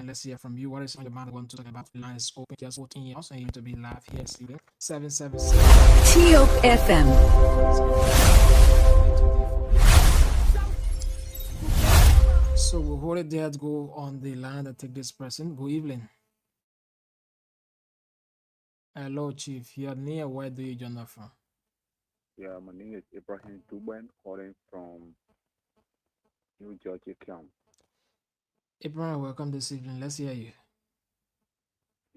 let's hear from you. What is on your mind? Want to talk about? The line is open. Just 14 years and you to be live here, Stephen. 777. TOP FM. So we'll hold it there to go on the line and take this person. Good evening. Hello, Chief. You're near. Where do you join us from? Yeah, my name is Ibrahim Duban, calling from New Jersey Camp. Ibrahim, welcome this evening. Let's hear you.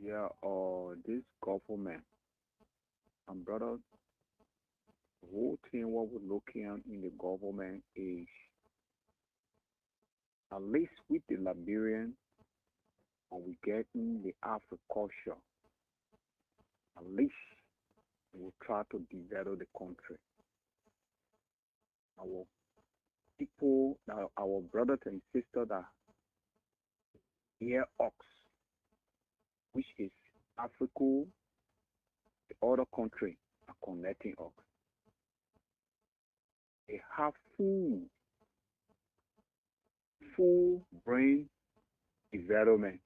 Yeah, this government, and brother, the whole thing what we're looking at in the government is at least with the Liberian, and we getting the agriculture, at least we'll try to develop the country. Our people, our brothers and sisters that hear ox, which is Africa, the other country are connecting ox. They have full brain development.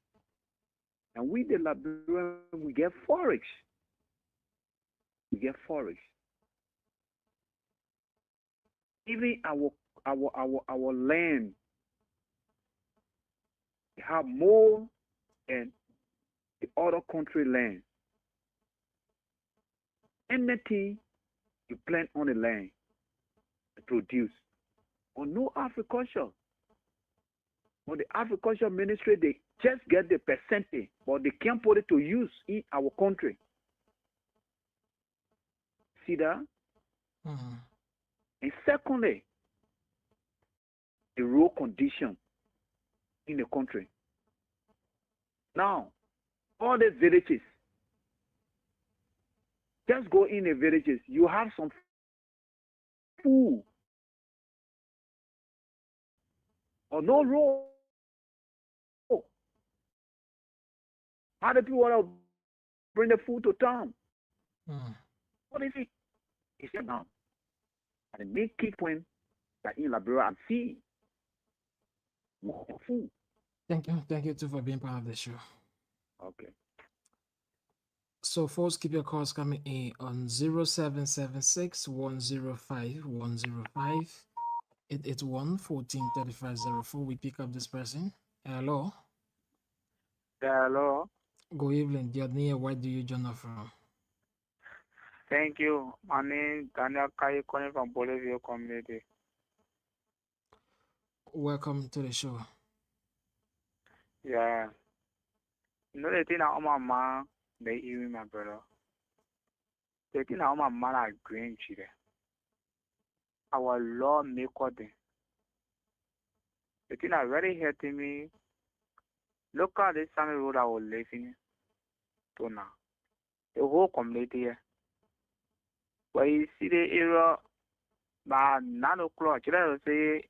And with the Liberian, we get forage. We get forage. Even our land, we have more than the other country land. Anything you plant on the land, to produce. Or no agriculture. On the agriculture ministry, they just get the percentage, but they can't put it to use in our country. See that? Mm-hmm. And secondly, the road condition in the country. Now, all the villages, just go in the villages, you have some food or no road. How do people want to bring the food to town? Mm-hmm. What is it? It's here now. And the main key point that in Liberia and see more food. Thank you too for being part of the show. Okay. So, folks, keep your calls coming in on 0776 105 105 881 143504. We pick up this person. Hello. Hello. Good evening. Dear, where do you join us from? Thank you. My name is Daniel Kai calling from Bolivia community. Welcome to the show. Yeah. You know the thing that my mom they hear my brother. The thing that my mom are green chile. Our law maker them. The thing that really hurting me. Look at this Sunny road I was living to now. The whole community here. But you see the area by 9 o'clock, you say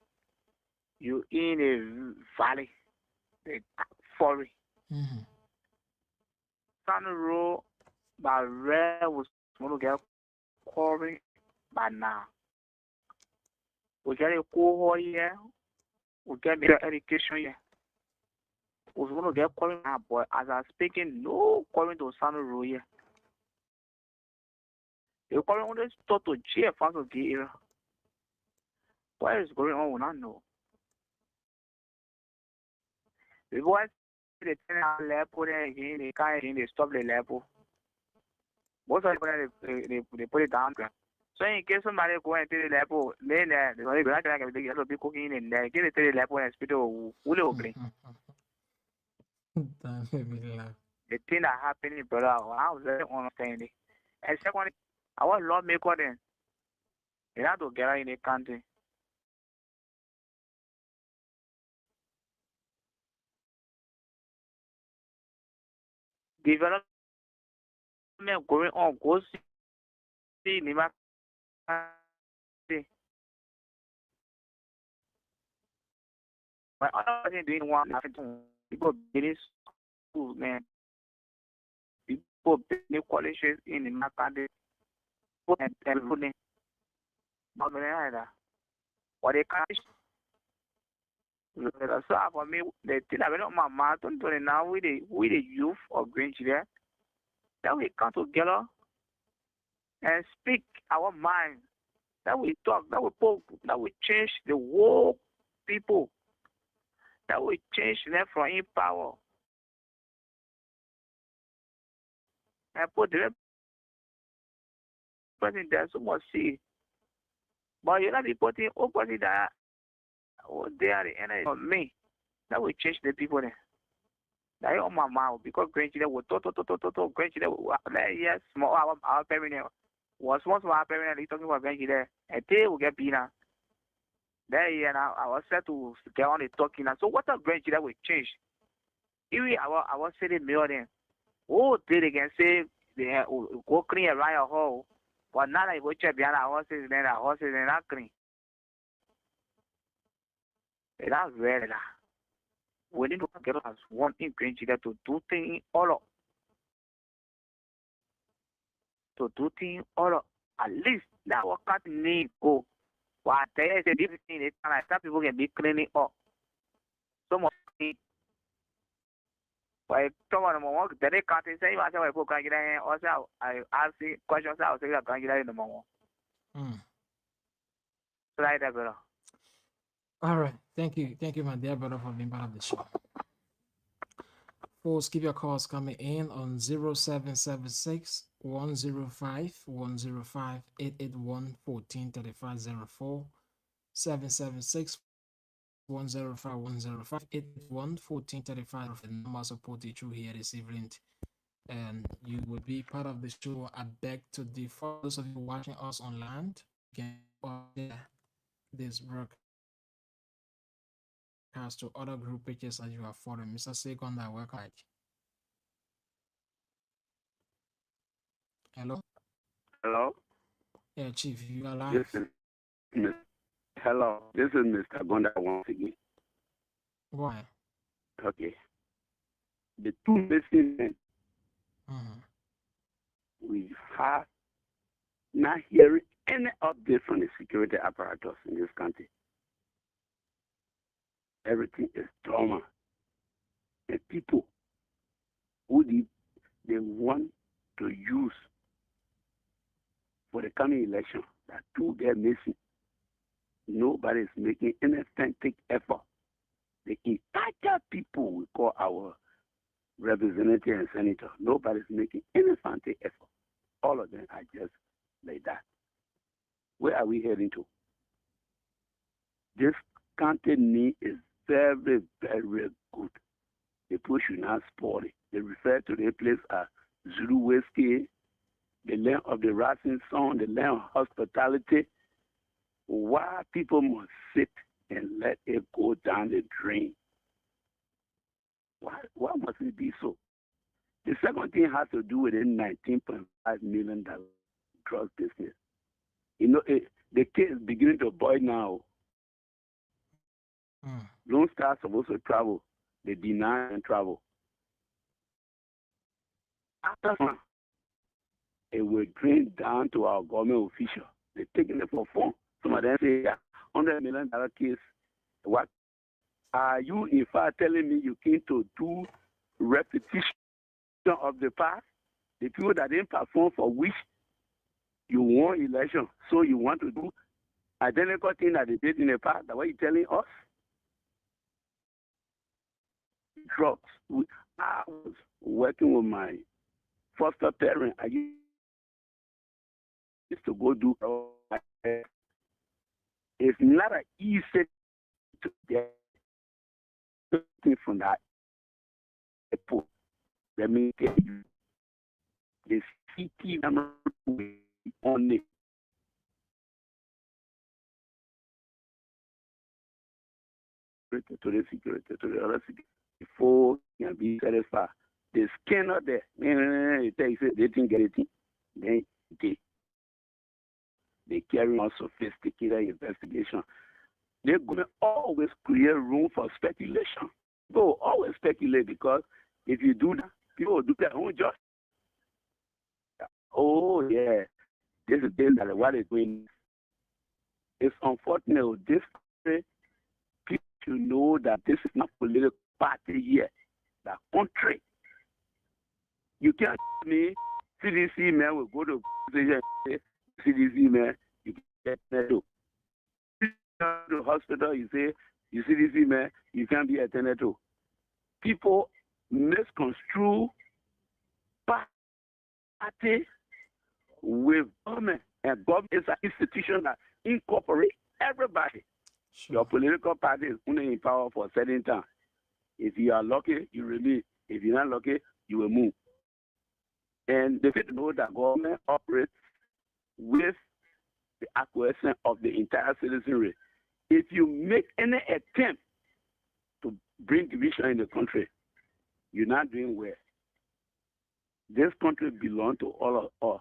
you in a valley, the forest. Mm-hmm. Sunny road by red was going to get covering by now. We get a cohort here, we get better education here. Was going to get calling now, but as I'm speaking, no calling to Sunny road here. They calling on this start to GFS of the area. What is going on? We don't know. Before I see the thing on level again, they can't again, they stop the level. Most of the people they put it down. So in case somebody go into the level, then they're going to be cooking in there, get it to the level and speed of woolly opening. That made me laugh. The thing that happened, brother, I was very understanding. And second, I was lawmaker then. They had to get out in the country. Development going on, go see Nima. But other person doing one nothing. People building schools, man. People building colleges in the market. And everything. But what they can't So for me, the thing I don't my mouth on now with the youth of Green Chile, that we come together and speak our mind, that we talk, that we poke, that we change the whole people, that we change them from in power and put the person there so much see. But you're not putting opposite that they are the enemy of me. That will change the people there. That is on my mouth because grandchildren will grandchildren will yes small our parents was small our parents they talking about grandchildren and they will get beaten. There and I was set to get on the talking now. So what a grandchildren will change. Even our city mayor then oh they can say they go clean around your hole. But now they go check behind our horses and not clean. That's rare. We need to get as one in grandchildren to do things all at least that what cat need go. What there is a different thing and some people can be cleaning up. Some of it but someone more the cat is saying myself I put grandchildren also I ask questions I'll say that grandchildren number one. Right there, brother. All right. Thank you, my dear brother, for being part of the show. Folks, keep your calls coming in on 0776 105 105 881 143504 776 105 105 881 1435. The number support you through here this evening, and you will be part of the show. I beg to differ. Those of you watching us online, again, this broadcast to other group pages as you are following. Mr. Segonda, welcome. Hello? Hello? Yeah, Chief, you are live. Hello, this is Mr. Gonda once again. Why? Okay. The two missing men we have not hearing any update from the security apparatus in this country. Everything is dormant. And people who they want to use for the coming election, that two get missing. Nobody is making any authentic effort. The entire people we call our representative and senator, nobody is making any authentic effort. All of them are just like that. Where are we heading to? This country need is very, very good. The people should not spoil it. They refer to the place as Zulu Whiskey, the land of the rising sun, the land of hospitality. Why people must sit and let it go down the drain? Why must it be so? The second thing has to do with the $19.5 million drug business. You know, the case is beginning to boil now. Lone Star supposed to travel. They deny and travel. After that, it will drain down to our government officials. They're taking it for fun. Some of them say, $100 million case. What? Are you, in fact, telling me you came to do repetition of the past? The people that didn't perform for which you won election, so you want to do identical thing that they did in the past? That's what you're telling us? Drugs. I was working with my foster parent. I used to go do. It's not an easy to get from that airport. Let me tell you, the city on it. To the security, to the other security, before you can be satisfied. The scanner there, they didn't get it. Then they carry on sophisticated investigation. They're going to always create room for speculation. People always speculate because if you do that, people will do their own job. Oh, yeah. This is what they're doing. It's unfortunate. This country, people to know that this is not political party here, the country. You can't tell me CDC man will go to CDC man, you get attended to. The hospital, you say, you CDC man, you can't be attended to. People misconstrue party with government, and government is an institution that incorporates everybody. Sure. Your political party is only in power for a certain time. If you are lucky, you remain. If you're not lucky, you will move. And they should know that government operates with the acquiescence of the entire citizenry. If you make any attempt to bring division in the country, you're not doing well. This country belongs to all of us.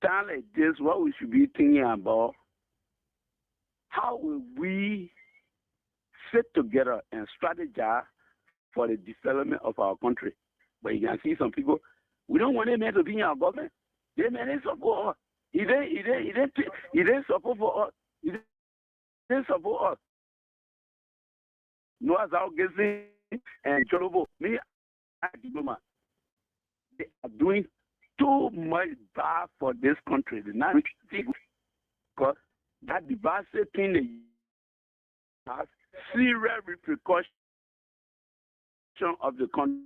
Time like this, what we should be thinking about, how will we sit together and strategize for the development of our country? But you can see some people, we don't want them to be in our government. They may support us. He didn't support for us. He didn't support us. Noah's Gazin and Cholobo, me, they are doing too much bad for this country. They're not because that divisive thing has serious repercussions of the country.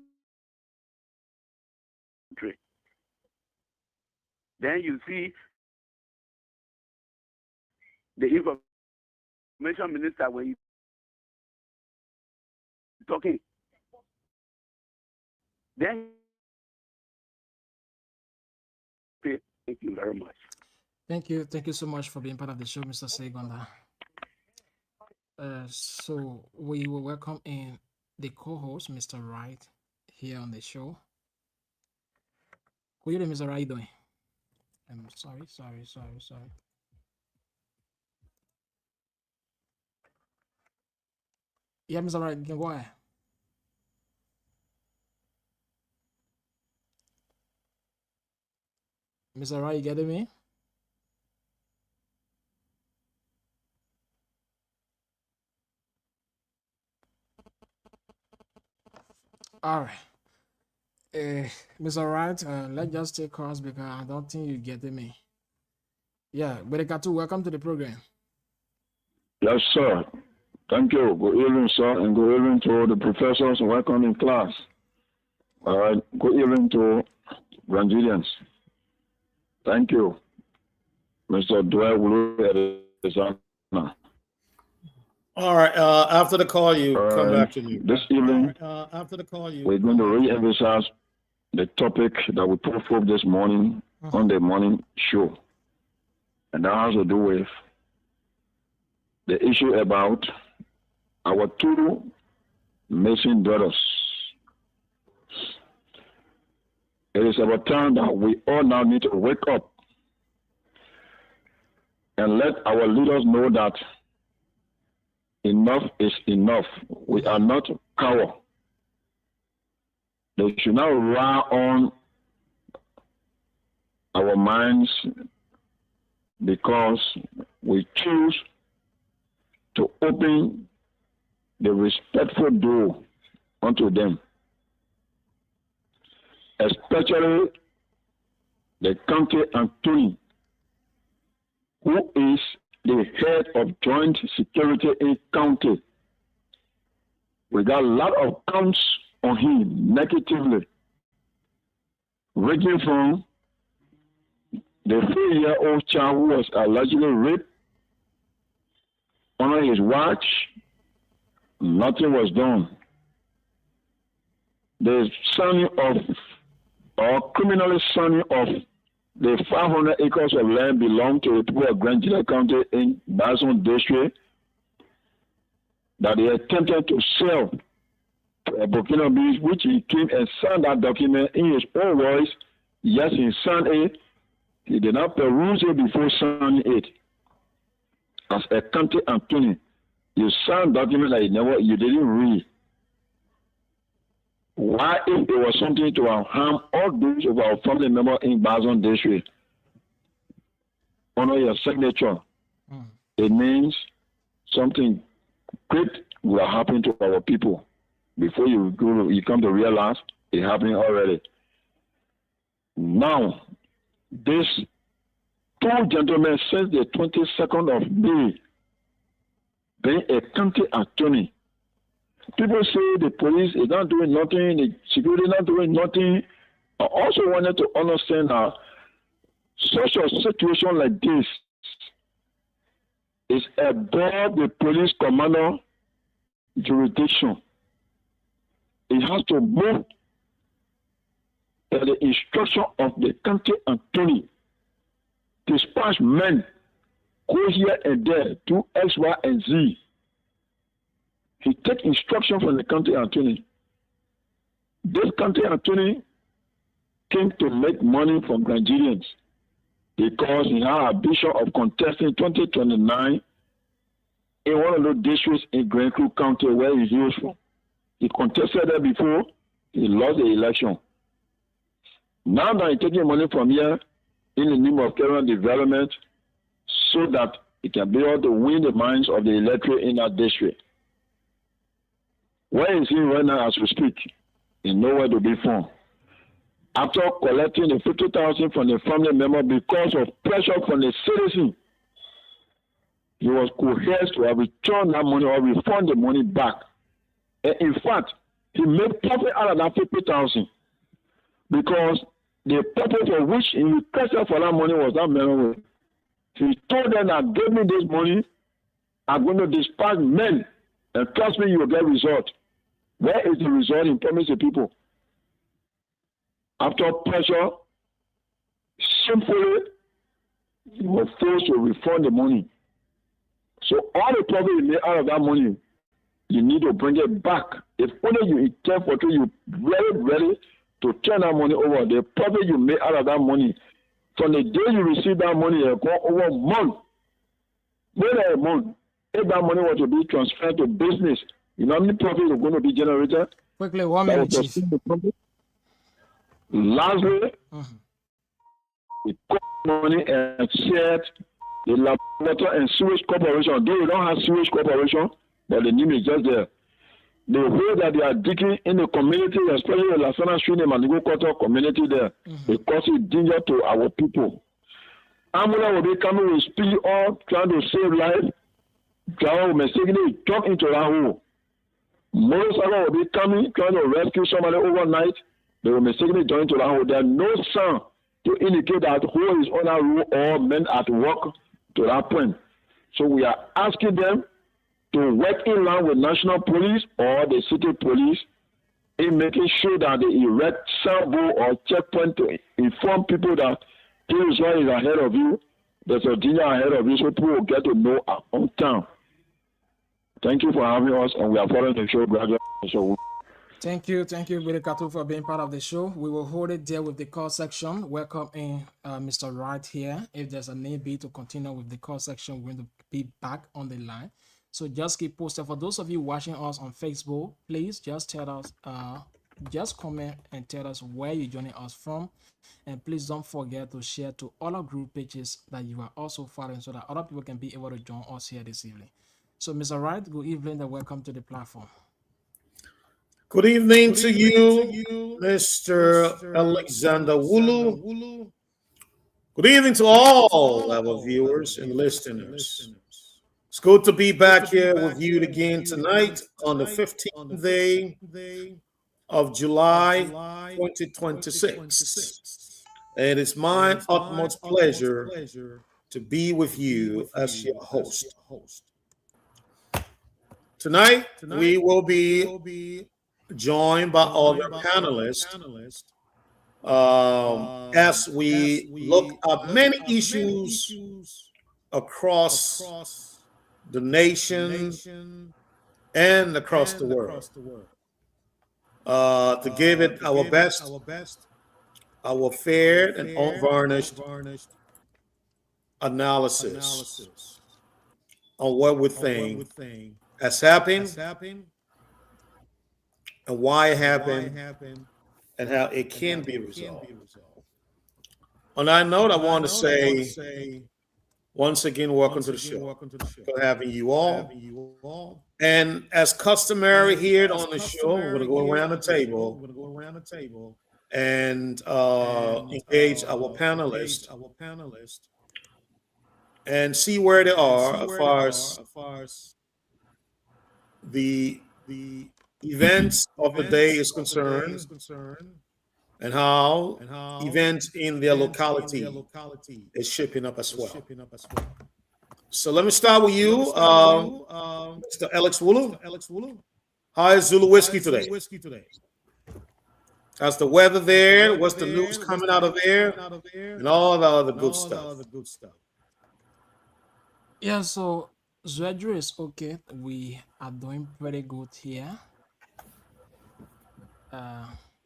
Then you see the information minister when he's talking. Then thank you very much. Thank you so much for being part of the show, Mr. Segonda. So we will welcome in the co-host, Mr. Wright, here on the show. Who you doing, Mr. Wright, doing? I'm sorry. Yeah, Mr. Wright, you can go ahead. Mr. Wright, you getting me? All right. Mr. Wright, let's just take calls because I don't think you getting me. Yeah, Berekatu, welcome to the program. Yes, sir. Thank you. Good evening, sir, and good evening to the professors. Welcome in class. All right. Good evening to Grandidians. Thank you, Mr. Dwight Wulu. All right. After the call, you come back to me. This evening, After the call, you. we're going to re-emphasize the topic that we put forth this morning on the morning show, and that has to do with the issue about our two missing daughters. It is about time that we all now need to wake up and let our leaders know that enough is enough. We are not cowards. They should not rely on our minds because we choose to open the respectful door unto them, especially the County Attorney, who is the head of joint security in county. We got a lot of counts on him negatively, ranging from the 3-year-old child who was allegedly raped under his watch. Nothing was done. The signing of, or criminally signing of, the 500 acres of land belong to the people of Grand Gila County in Bazon District that they attempted to sell to a Burkina Faso, which he came and signed that document in his own voice. Yes, he signed it. He did not peruse it before signing it. As a county attorney, you signed document that you didn't read. Why, if it was something to harm all those of our family members in Bazon District, honor your signature? It means something great will happen to our people. Before you come to realize it happening already. Now, these two gentlemen since the 22nd of May, being a county attorney, people say the police is not doing nothing, the security is not doing nothing. I also wanted to understand that such a situation like this is above the police commander jurisdiction. It has to move at the instruction of the county attorney. Dispatch men, go here and there, do X, Y, and Z. He take instruction from the county attorney. This county attorney came to make money from Nigerians because he had a vision of contesting 2029 in one of those districts in Grand Creek County where he hails from. He contested there before, he lost the election. Now that he's taking money from here in the name of current development so that he can be able to win the minds of the electorate in that district. Where is he right now as we speak? He's nowhere to be found. After collecting the 50,000 from the family member because of pressure from the citizen, he was coerced to have returned that money or refund the money back. And in fact, he made profit out of that 50,000 because the purpose for which he requested for that money was that money. He told them that give me this money, I'm going to dispatch men, and trust me, you will get result. Where is the result in promising people? After pressure, simply, you were forced to refund the money. So all the profit you made out of that money, you need to bring it back. If only you intend for it, you very ready to turn that money over. The profit you made out of that money, from the day you receive that money, you go over a month. More than a month. If that money was to be transferred to business, you know how many profit is going to be generated? Quickly, 1 minute, Chief. Lastly, we got money and shared the water and sewage corporation. Though we don't have sewage corporation, but the name is just there. The way that they are digging in the community, especially the Lasana Street and Manigo Quarter community there, it causes danger to our people. Ambulance will be coming with speed up, trying to save life. Driver will mistakenly jump into that hole. Motorcycle will be coming, trying to rescue somebody overnight. They will mistakenly jump into that hole. There are no sound to indicate that hole is on that road or men at work to that point. So we are asking them to work in line with national police or the city police in making sure that they erect soundboard or checkpoint to inform people that this one is ahead of you, there's a danger ahead of you, so people will get to know our own town. Thank you for having us, and we are following the show gradually. So Thank you, Billy Kato, for being part of the show. We will hold it there with the call section. Welcome in Mr. Wright here. If there's a need be to continue with the call section, we're going to be back on the line. So just keep posted. For those of you watching us on Facebook, please just tell us, just comment and tell us where you're joining us from. And please don't forget to share to all our group pages that you are also following so that other people can be able to join us here this evening. So Mr. Wright, good evening and welcome to the platform. Good evening to you, Mr. Alexander Wulu. Good evening to all our viewers and listeners. It's good to be back here with you again tonight on the 15th day of July 2026. And it's my utmost pleasure to be with you as your host. Tonight, we will be joined by other panelists as we look at many issues across the nation and across the world to give it our best, our fair and unvarnished analysis on what we think has happened and why it happened and how it can be resolved. On that note, I want to say Once again, welcome to the show. For having you all. And as customary here on the show, we're going to go around the table and engage our panelists and see where they are as far as the events of the day is concerned and how events in their locality is shaping up as well. So let me start with you, Mr. Alex Wulu. How is Zulu Whiskey today? How's the weather there? What's the news coming out of there? And all the other good stuff. Yeah, so Zwedru is okay. We are doing pretty good here.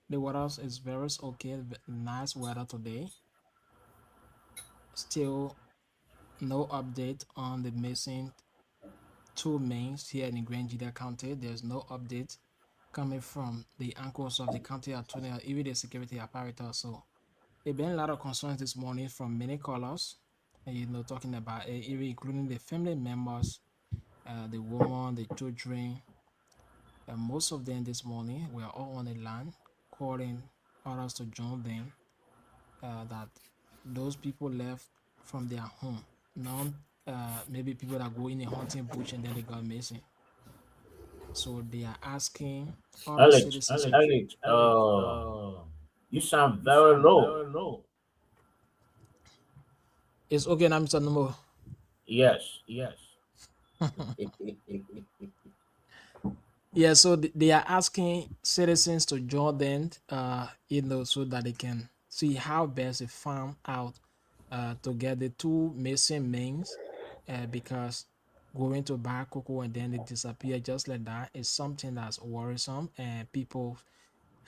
The weather is very okay. Nice weather today. Still no update on the missing two mains here in Grangeda County. There's no update coming from the anchors of the county attorney or even the security apparatus. So there been a lot of concerns this morning from many callers, and talking about even including the family members, the woman, the children, and most of them this morning were all on the land calling others to join them. That those people left from their home, not maybe people that go in a hunting bush and then they got missing. So they are asking other citizens. Alex, you sound very low. It's okay now, Mr. Numo. Yes. Yeah, so they are asking citizens to join them, so that they can see how best they found out to get the two missing mains, because going to buy cocoa and then they disappear just like that is something that's worrisome, and people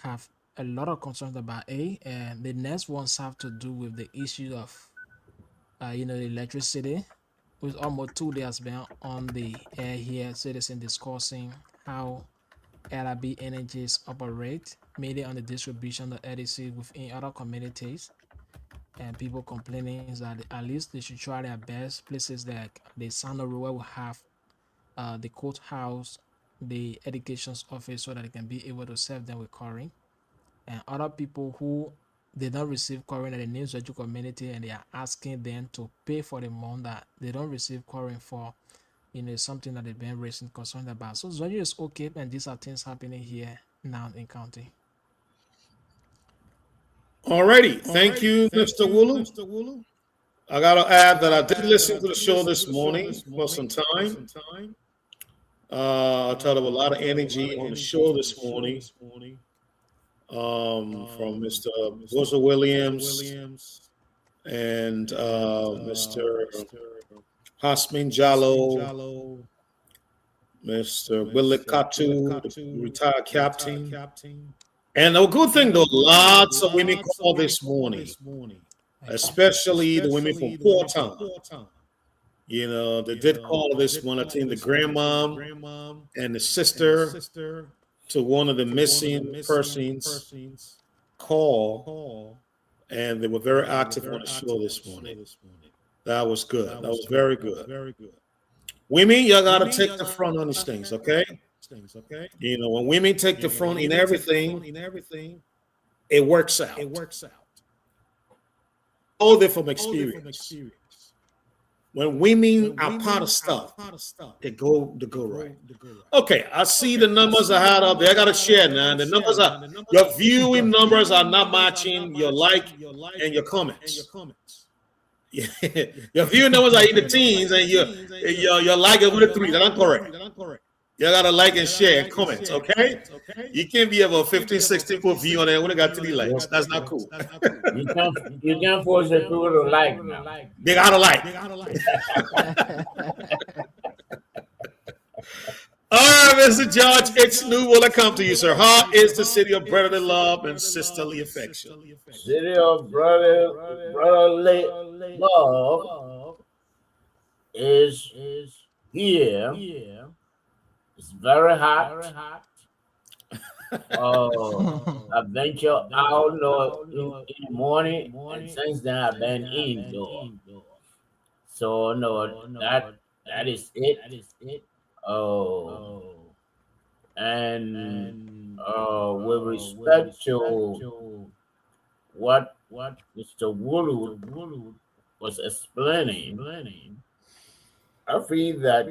have a lot of concerns about it. And the next ones have to do with the issue of, the electricity. With almost 2 days been on the air here, citizens discussing how LRB energies operate, mainly on the distribution of EDC within other communities, and people complaining that at least they should try their best. Places like the Sano Road will have the courthouse, the education office, so that they can be able to serve them with current. And other people who did not receive current at the New Zwedru community, and they are asking them to pay for the month that they don't receive current for, something that they've been raising concerned about. So Zwedru is okay, and these are things happening here now in county. Alrighty, thank you, Mr. Wulu. I gotta add that I did listen to the show this morning for some time. I thought of a lot of energy on the show this morning. From Mr. Bozo Williams and Mr. Hasmin Jallo, Mr. Willie Katu, the retired captain. And the good thing, though, lots of women called this morning, especially the women from Portown. They did call this one, I think, the grandmom and the sister to one of the missing persons call, and they were very active on the show this morning. That was good. That was very good. Women, y'all gotta take the front on these things, okay? When women take the front in everything, it works out. All that from experience. When women are part of stuff, they go right. Okay, I see the numbers I had up there. I gotta share now. The numbers your viewing numbers are not matching your like and your comments. Your viewing numbers are in the teens, and your like is with a 3. That's not correct. You gotta like and share and comment, okay? You can't be able 15, 16 people view on there when they got 3 likes. That's not cool. You can't force the people to like now. They gotta like. All right, Mr. George, it's new. Will I come to you, sir? How is the city of brotherly love and sisterly affection? City of brotherly love is here. It's very hot. I venture out in the morning, and since then I've been indoor. So no, that is it. Oh, and with respect to what Mr. Woolwood was explaining, I feel that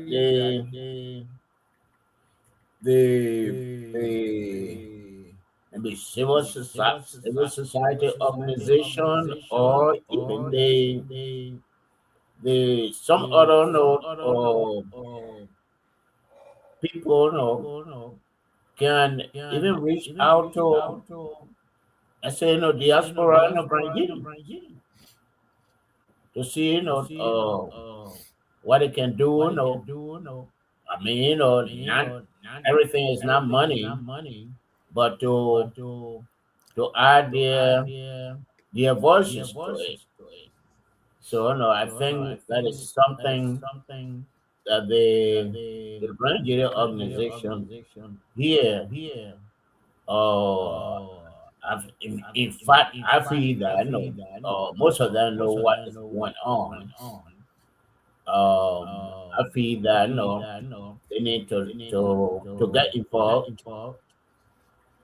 the maybe civil society organization, or even the some other note or people can even reach out to, I say, diaspora Nigeria to see what they can do. I mean, not everything is not money, but to add their voices to it. So no, I think that is something that the Nigeria organization here, uh, in fact, I feel that I know most of them know what is going on. I feel that they need to get involved,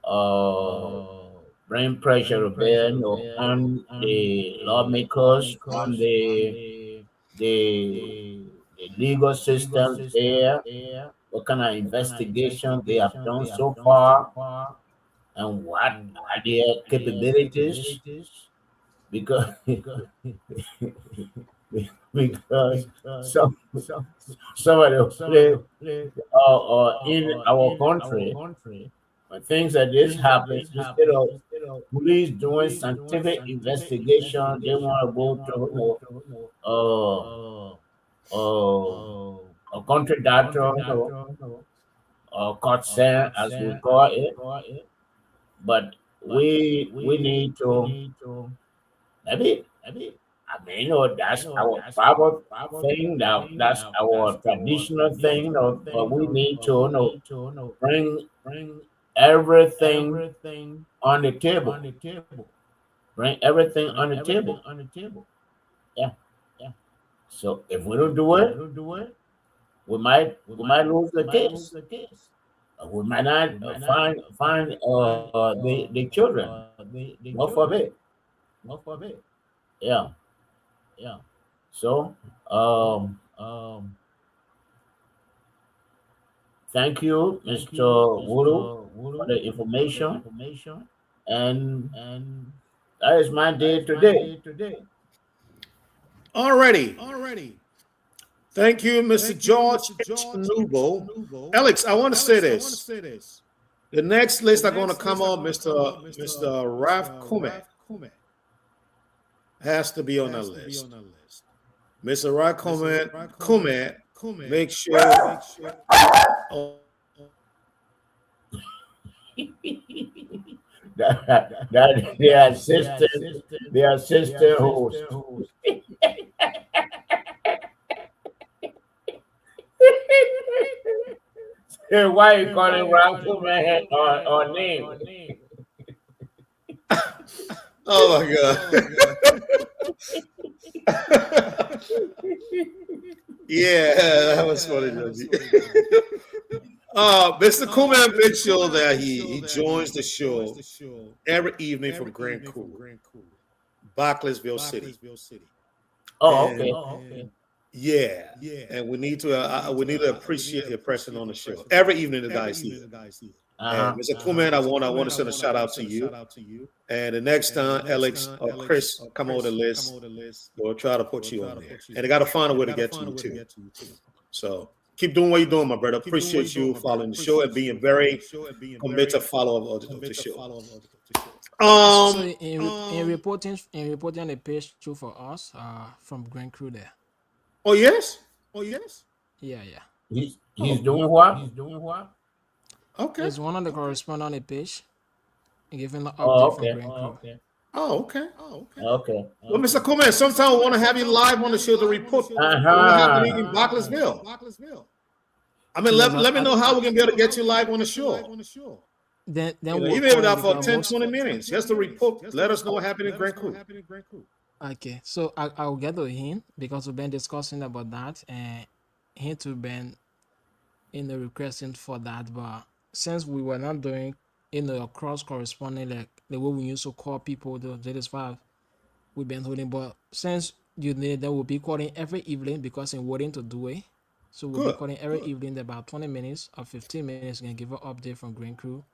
uh, bring pressure to bear, on the lawmakers, on the legal system there, what kind of investigation they have done so far, and what are their capabilities, because because some some of the place in our country, when things like this happen, instead of police doing scientific investigation, they want to go to a country doctor, or court center, as we call it. But we need to, maybe, I mean, that's our Bible thing. That's our traditional thing. But we need to bring everything on the table. Bring everything on the table. Yeah. So if we don't do it, we might lose the case. We might not find the children. God forbid. Yeah. So thank you, Mr. Wuru, for the information, and that is my day today. Alrighty. Thank you, Mr. George H. Nubo. Alex, I want to say this. The next list are going to come on, Mr. Raf Kumet. Has to be on the list. Mr. Raf Kumet, make sure. that their sister host. Why you calling Ralph man or name? Oh my God. Yeah, that was funny. Mr. Kuman make sure that he joins the show every evening from Grand Coup, Barclaysville City. Oh, okay. Yeah, and we need to appreciate your presence on the show every evening. The guys here. And Mr. Kuman, I want to send a shout out to you. And the next time Alex or Chris come on the list, we'll try to put you on there. And they got to find a way to get to you too. So keep doing what you're doing, my brother. Appreciate you following the show and being very committed follower of the show. So in reporting the page two for us from Grand Crew there. Oh yes. Yeah. He's doing what? Okay. He's one of the correspondent on the page, giving the update from Grand Crew. Okay. Okay. Well, Mr. Kuman, sometime we want to have you live on the show to report what's happening in Barclaysville. I mean, let me know how we can be able to get you live on the show. Then even if that for 10, 20 minutes, just to report, let us know what happened in Grand Coup. Okay, so I'll get to him because we've been discussing about that, and him to been requesting for that. But since we were not doing cross corresponding like the way we used to call people the JS5, we've been holding. But since you need, that we'll be calling every evening because in waiting to do it. So we'll be Good. calling every evening about 20 minutes or 15 minutes and give an update from Green Crew,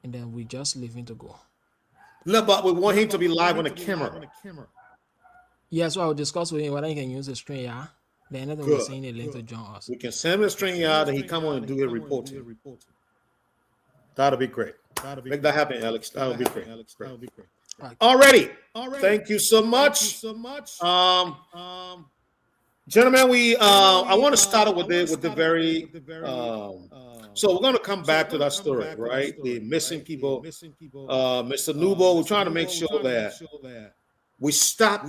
and then we just leaving to go. No, but we want him to be live on the camera. Yeah, so I'll discuss with him whether he can use the screen, yeah. Then anything we're Good. seeing a link to join us. We can send him a string out and he come on and do a reporting. That'll be great. Make that happen, Alex. That'll be great. Alrighty. Thank you so much. Gentlemen, I want to start out with the very so we're going to come back to that story, right? The missing people. Mr. Nubo, we're trying to make sure that we stop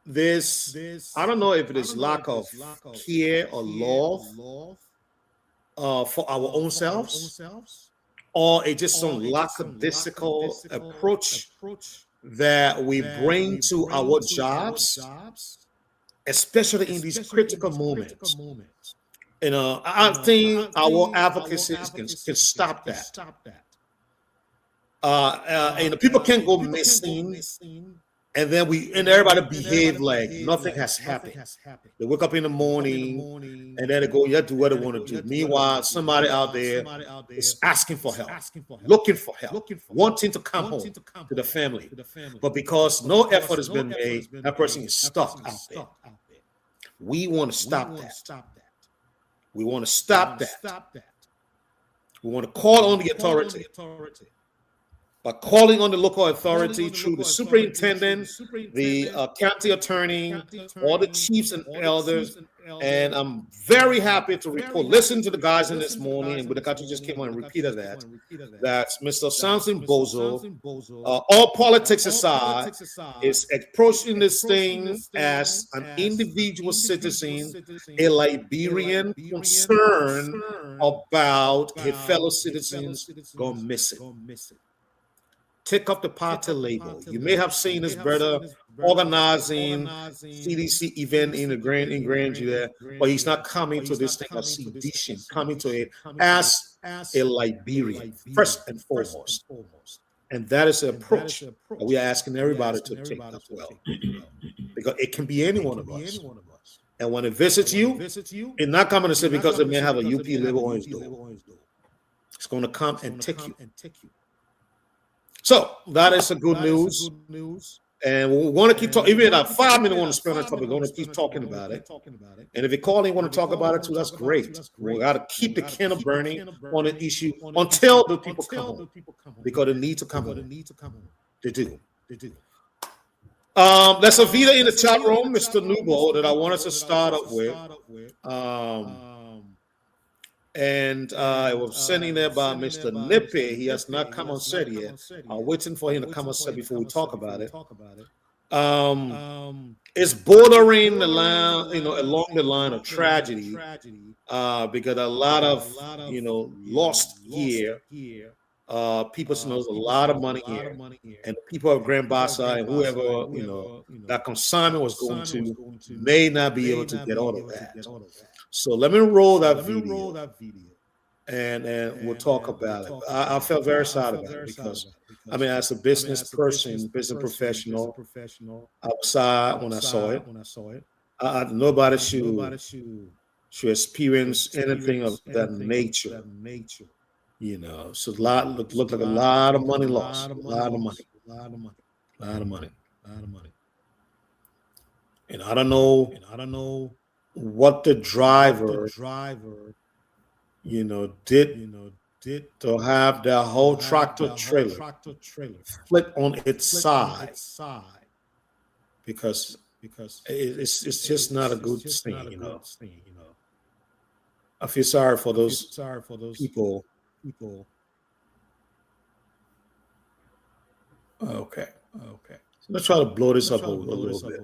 this. I don't know if it is lack of care or love for our own selves, or it's just some lackadaisical approach that we bring to our jobs, especially in these critical moments. I think our advocacy can stop that. And people can't go missing, and then everybody behave like nothing has happened. They wake up in the morning and then they go, yeah, do what they want to do. Meanwhile, somebody out there is asking for help, looking for help, wanting to come home to the family. But because no effort has been made, that person is stuck out there. We want to stop that. We want to stop that. We want to call on the authority. By calling on the local authority through the superintendent, the county attorney, all the chiefs and elders. And I'm very happy to report, listen to the guys in this morning, and the country just came on and repeated that Mr. Samson Bozo, all politics aside, is approaching this thing as an individual citizen, a Liberian concerned about his fellow citizens gone missing. Take up the party label. You may have seen his brother organizing CDC event in Grandview there, but he's not coming to this thing as sedition, coming to it as a Liberian, first and foremost. And that is the approach that we are asking everybody to take as well. Because it can be any one of us. And when it visits you, it's not coming to say because it may have a UP label on his door. It's going to come and take you. So that is a good news, and we want to keep talking. Even at 5 minutes, we want to spend on topic. We're going to keep talking about it. And if you call and want to talk about it too, that's great. We got to keep the candle burning on an issue until the people come home, because they need to come home. They do. There's a video in the chat room, Mr. Nubo, that I wanted to start up with. And I was sending there by Mr. Nippy. He has not come on set yet. I'm waiting for him to come on set before we talk about it. It's bordering the line, along the line of tragedy, because a lot of, lost here. People knows a lot of money here, and the people of Grand Bassa and whoever that consignment was going to may not be able to get all of that. So let me roll that video, and we'll talk about it. I felt very sad about it because, as a business person, business professional, outside when I saw it, nobody should experience anything of that nature. So looked like a lot of money lost, a lot of money. And I don't know what the driver, did to have that whole tractor trailer flip on its side, because it's just not a good thing, I feel sorry for those people. Okay. So let's try to blow this up a little bit.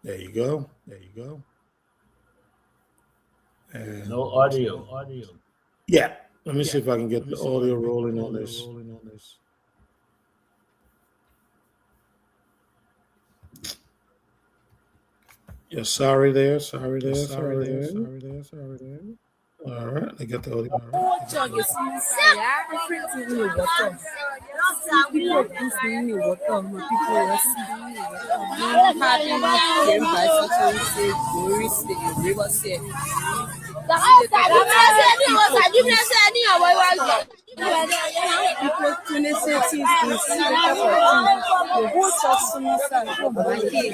There you go. And no audio. Yeah. Let me see if I can get the audio rolling on this. Yeah, sorry there. All right, I got the audio. Ó jọ̀gẹ̀ sí Messiah, everything in the water. People of this in the water, no people were seeing the water. No having came by such say glory say river say. People to the cities in Singapore for the whole church to Messiah from my head.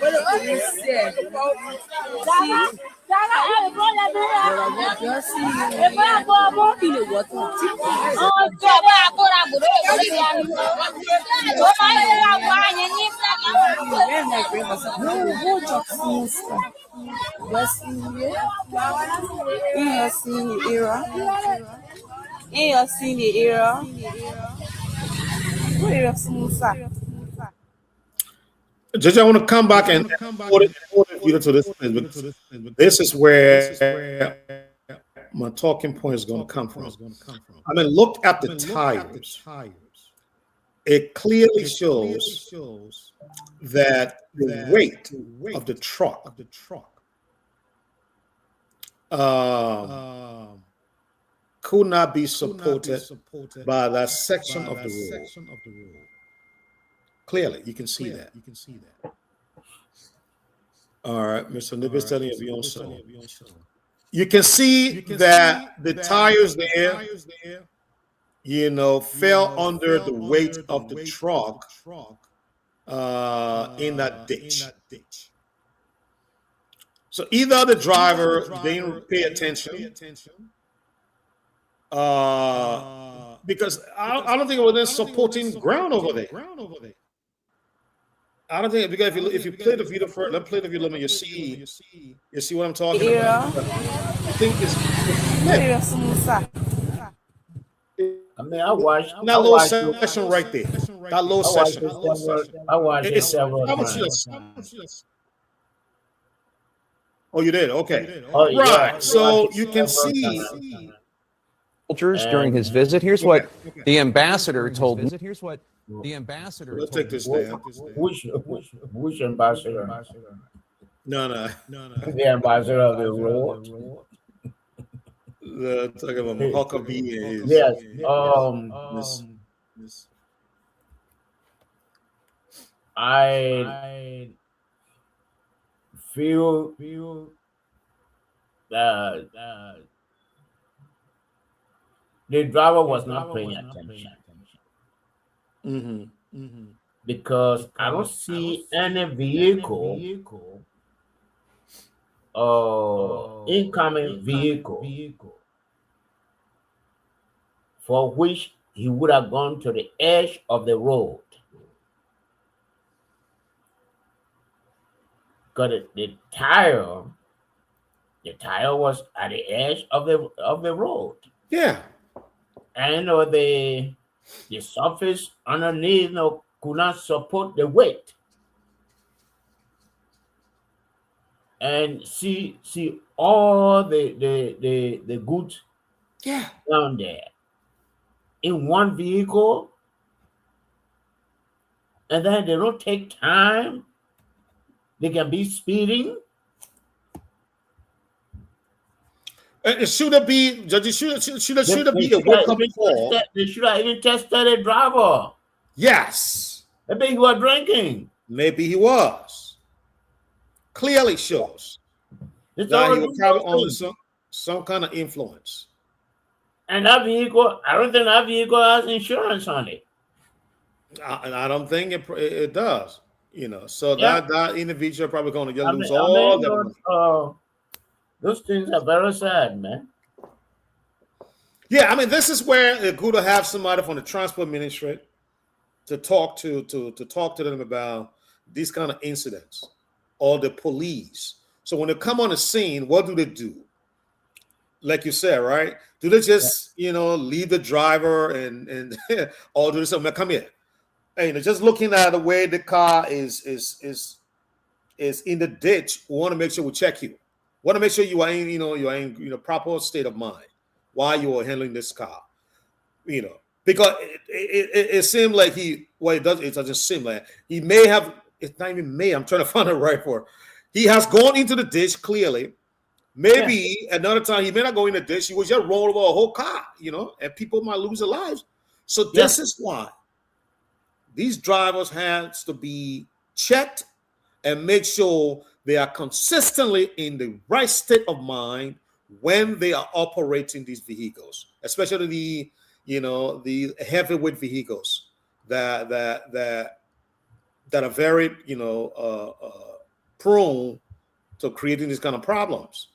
What the police said. See, just see in the water. Judge, I want to come back and put it to this place, because this is where my talking point is going to come from. I mean, look at the tires. It clearly shows that the weight of the truck could not be supported by that section of the road. Clearly, you can see that. All right, Mr. Nib is telling you on so. You can see that the tires there, fell under the weight of the truck in that ditch. So either the driver didn't pay attention, because I don't think it was then supporting ground over there. I don't think, because if you play the video first, let's play the video and you see what I'm talking about. I think it's I mean, I watched that low session right there. That low session. I watched it several times. Oh, you did? Okay. Oh, yeah. Right. So you can see. During his visit, here's what the ambassador told me. Let's take this down. Which ambassador? No. The ambassador of the road. Talking about Huckabee. Yes. I feel that the driver was not paying attention. Because I don't see any vehicle, incoming vehicle, for which he would have gone to the edge of the road. Because the tire was at the edge of the road. Yeah. And the surface underneath could not support the weight. And see all the goods down there in one vehicle, and then they don't take time. They can be speeding. It should have been, Judge. It should have been a wake-up call. They should have even tested the driver. Yes. Maybe he was drinking. Maybe he was. Clearly shows that he was probably under some kind of influence. And that vehicle, I don't think that vehicle has insurance on it. I don't think it does. So that individual probably going to lose all their money. Those things are very sad, man. Yeah, I mean, this is where it's good to have somebody from the transport ministry to talk to them about these kind of incidents, or the police. So when they come on the scene, what do? Like you said, right? Do they just leave the driver and or do they say, come here? Hey, just looking at the way the car is in the ditch, we want to make sure we check you. Want to make sure you are in proper state of mind while you are handling this car, because it seemed like it doesn't seem like he may have. It's not even may. I'm trying to find the right word. He has gone into the ditch clearly. Maybe another time he may not go in the ditch. He was just rolling over a whole car, and people might lose their lives. So this is why these drivers has to be checked and make sure they are consistently in the right state of mind when they are operating these vehicles, especially the heavyweight vehicles that are very prone to creating these kind of problems.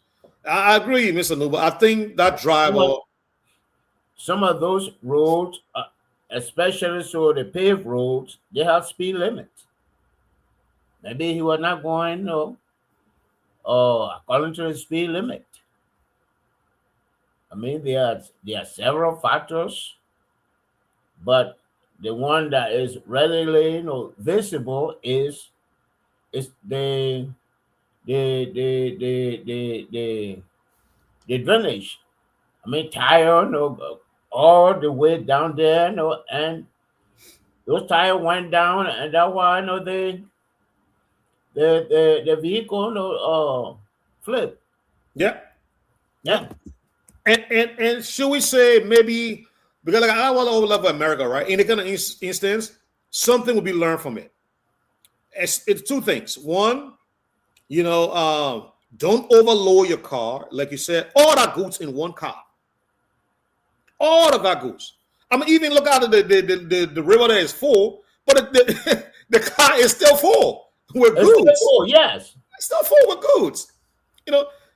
I agree, Mr. Nuba. I think that driver. Some of those roads, especially so the paved roads, they have speed limits. Maybe he was not going, according to the speed limit. I mean, there are several factors, but the one that is readily, visible is the drainage. I mean, tire, all the way down there, and those tires went down, and that's why, the vehicle, flip. Yeah. And should we say maybe because I want to overlap America, right? In the kind of instance, something will be learned from it. It's two things. One, don't overload your car, like you said. All that goods in one car. All of that goods. I mean, even look out at the river that is full, but the car is still full with goods. Still full, yes, it's still full with goods.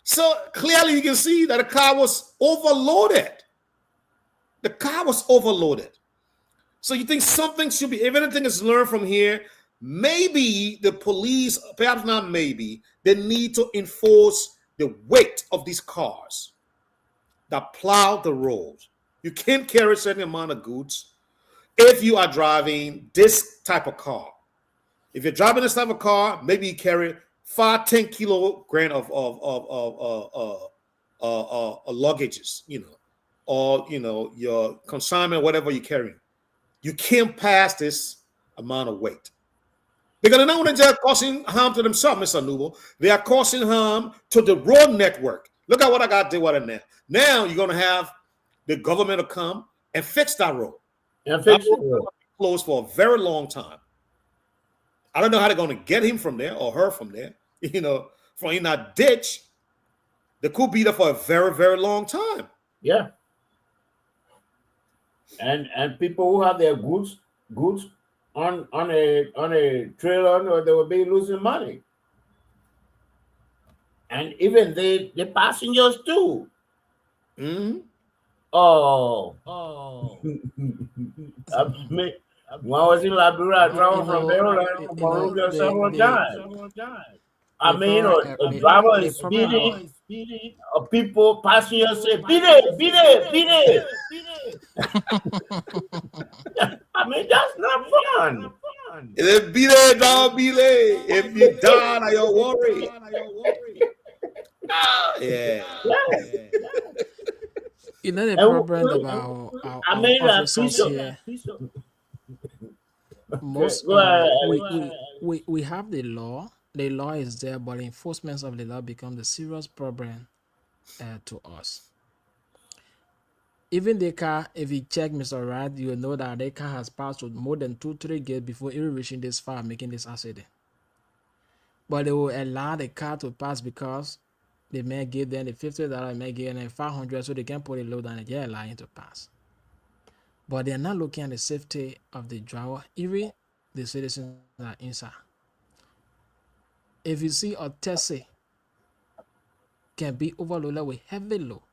So clearly you can see that the car was overloaded. The car was overloaded. So you think something should be, if anything is learned from here, maybe the police, perhaps not maybe, they need to enforce the weight of these cars that plow the roads. You can't carry a certain amount of goods if you are driving this type of car. If you're driving this type of car, maybe you carry 5-10 kilograms of luggages, or your consignment, whatever you're carrying. You can't pass this amount of weight. Because they're not only just causing harm to themselves, Mr. Nubo, they are causing harm to the road network. Look at what I got to do with it now. Now you're going to have the government to come and fix that road. And fix the road. Closed for a very long time. I don't know how they're going to get him from there or her from there. From in that ditch, they could be there for a very, very long time. Yeah. And people who have their goods on a trailer, they will be losing money. And even the passengers too. Mm-hmm. Oh. When I was in Liberia, I drove from Maryland to Monrovia several times. I mean, a driver is speeding. People, passengers say, beat it. I mean, that's not fun. Beat it, dog, beat it. If you die, I don't worry. Yeah. The problem about our officers here. Most we have the law. The law is there, but enforcement of the law becomes a serious problem to us. Even the car, if you check Mr. Wright, you will know that the car has passed with more than 2-3 gates before even reaching this far, making this accident. But they will allow the car to pass because they may give them the $50, may give them $500, so they can put a load on it. They're allowing to pass. But they're not looking at the safety of the driver, even the citizens that are inside. If you see a taxi can be overloaded with heavy load,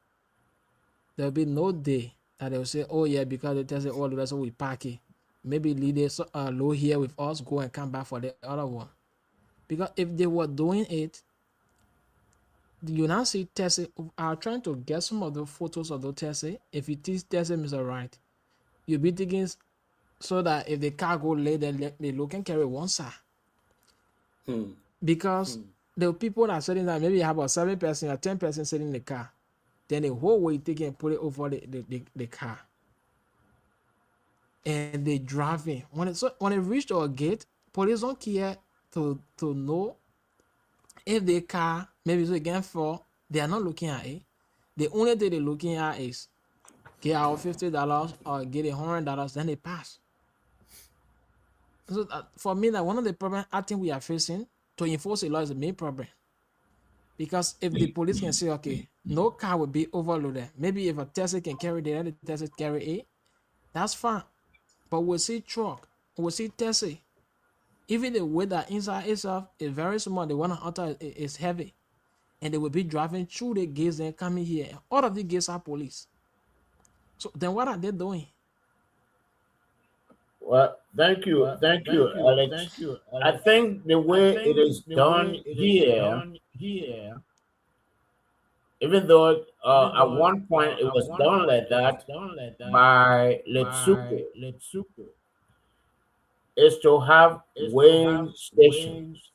there will be no day that they will say, oh yeah, because the taxi overloaded, so we park it. Maybe leave this load here with us, go and come back for the other one. Because if they were doing it, you now see taxi. I'm trying to get some of the photos of the taxi. If you teach taxi, Mr. Right, you'll be thinking so that if the car go late, the load can carry one side. Because the people that are sitting there, maybe you have about 7 person or 10 person sitting in the car, then the whole way they can put it over the car, and they driving. When it reach our gate, police don't care to know if the car maybe so again for, they are not looking at it. The only thing they're looking at is get our $50 or get $100, then they pass. So for me, that one of the problems I think we are facing to enforce a law is the main problem. Because if the police can say, okay, no car will be overloaded. Maybe if a Tesla can carry the other Tesla carry A, that's fine. But we'll see truck, we'll see Tesla. Even the way that inside itself is very small, the one outside is heavy. And they will be driving through the gates and coming here. All of the gates are police. So then what are they doing? Well, thank you, Alex. I think the way it is done here, even though at one point it was done like that by Letsuko, is to have weighing stations,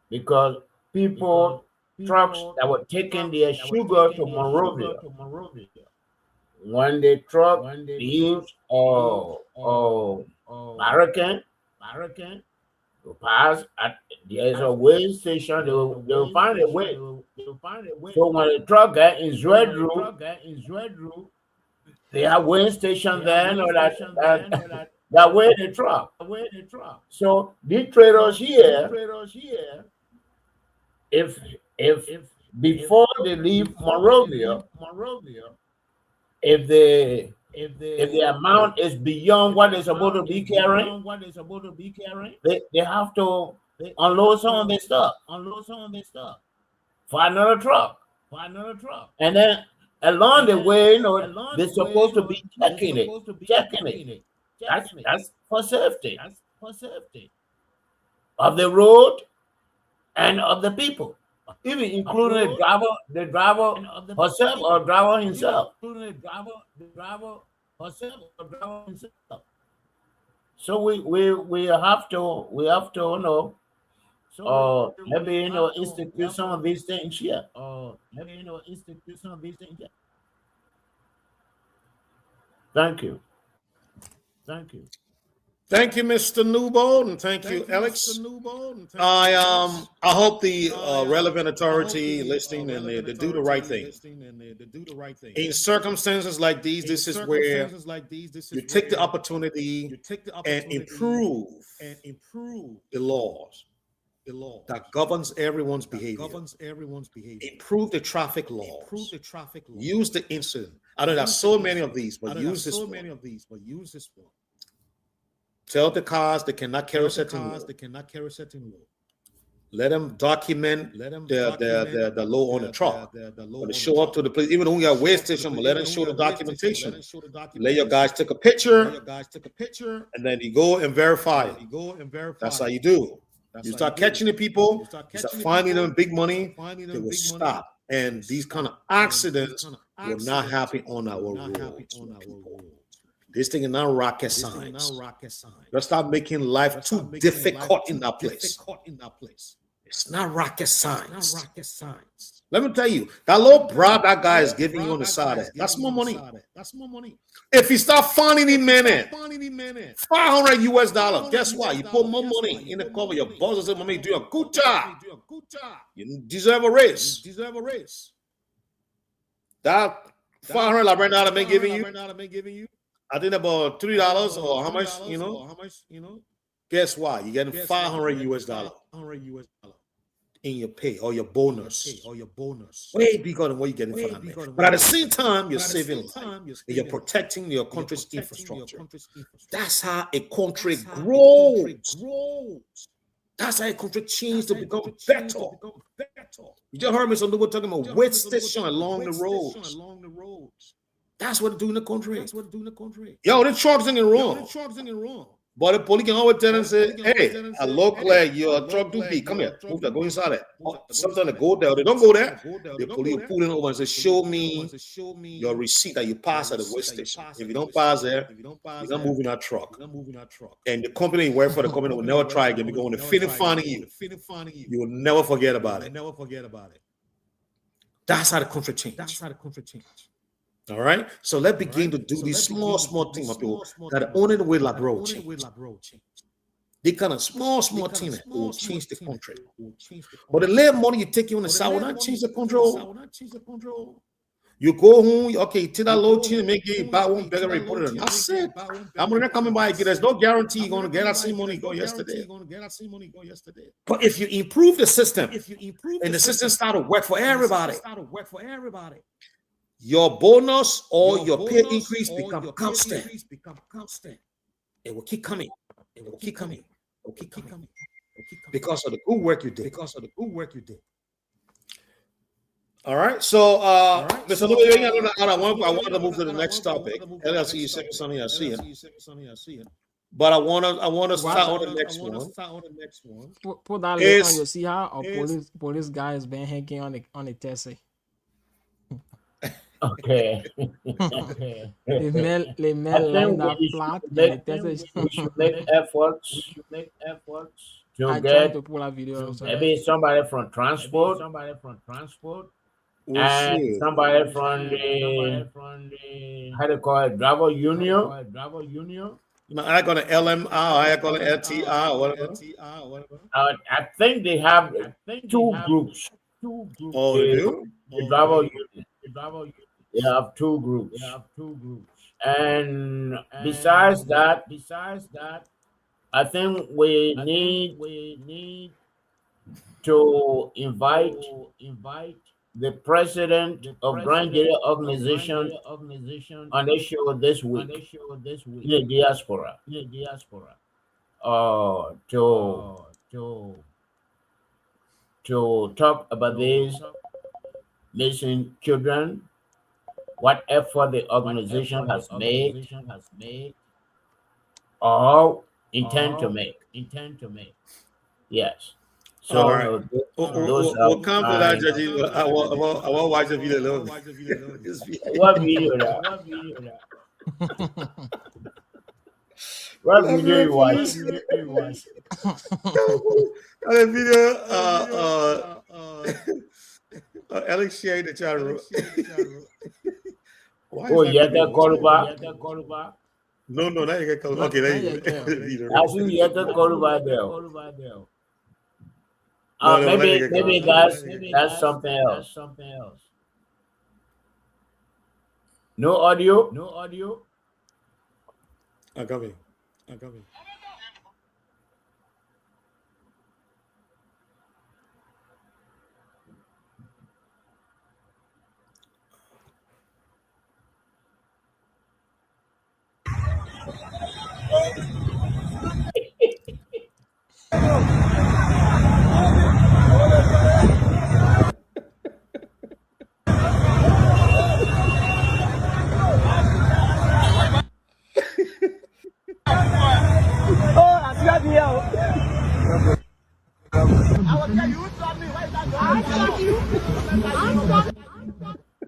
because trucks that were taking their sugar to Monrovia, when the truck leaves or American to pass at there's a weighing station, they'll find a way. So when the truck gets in Zwedru, they have weighing station there, that weigh the truck. So these traders here, if before they leave Monrovia, if the amount is beyond what they're supposed to be carrying, they have to unload some of their stuff for another truck. And then along the way, they're supposed to be checking it. That's for safety of the road and of the people, even including the driver herself or driver himself. So we have to maybe institute some of these things here. Thank you. Thank you, Mr. Newbold, and thank you, Alex. I hope the relevant authority listening and they do the right thing. In circumstances like these, this is where you take the opportunity and improve the laws that governs everyone's behavior. Improve the traffic laws. Use the incident. I know there's so many of these, but use this one. Tell the cars they cannot carry certain load. Let them document the load on the truck. When they show up to the place, even when we got a weigh station, but let them show the documentation. Let your guys take a picture, and then you go and verify it. That's how you do. You start catching the people, you start finding them big money, they will stop. And these kind of accidents will not happen on our roads. This thing is not rocket science. Let's stop making life too difficult in that place. It's not rocket science. Let me tell you, that little bribe that guy is giving you on the side, that's more money. If you start finding him $500 US, guess what? You put more money in the cover. Your boss will say, "Mommy, do a good job. You deserve a raise." That $500 right now I've been giving you, I think about $3 or how much, guess what? You're getting $500 US in your pay or your bonus. Way bigger than what you're getting from that. But at the same time, you're saving life. And you're protecting your country's infrastructure. That's how a country grows. That's how a country changes to become better. You just heard me some people talking about weight station along the roads. That's what they do in the country. Yo, the trucks ain't wrong. But the police can always tell them, say, "Hey, a local, your truck do be, come here, move that, go inside it." Sometimes they go there, they don't go there. The police will pull in over and say, "Show me your receipt that you pass at the weigh station. If you don't pass there, you're not moving that truck." And the company you work for, the company will never try again, because when they finish finding you, you will never forget about it. That's how the country changes. All right, so let's begin to do these small things, my people, that are only the way Labro change. They kind of small thing that will change the country. But the little money you take on the side will not change the control. You go home, okay, take that little thing and make it buy one bigger and put it in. That's it. I'm not coming by again. There's no guarantee you're going to get that same money go yesterday. But if you improve the system, and the system start to work for everybody, your bonus or your pay increase become constant. It will keep coming. It will keep coming. Because of the good work you did. All right. So, Mr. Louis, I want to move to the next topic. LLC, you said something, I see it. But I want to start on the next one. Put that link on. You see how a police guy is been hanging on the Tessie. Okay. Les mails line that flat. We should make efforts to get maybe somebody from transport, and somebody from the how do you call it, driver union. I got an LMR, I got an LTR, whatever. I think they have two groups. Oh, they do? The driver union. They have two groups. And besides that, I think we need to invite the president of Grand Jury Organization on the show this week in the diaspora. To talk about this, missing children, what effort the organization has made or intend to make. Yes. So all right. We'll come to that, Judge. I want to watch the video. What video that? What video you watch? The video, Alex shared the chat room. Yeta Koruba? No, not Yeta Koruba. Okay, there you go. I see Yeta Koruba there. Maybe that's something else. No audio? I'm coming.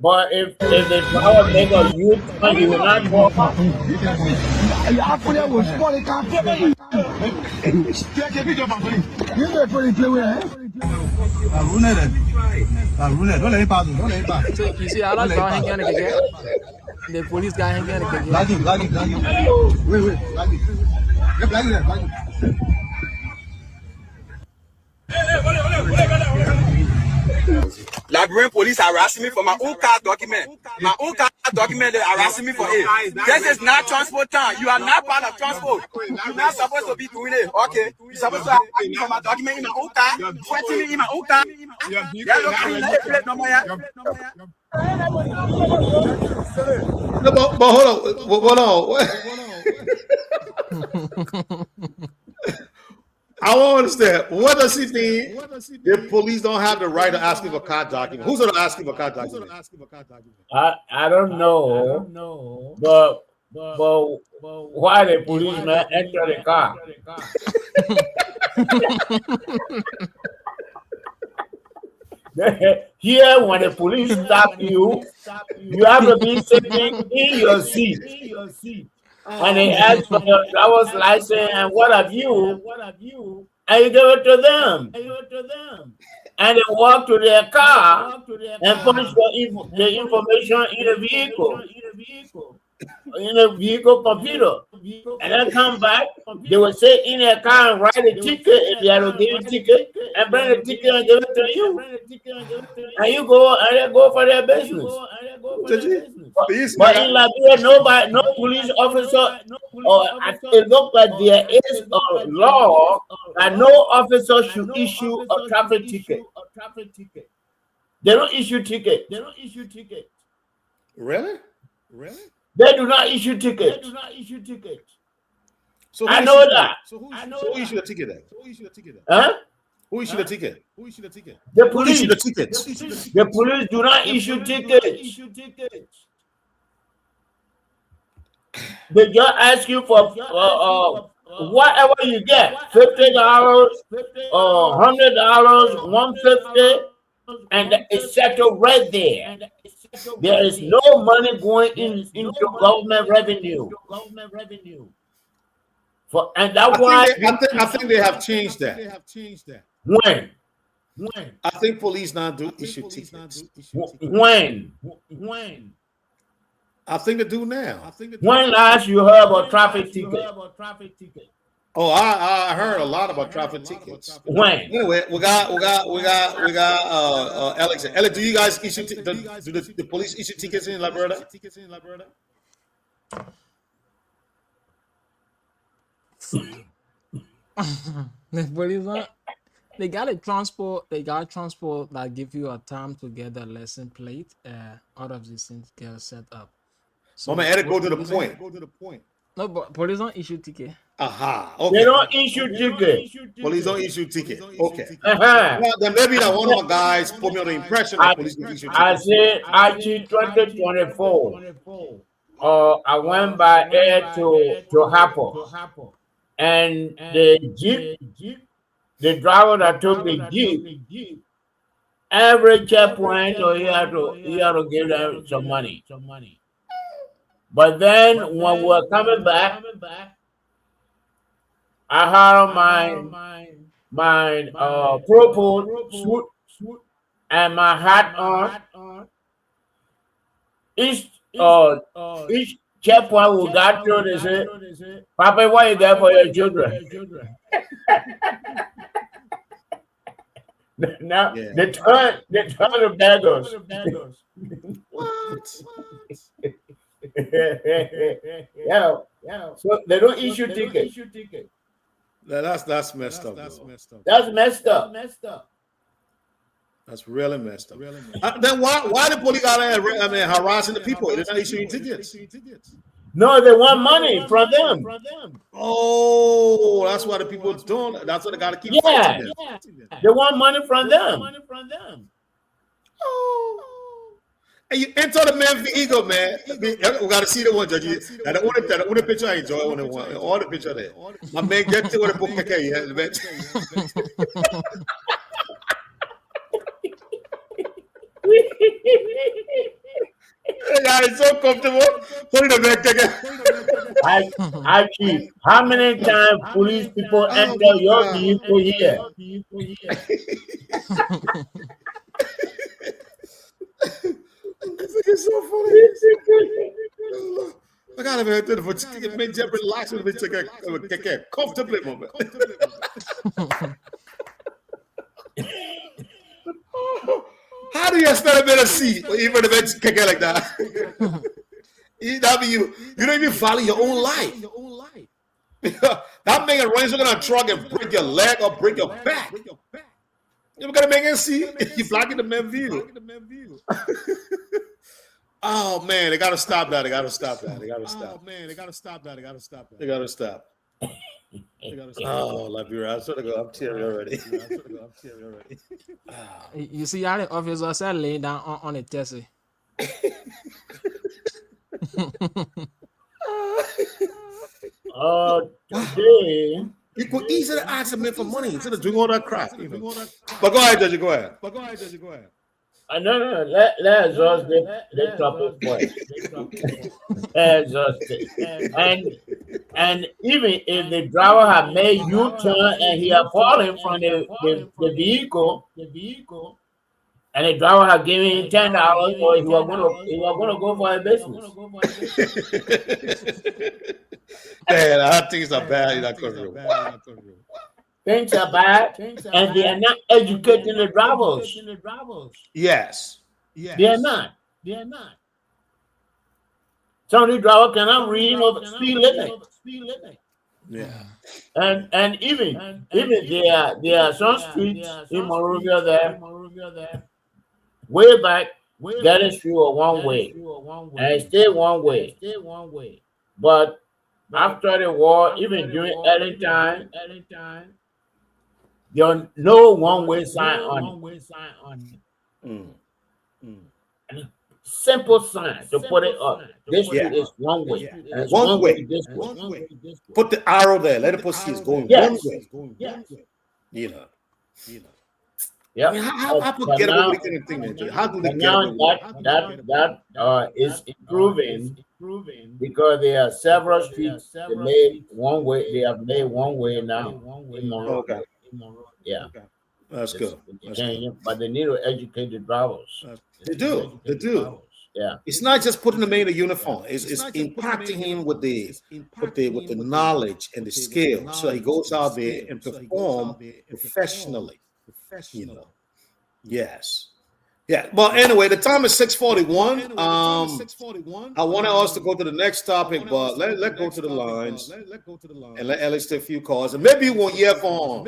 But if the power make a youth, you will not walk up. You see, I like hanging on the police guy hanging on the Liberian police harassing me for my own car document. My own car document, they're harassing me for it. This is not transport time. You are not part of transport. You're not supposed to be doing it. Okay. You're supposed to harass me for my document in my own car. Threatening me in my own car. Yeah, look at me. Let the plate number here. No, but hold on. I want to understand. What does he mean? The police don't have the right to ask him for car document. Who's going to ask him for car document? I don't know. But why the policeman enter the car? Here, when the police stop you, you have to be sitting in your seat. And they ask for your driver's license and what have you, and you give it to them. And they walk to their car and punch the information in the vehicle computer. and then come back. They will say in their car and write a ticket if they have to give you a ticket and bring the ticket and give it to you. And you go and they go for their business. But in Liberia, no police officer, or it looks like there is a law that no officer should issue a traffic ticket. They don't issue tickets. Really? They do not issue tickets. So I know that. So who issued the ticket then? Huh? Who issued the ticket? The Who police. issued the tickets? The police do not issue tickets. They just ask you for whatever you get, $50, $100, $150, and it's settled right there. There is no money going into government revenue. And that's why I think they have changed that. when I think police now do issue tickets. when I think they do now. when last you heard about traffic ticket? Oh, I heard a lot about traffic tickets. When? Anyway, we got Alex. Alex, do you guys issue do the police issue tickets in Liberia? The police want, they got a transport. They got transport that give you a time to get the lesson plate. All of these things get set up. So Mama, Eric, go to the point. no, but police don't issue ticket. Aha. They Okay. don't issue tickets. Police don't issue ticket. Okay. Uh-huh. Well, then maybe that one of my guys put me on the impression that police don't issue I tickets. said, actually, 2024. I went by air to Harper, and the jeep, the driver that took the jeep, every checkpoint, so he had to give them some money. But then when we were coming back, I had on my purple suit and my hat on. Each checkpoint we got through, they say, "Papa, what you got for your children?" Now Yeah. they turn the beggars. What? Yeah. So they don't issue tickets. That's messed up. Bro. That's messed up. That's really messed up. Then why the police out there harassing the people? They're not issuing tickets. No, they want money from them. Oh, that's why the people doing. That's what they got to keep. Yeah, fighting them. they want money from them. Oh. And you enter the man vehicle, man. We got to see the one, Judge. And the only picture I enjoy on the one, all the picture there. My man get to the book. Okay, yeah, the man. Yeah, it's so comfortable. Hold the back again. I keep. How many times police people enter your vehicle here? It's so funny. I gotta be able to make Jeffrey relax and take a comfortably moment. How do you expect a better seat even if it's kick like that? You don't even value your own life. That man runs on a truck and break your leg or break your back. You're gonna make it see you blocking the man view. Oh man, they gotta stop that. They gotta stop. Oh, Liberia, I'm sorry to go. I'm teary already. You see how the officer said laying down on a Tessie. Today, You could easily ask a man for money instead of doing all that crap. But go ahead, Judge. Go ahead. no. Let's just the topic first. Let's just and even if the driver had made U-turn and he had fallen from the vehicle, and the driver had given him $10, or he was gonna go for a business. Man, things are bad in that country. Wow. Things are bad, and they are not educating the drivers. Yes. They are not. Some of the drivers cannot read over speed limit. Yeah. And even there are some streets in Monrovia there way back getting through a one way and it stayed one way. But after the war, even during early time, there are no one way sign on it. Simple sign to put it up. This street is one way. And it's One way. this way. Put the arrow there. Let the see it's going Yes. one way. You know. Yeah. I mean, how people get away with anything? How do they But get now away with that is improving because there are several streets they made one way. They have made one way now in Monrovia. Okay. Yeah, That's good. That's good. but they need to educate the drivers. They do. Yeah, It's not just putting him in a uniform. It's impacting him with the knowledge and the skill, so he goes out there and perform professionally. You know. Yes. Yeah. Well, anyway, the time is 6:41. I wanted us to go to the next topic, but let go to the lines and let Alex take a few calls, and maybe we won't hear from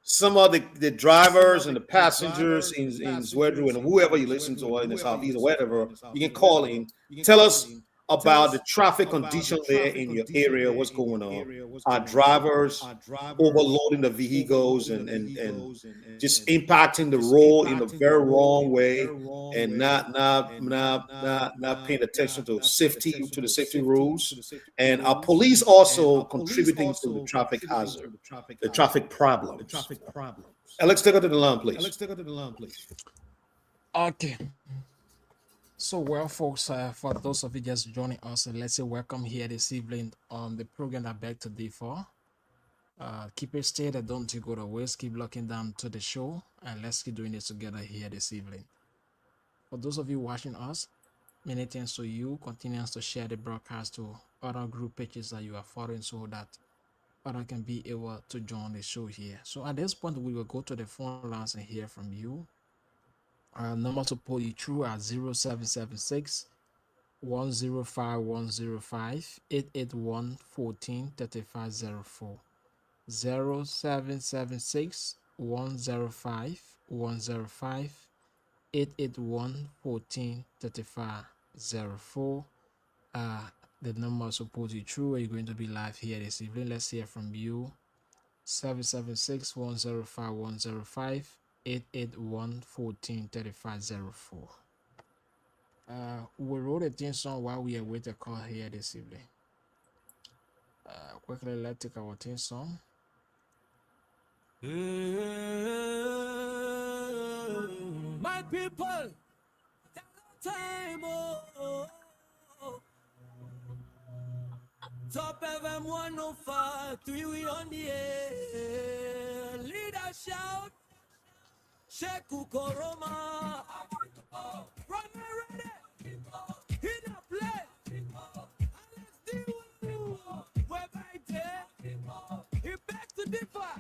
some of the drivers and the passengers in Zwedru and whoever you listen to in the southeast or whatever. You can call in, tell us about the traffic condition there in your area, what's going on. Are drivers overloading the vehicles and just impacting the road in a very wrong way and not paying attention to the safety rules? And are police also contributing to the traffic hazard, the traffic problems? Alex, take it to the line, please. Okay. So, well, folks, for those of you just joining us, let's say welcome here this evening on the program that Back to D4. Keep it stayed, don't you go to waste, keep looking down to the show, and let's keep doing this together here this evening. For those of you watching us, many thanks to you. Continue to share the broadcast to other group pages that you are following so that other can be able to join the show here. So at this point, we will go to the phone lines and hear from you. Our number to pull you through at 0776 105 105 881 14 3504. 0776 105 105 881 14 3504. The number to pull you through. Are you going to be live here this evening? Let's hear from you. 776 105 105 881 14 3504. We wrote a theme song while we await a call here this evening. Quickly, let's take our theme song. My people, time. Top FM 105, 3 we on the air. Leader shout. Sheku Koroma, run ready, in a play, Alex D1, we're right there, he back to differ.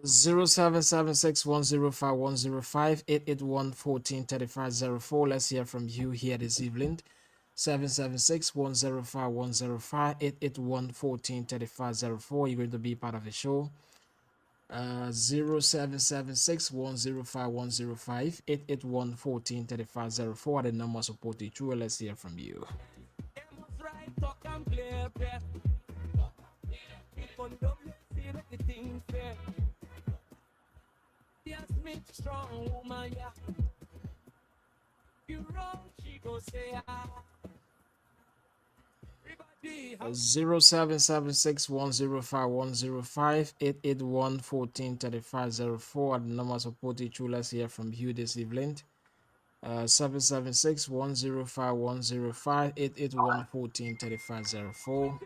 0776 105 105 881 14 3504. Let's hear from you here this evening. 776 105 105 881 14 3504. You're going to be part of the show. 0776 105 105 881 14 3504. The number supported through. Let's hear from you. Strong woman, yeah. You wrong, she go say 0776 105 105 881 14 3504. The number supported through. Let's hear from you this evening. 776 105 105 881 14 3504.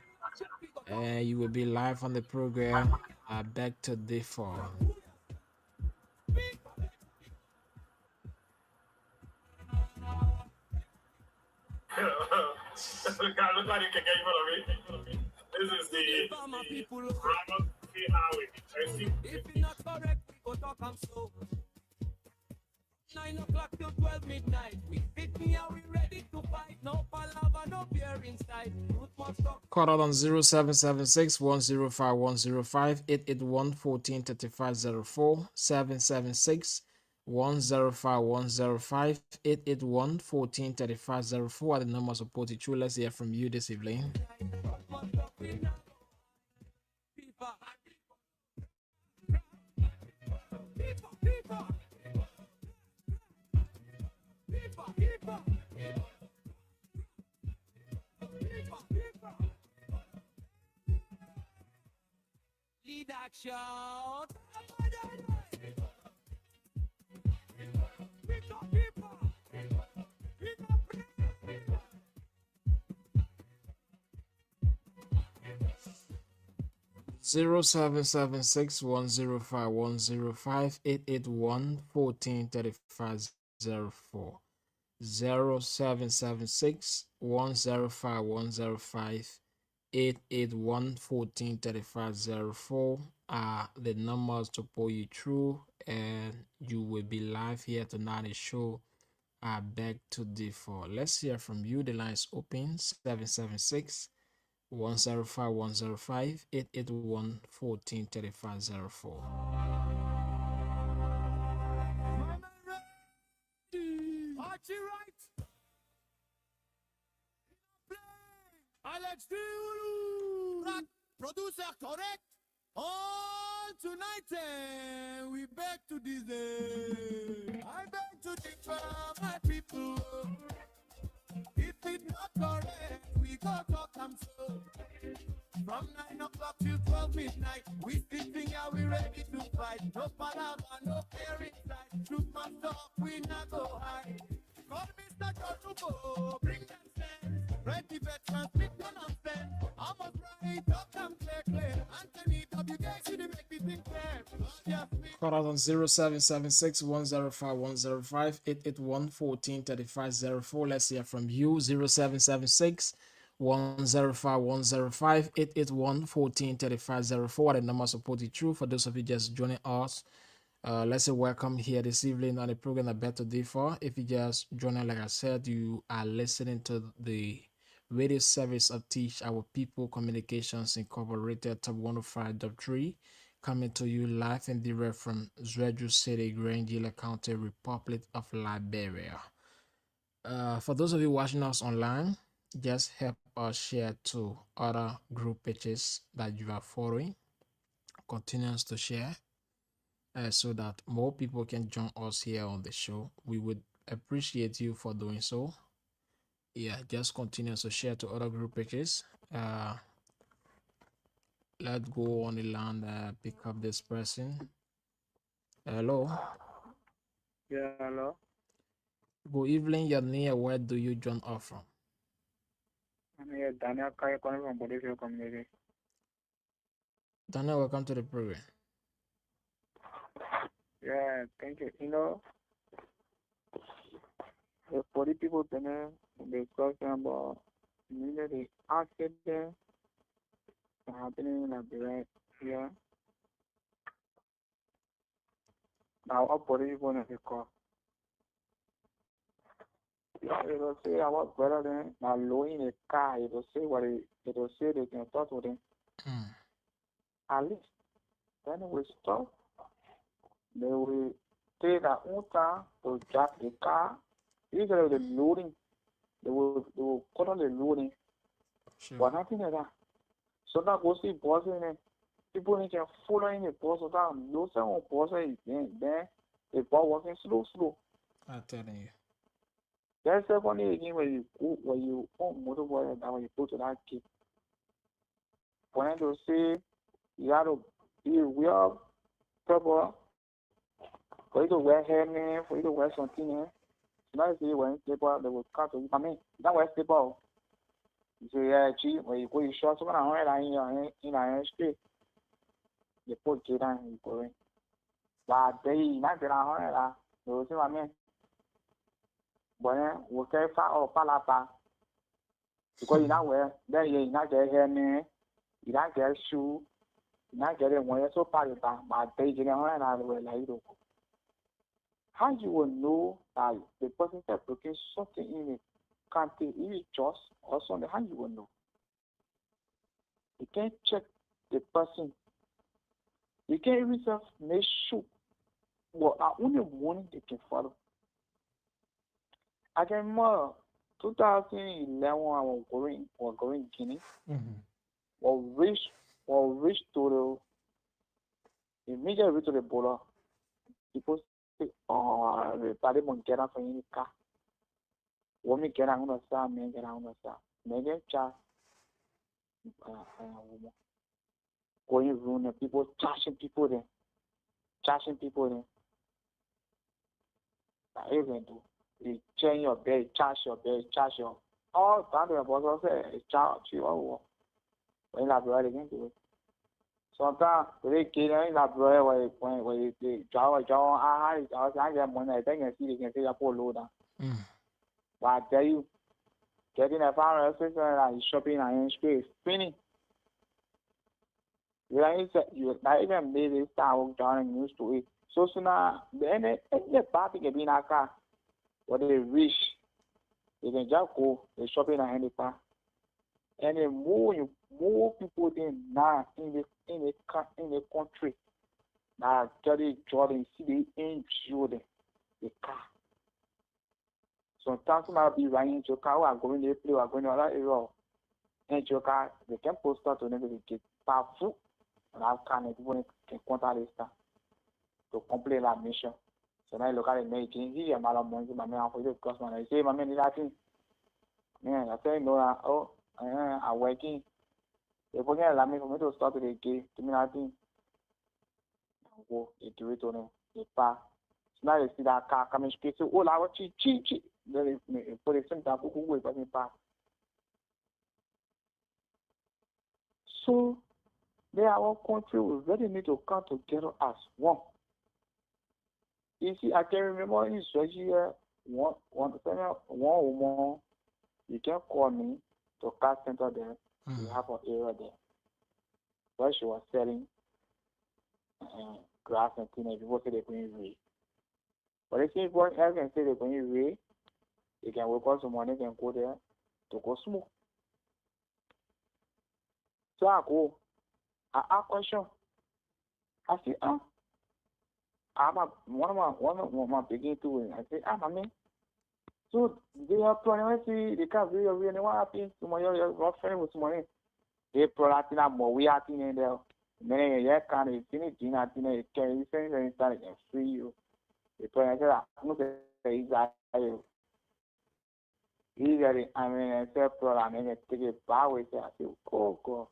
And you will be live on the program. Back to day 4. Look like you can get in front of me. This is the Ramon Highway. If it's not correct, we go talk am so. 9 o'clock till 12 midnight. We fit me and we ready to fight. No palava, no beer inside. Truth must talk. Call out on 0776 105 105 881 143504 776 105 105 881 143504 are the numbers of 42. Let's hear from you this evening. Lead action. Zero 0776 105 105 881 143504 0776 105 105 881 143504 are the numbers to pull you through, and you will be live here tonight. Show I beg to differ. Let's hear from you. The line is open. 776 105 105 881 143504. Archie Wright. Alex Diulu. Producer correct. All tonight we beg to disay. I beg to differ, my people. If it's not correct, we go talk am so. From 9 o'clock till 12 midnight, we sitting here, we ready to fight. No palava, no fear inside. Truth must talk, we not go hide. Call Mr. Joshua, bring them sense. Ready veterans, speak no nonsense. I'm a right, talk them clear. Anthony WKC, they make me think clear. Call out on 0776 105 105 881 143504. Let's hear from you. 0776 105 105 881 143504. The number supported true. For those of you just joining us, let's say welcome here this evening on the program at Better Differ. If you just joining, like I said, you are listening to the radio service of Teach Our People Communications Incorporated, Top 105.3, coming to you live and direct from Zwedru City, Grangilla County, Republic of Liberia. For those of you watching us online, just help us share to other group pages that you are following. Continues to share so that more people can join us here on the show. We would appreciate you for doing so. Yeah, just continue to share to other group pages. Let's go on the line, pick up this person. Hello. Yeah, hello. Good evening, your name. Where do you join us from? I'm here, Daniel Kaya calling from Bodiville community. Daniel, welcome to the program. Yeah, thank you. You know, the 40 people there, they talking about the accident happening in Liberia here. Now, all 40 people in the car. It will say about better than now low in a car. It will say what it will say they can talk to them. At least then it will stop. They will take their own time to jack the car. Usually the loading, they will cut on the loading. Sure. But nothing like that. So now go see boss in it. People need to follow in the boss so that no someone boss is then the ball working slow. I'm telling you. There's a funny again when you own motorboy and when you go to that kid. When they say you have to be wear proper, for you to wear hairnet, for you to wear something. Now you see when people they will cut to you. I mean, that was people. You say yeah, gee, when you go you short, so when I wear in your street, you put it down you go in. But they not get on that. You see what I mean? But we can find our palapa. Because you know where, then you not get hair, man. You not get shoe. You not get it when you're so part of that. My day, you know, and I will like it. How you will know that the person that looking something in a country is just or something? How you will know? You can't check the person. You can't even make sure. Well, I only one they can follow. I can remember 2011 I was going Guinea. Reach to the immediately reach to the border. People say, oh, everybody won't get out from any car. When we get out on the side, men get out on the side. Men get charged. Going round and people charging people there. That even do. You change your bed, charge your. All that the boss say, charge you all. When I brother again do it. Sometimes they get in that brother when they draw, I get money, I think I see they can say that poor load. But I tell you, getting a fire assistant and shopping and space, spinning. You not even made it start down and used to it. So now, any party can be in a car. What they wish, they can just go, they shopping and the car. And then more people than now in the country that Jody Jordan see they enjoy the car. Sometimes might be running into a car or going to play or going to other area. And your car, they can post out to them to get powerful and have kind of people can contact this to complete that mission. So now you look at it making here, my money, my man for you because when I say my man is that thing. Man, I say no, oh. I'm working. If we get a for me to start the game, to me, I think, go into it on the path. Now you see that car coming straight. So, oh, I want cheap. Then for the same time, who will pass me path. So, our country will really need to come together as one. You see, I can remember in Georgia, one woman, you can call me. To car center there, we have an area there where she was selling grass and things. People say they're going away. But if people else can say they're going away, they can work out some money, they can go there to go smoke. So I go, I ask question. I say, one of my begin to I say, my man. So they are planning to see the car very and what happens to my friend with money. They prolactin more we are in there. Many years can it finish dinner can you send and start and free you. The plan I look at Israel. Easily I mean I say program and take it back with I say, oh God.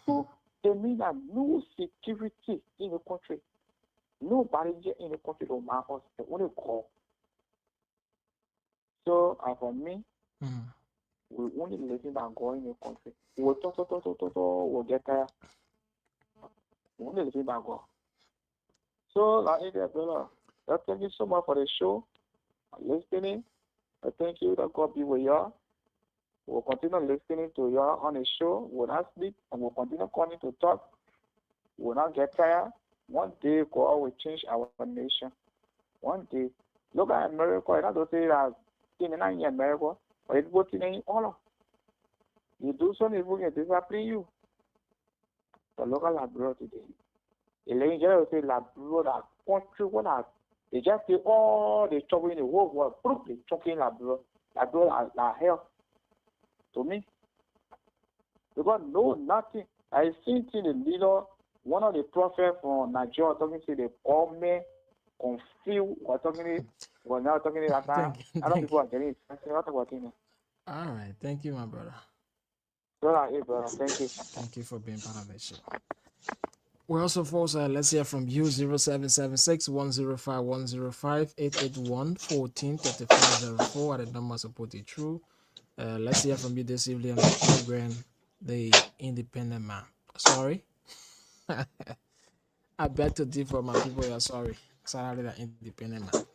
So they mean that no security in the country. Nobody in the country don't mind us. They only call. So, for me, we only listen and go in the country. We'll talk, we'll get there. We only listen and go. So, brother, thank you so much for the show, listening. Thank you that God be with you. We'll continue listening to you on the show. We'll not sleep and we'll continue calling to talk. We'll not get tired. One day, God will change our nation. One day. Look at America. I don't say that. In America, but it's working in all. You do something, it will discipline you. The local labrador today. The lady will say labrador, country, what are they just say, oh, they trouble in the whole world. They choking labrador. Labrador are hell to me. Because no, nothing. I seen in the middle, one of the prophets from Nigeria talking to the old man, confused, or talking. Well, now talking that time, I don't people are getting it. All right, thank you, my brother. Brother, thank you. Thank you for being part of the show. We're also, folks, let's hear from you, 0776 105 105 881 143504 at the number to put it through. Let's hear from you this evening on the program, The Independent Man. Sorry? I beg to differ, my people, you're sorry. Sorry, the Independent Man.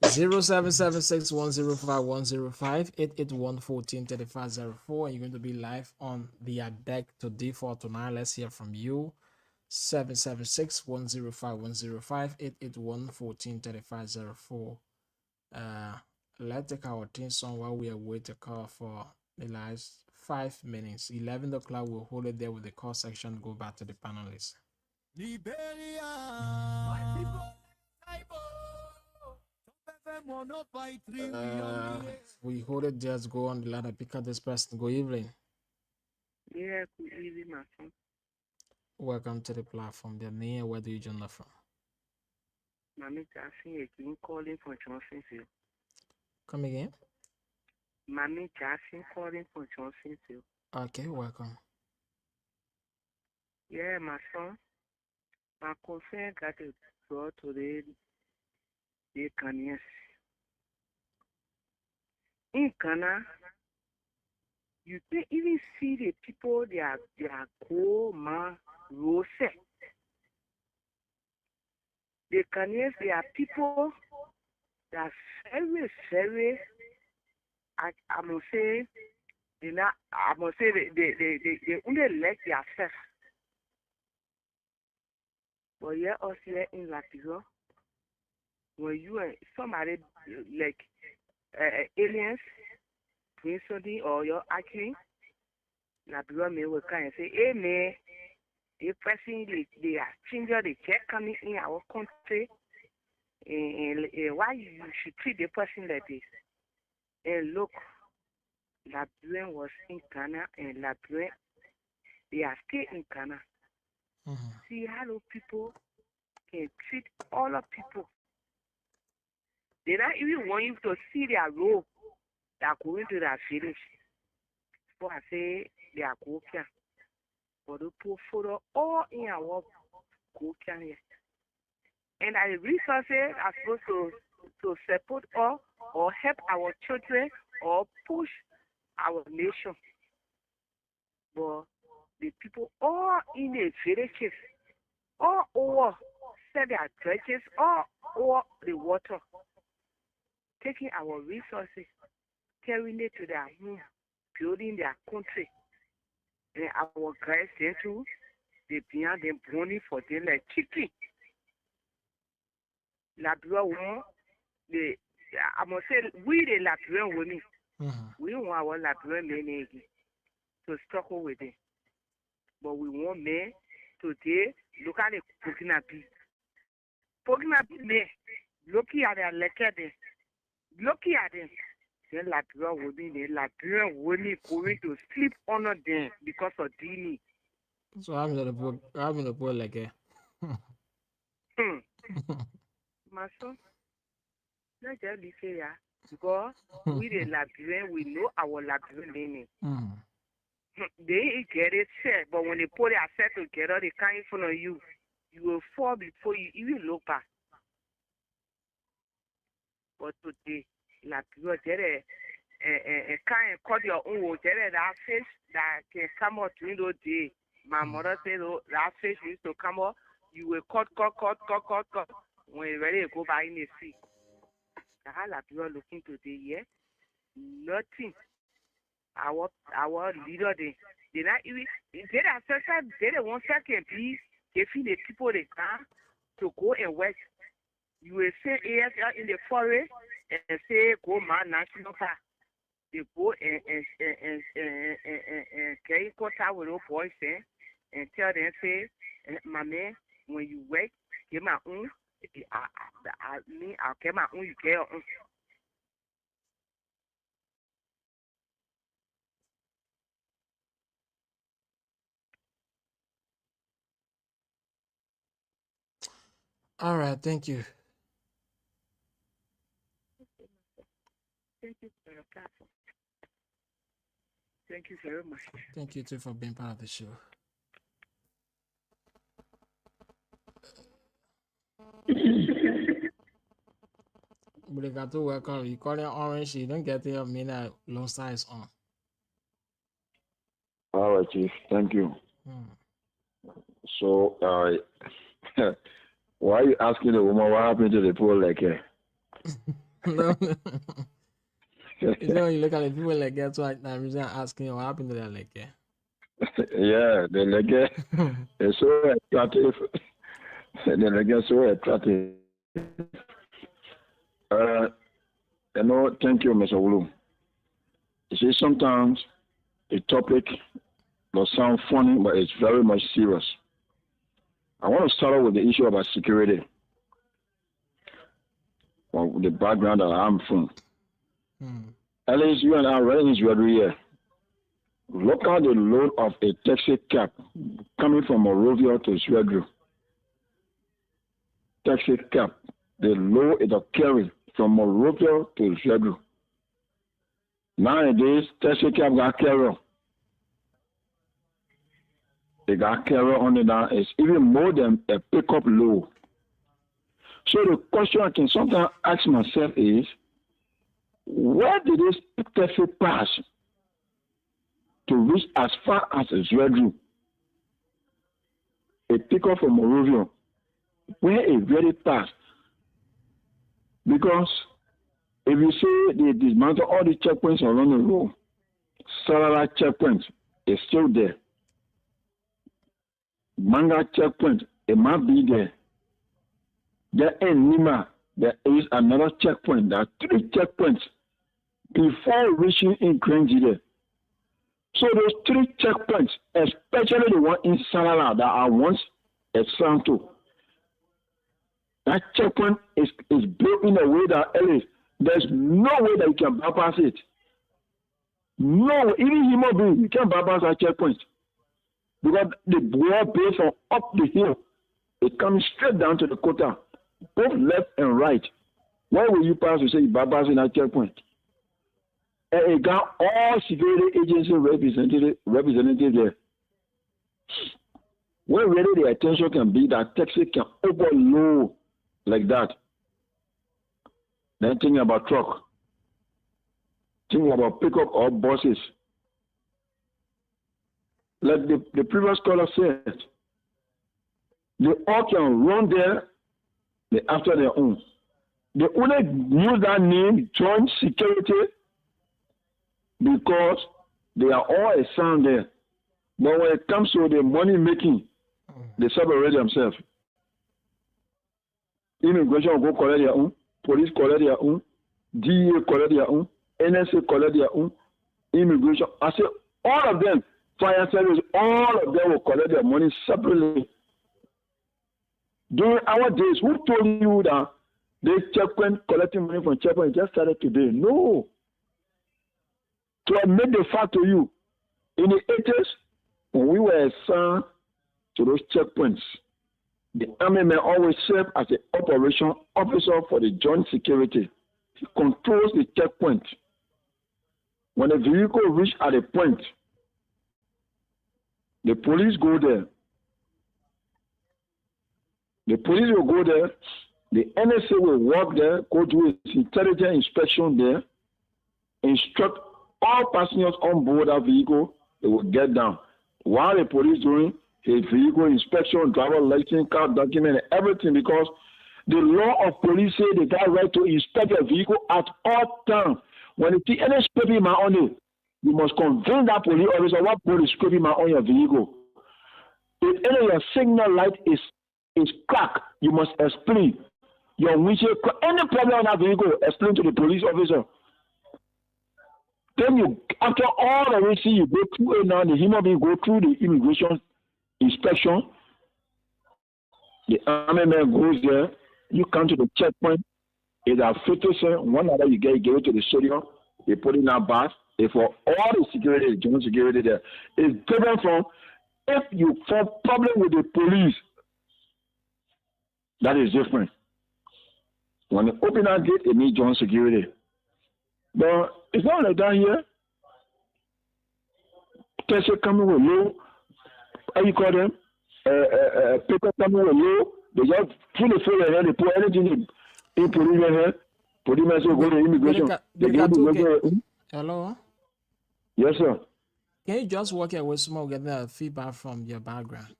0776105105 881-143504. You're going to be live on the Back to D4 tonight. Let's hear from you. 776105105 881-143504. Let's take our team song while we await the call for the last 5 minutes. 11 o'clock, we'll hold it there with the call section. Go back to the panelists. Liberia. We hold it, just go on the ladder, pick up this person. Good evening. Yeah, good evening, my son. Welcome to the platform. Your name, where do you join us from? Mami Jasin again calling from Johnsonville. Come again? Mami Jasin calling from Johnsonville. Okay, welcome. Yeah, my son. My concern got to go to the Ghanaians. In Ghana, you can even see the people they are go ma rose. The Ghanaians, they are people that are very, very. I must say, they only like themselves. But yeah, us here in Latino, when you are somebody like aliens, doing something or you're acting, Latino may will come and say, hey man, the person they are changing the check coming in our country, and why you should treat the person like this? And look, Labuen was in Ghana, and Labuen, they are still in Ghana. See how those people can treat all of people. They don't even want you to see their role that are going to their village. So I say they are cooking. But the poor photo all in our cooking here. And the resources are supposed to support us or help our children or push our nation. But the people all in the villages, all over, set their dredges, all over the water, taking our resources, carrying it to their home, building their country. And our guys, they too, they beyond them burning for them like chicken. Labua want I must say, we the Laburian women, we want our Laburian men to struggle with it. But we want men today, look at the Burkina Faso. Burkina Faso men, looking at their letter, looking at them. The Laburian women going to sleep under them because of Dini. So I'm in the boy like a. My son, not just be fair, because we the Laburian, we know our Laburian meaning. They get it set, but when they put their set together, they come in front of you. You will fall before you even look back. But today, Laburian, they can't cut your own. That fish that can come out during those days. My mother said, oh, that fish used to come out. You will cut. When you're ready to go back in the sea. The how Laburian looking today, yeah? Nothing. Our leader, they not even, they don't want second peace. They feel the people they come to go and work. You will say ASL in the forest and say go man national park. They go and get in contact with those boys and tell them say, my man, when you work, get my own. I'll get my own. You get your own. All right, thank you. Thank you for your platform. Thank you very much. Thank you too for being part of the show. But got to welcome you. Call it orange. You don't get your mina long size on. All right, Chief. Thank you. So, why are you asking the woman what happened to the poor like her? No. You know, you look at the people like that, so I'm just asking what happened to that leg. Yeah. Yeah, the leg is so attractive. The leg is so attractive. Thank you, Mr. Wulu. You see, sometimes the topic will sound funny, but it's very much serious. I want to start off with the issue about security. Well, the background that I'm from. At least you and I are in Israel here. Look at the load of a taxi cab coming from Morovia to Swedru. Taxi cab, the load it carry from Morovia to Swedru. Nowadays, taxi cab got carrier. They got carrier on it now. It's even more than a pickup load. So the question I can sometimes ask myself is, where did this taxi pass to reach as far as Zwedru? A pickup from Morovia, where it really passed? Because if you say they dismantle all the checkpoints along the road, Sarara checkpoint is still there. Manga checkpoint, it might be there. There in Nima, there is another checkpoint. There are 3 checkpoints before reaching in Grenjide. So those 3 checkpoints, especially the one in Sarara that I once explained to, that checkpoint is built in a way that there's no way that you can bypass it. No, even human being, you can't bypass that checkpoint. Because the wall base from up the hill, it comes straight down to the quota, both left and right. Why will you pass to say you bypass in that checkpoint? And it got all security agency representatives there. Where really the attention can be that taxi can overload like that. Then thinking about truck. Thinking about pickup or buses. Like the previous caller said, they all can run there after their own. They only use that name, joint security, because they are all assigned there. But when it comes to the money making, they separate themselves. Immigration will go collect their own, police collect their own, DEA collect their own, NSA collect their own, immigration. I say all of them, fire service, all of them will collect their money separately. During our days, who told you that they checkpoint collecting money from checkpoint just started today? No. To admit the fact to you, in the 80s, when we were assigned to those checkpoints, the army man always served as the operation officer for the joint security. He controls the checkpoint. When the vehicle reaches at a point, the police go there. The police will go there. The NSA will walk there, go do its intelligence inspection there, instruct all passengers on board that vehicle. They will get down. While the police doing his vehicle inspection, driver license, car document, and everything, because the law of police say they got right to inspect a vehicle at all times. When you see any scraping mark on it, you must convince that police officer what police scraping mark on your vehicle. If any of your signal light is cracked, you must explain. Your windshield, any problem on that vehicle, explain to the police officer. Then you, after all the way, you go through it now, the human being go through the immigration inspection. The army man goes there, you come to the checkpoint, it's a 50 cents, one other you give it to the soldier, they put it in a bus, they for all the security, the general security there. It's different from if you have problem with the police, that is different. When they open that gate, it needs joint security. But it's not like that here. Tesla coming with low, how you call them? Paper coming with low. They just pull the phone ahead, they put anything in police ahead. Police will go to immigration. Hello? Yes, sir. Can you just walk away small, get the feedback from your background?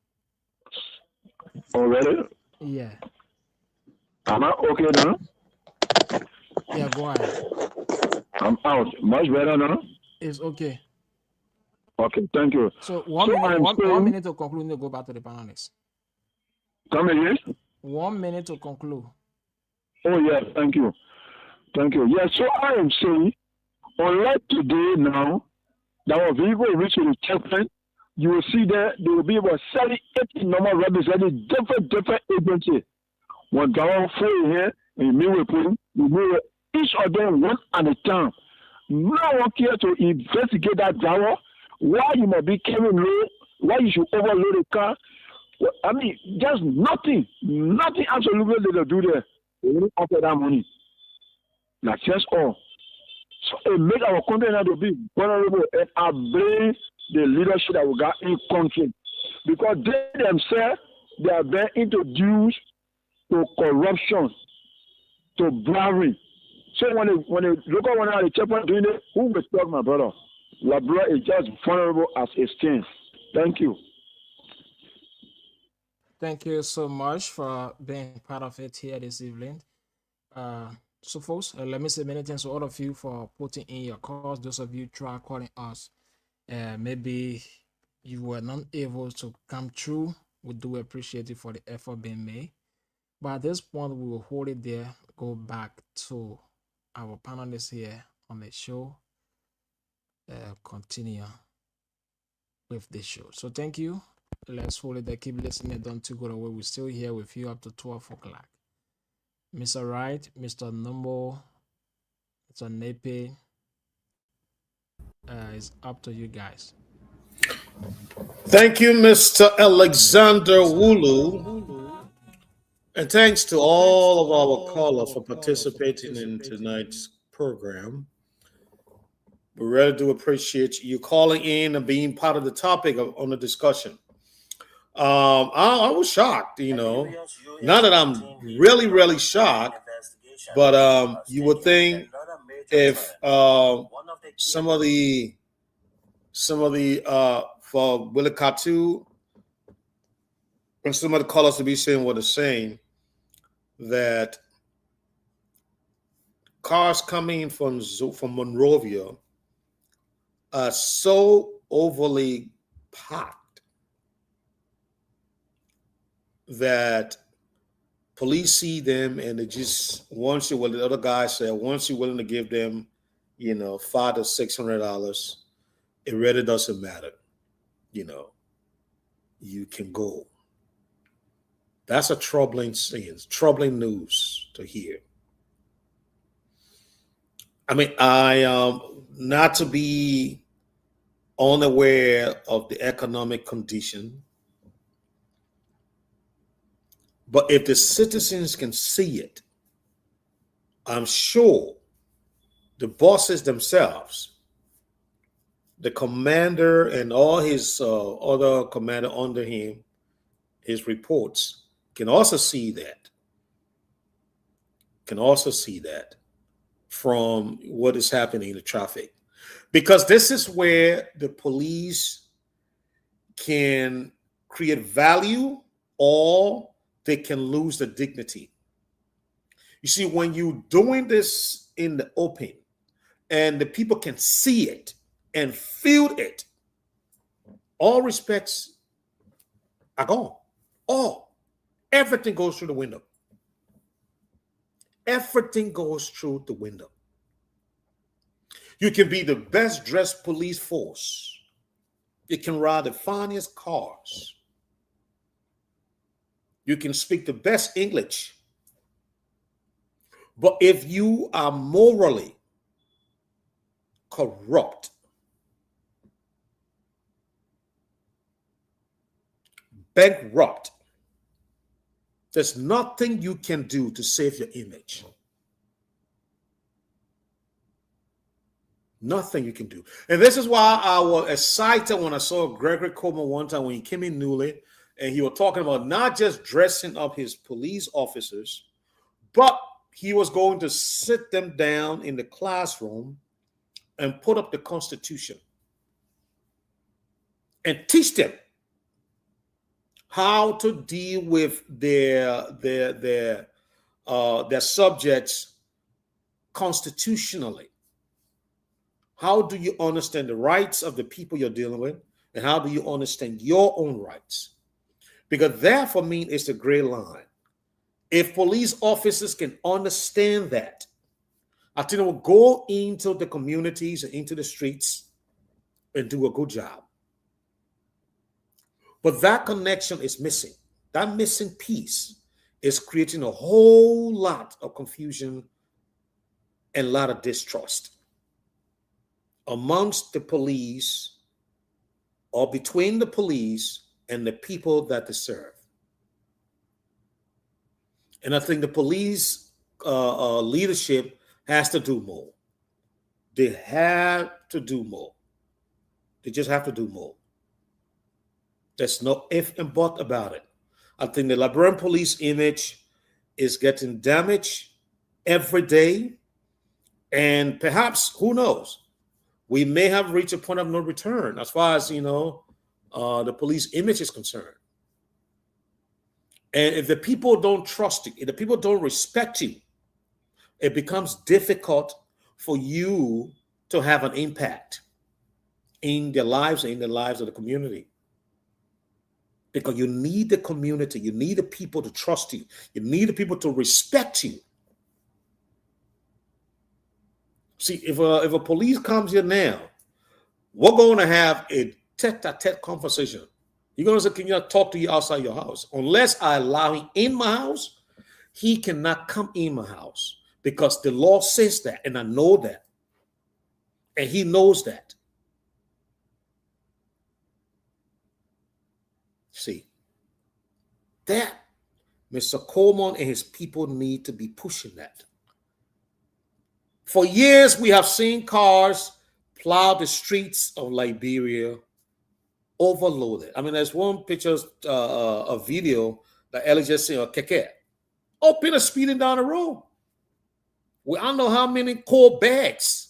Already? Yeah. Am I okay now? Yeah, go ahead. I'm out. Much better now. It's okay. Okay, thank you. So one So minute, I'm one saying, minute to conclude. We go back to the panelists. come again. 1 minute to conclude. Oh yeah, thank you. Thank you. Yeah, so I am saying, unlike today now, that our vehicle reach the checkpoint, you will see there will be about 70, 80 normal representing different agencies. When Gawan for here, in Milwaukee, each of them one at a time. No one care to investigate that Gawan, why you might be carrying low, why you should overload the car. I mean, just nothing absolutely they do there. They only offer that money. That's just all. So it make our country now to be vulnerable, and I blame the leadership that we got in country, because they themselves they are being introduced to corruption, to bribery. So when they look at one of the checkpoint doing it, who will talk, my brother? My brother is just vulnerable as it stands. Thank you. Thank you so much for being part of it here this evening. So folks, let me say many thanks to all of you for putting in your calls. Those of you try calling us, maybe you were not able to come through. We do appreciate it for the effort being made. But at this point, we will hold it there. Go back to our panelists here on the show. Continue with the show. So thank you. Let's hold it there. Keep listening. Don't go away. We're still here with you up to 12 o'clock. Mr. Wright, Mr. Numbo, Mr. Nepe, it's up to you guys. Thank you, Mr. Alexander Wulu. And thanks to all of our callers for participating in tonight's program. We really do appreciate you calling in and being part of the topic on the discussion. I was shocked, not that I'm really shocked, but you would think if some of the for Willie Katu and some of the callers to be saying what they're saying, that cars coming from Monrovia are so overly packed that police see them and they just, once you're willing, the other guy said, once you're willing to give them, $500 to $600, it really doesn't matter. You can go. That's a troubling scene, troubling news to hear. I mean, I not to be unaware of the economic condition, but if the citizens can see it, I'm sure the bosses themselves, the commander and all his other commander under him, his reports, can also see that. From what is happening in the traffic. Because this is where the police can create value or they can lose their dignity. You see, when you're doing this in the open and the people can see it and feel it, all respects are gone. Everything goes through the window. Everything goes through the window. You can be the best dressed police force. You can ride the finest cars. You can speak the best English. But if you are morally corrupt, bankrupt, there's nothing you can do to save your image. Nothing you can do. And this is why I was excited when I saw Gregory Coleman one time when he came in newly, and he was talking about not just dressing up his police officers, but he was going to sit them down in the classroom and put up the Constitution and teach them how to deal with their subjects constitutionally? How do you understand the rights of the people you're dealing with? And how do you understand your own rights? Because that, for me, is the gray line. If police officers can understand that, I think they will go into the communities and into the streets and do a good job. But that connection is missing. That missing piece is creating a whole lot of confusion and a lot of distrust amongst the police or between the police and the people that they serve. And I think the police leadership has to do more. They have to do more. They just have to do more. There's no if and but about it. I think the Liberian police image is getting damaged every day. And perhaps, who knows, we may have reached a point of no return as far as, the police image is concerned. And if the people don't trust you, if the people don't respect you, it becomes difficult for you to have an impact in their lives and in the lives of the community. Because you need the community, you need the people to trust you, you need the people to respect you. See, if a police comes here now, we're going to have a tete-a-tete conversation. You're going to say, can you not talk to you outside your house? Unless I allow him in my house, he cannot come in my house because the law says that, and I know that. And he knows that. See, that Mr. Coleman and his people need to be pushing that. For years, we have seen cars plow the streets of Liberia overloaded. I mean, there's one picture, a video that Ellie just seen, a keke. Oh, people speeding down the road. We don't know how many core bags.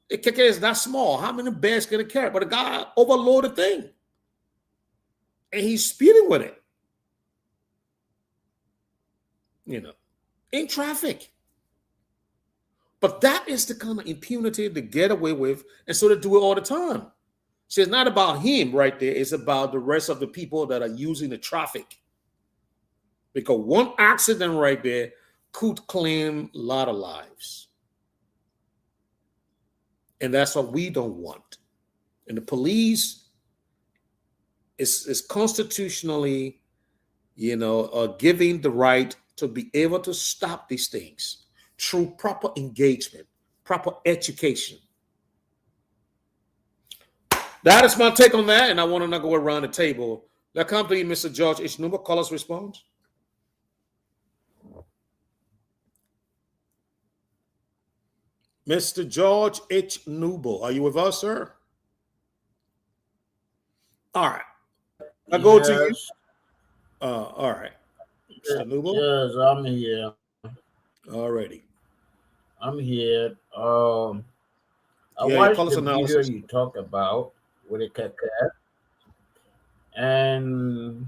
The keke is that small. How many bags can it carry? But the guy overloaded the thing. And he's speeding with it. In traffic. But that is the kind of impunity to get away with, and so they do it all the time. So it's not about him right there. It's about the rest of the people that are using the traffic. Because one accident right there could claim a lot of lives. And that's what we don't want. And the police is constitutionally, giving the right to be able to stop these things through proper engagement, proper education. That is my take on that, and I want to now go around the table. Let's come to you, Mr. George H. Nubo. Call us response. Mr. George H. Nubo, are you with us, sir? All right. I go to you. All right. Mr. Nubo? Yes, I'm here. All righty. I'm here. I watched the video you talk about with the keke, and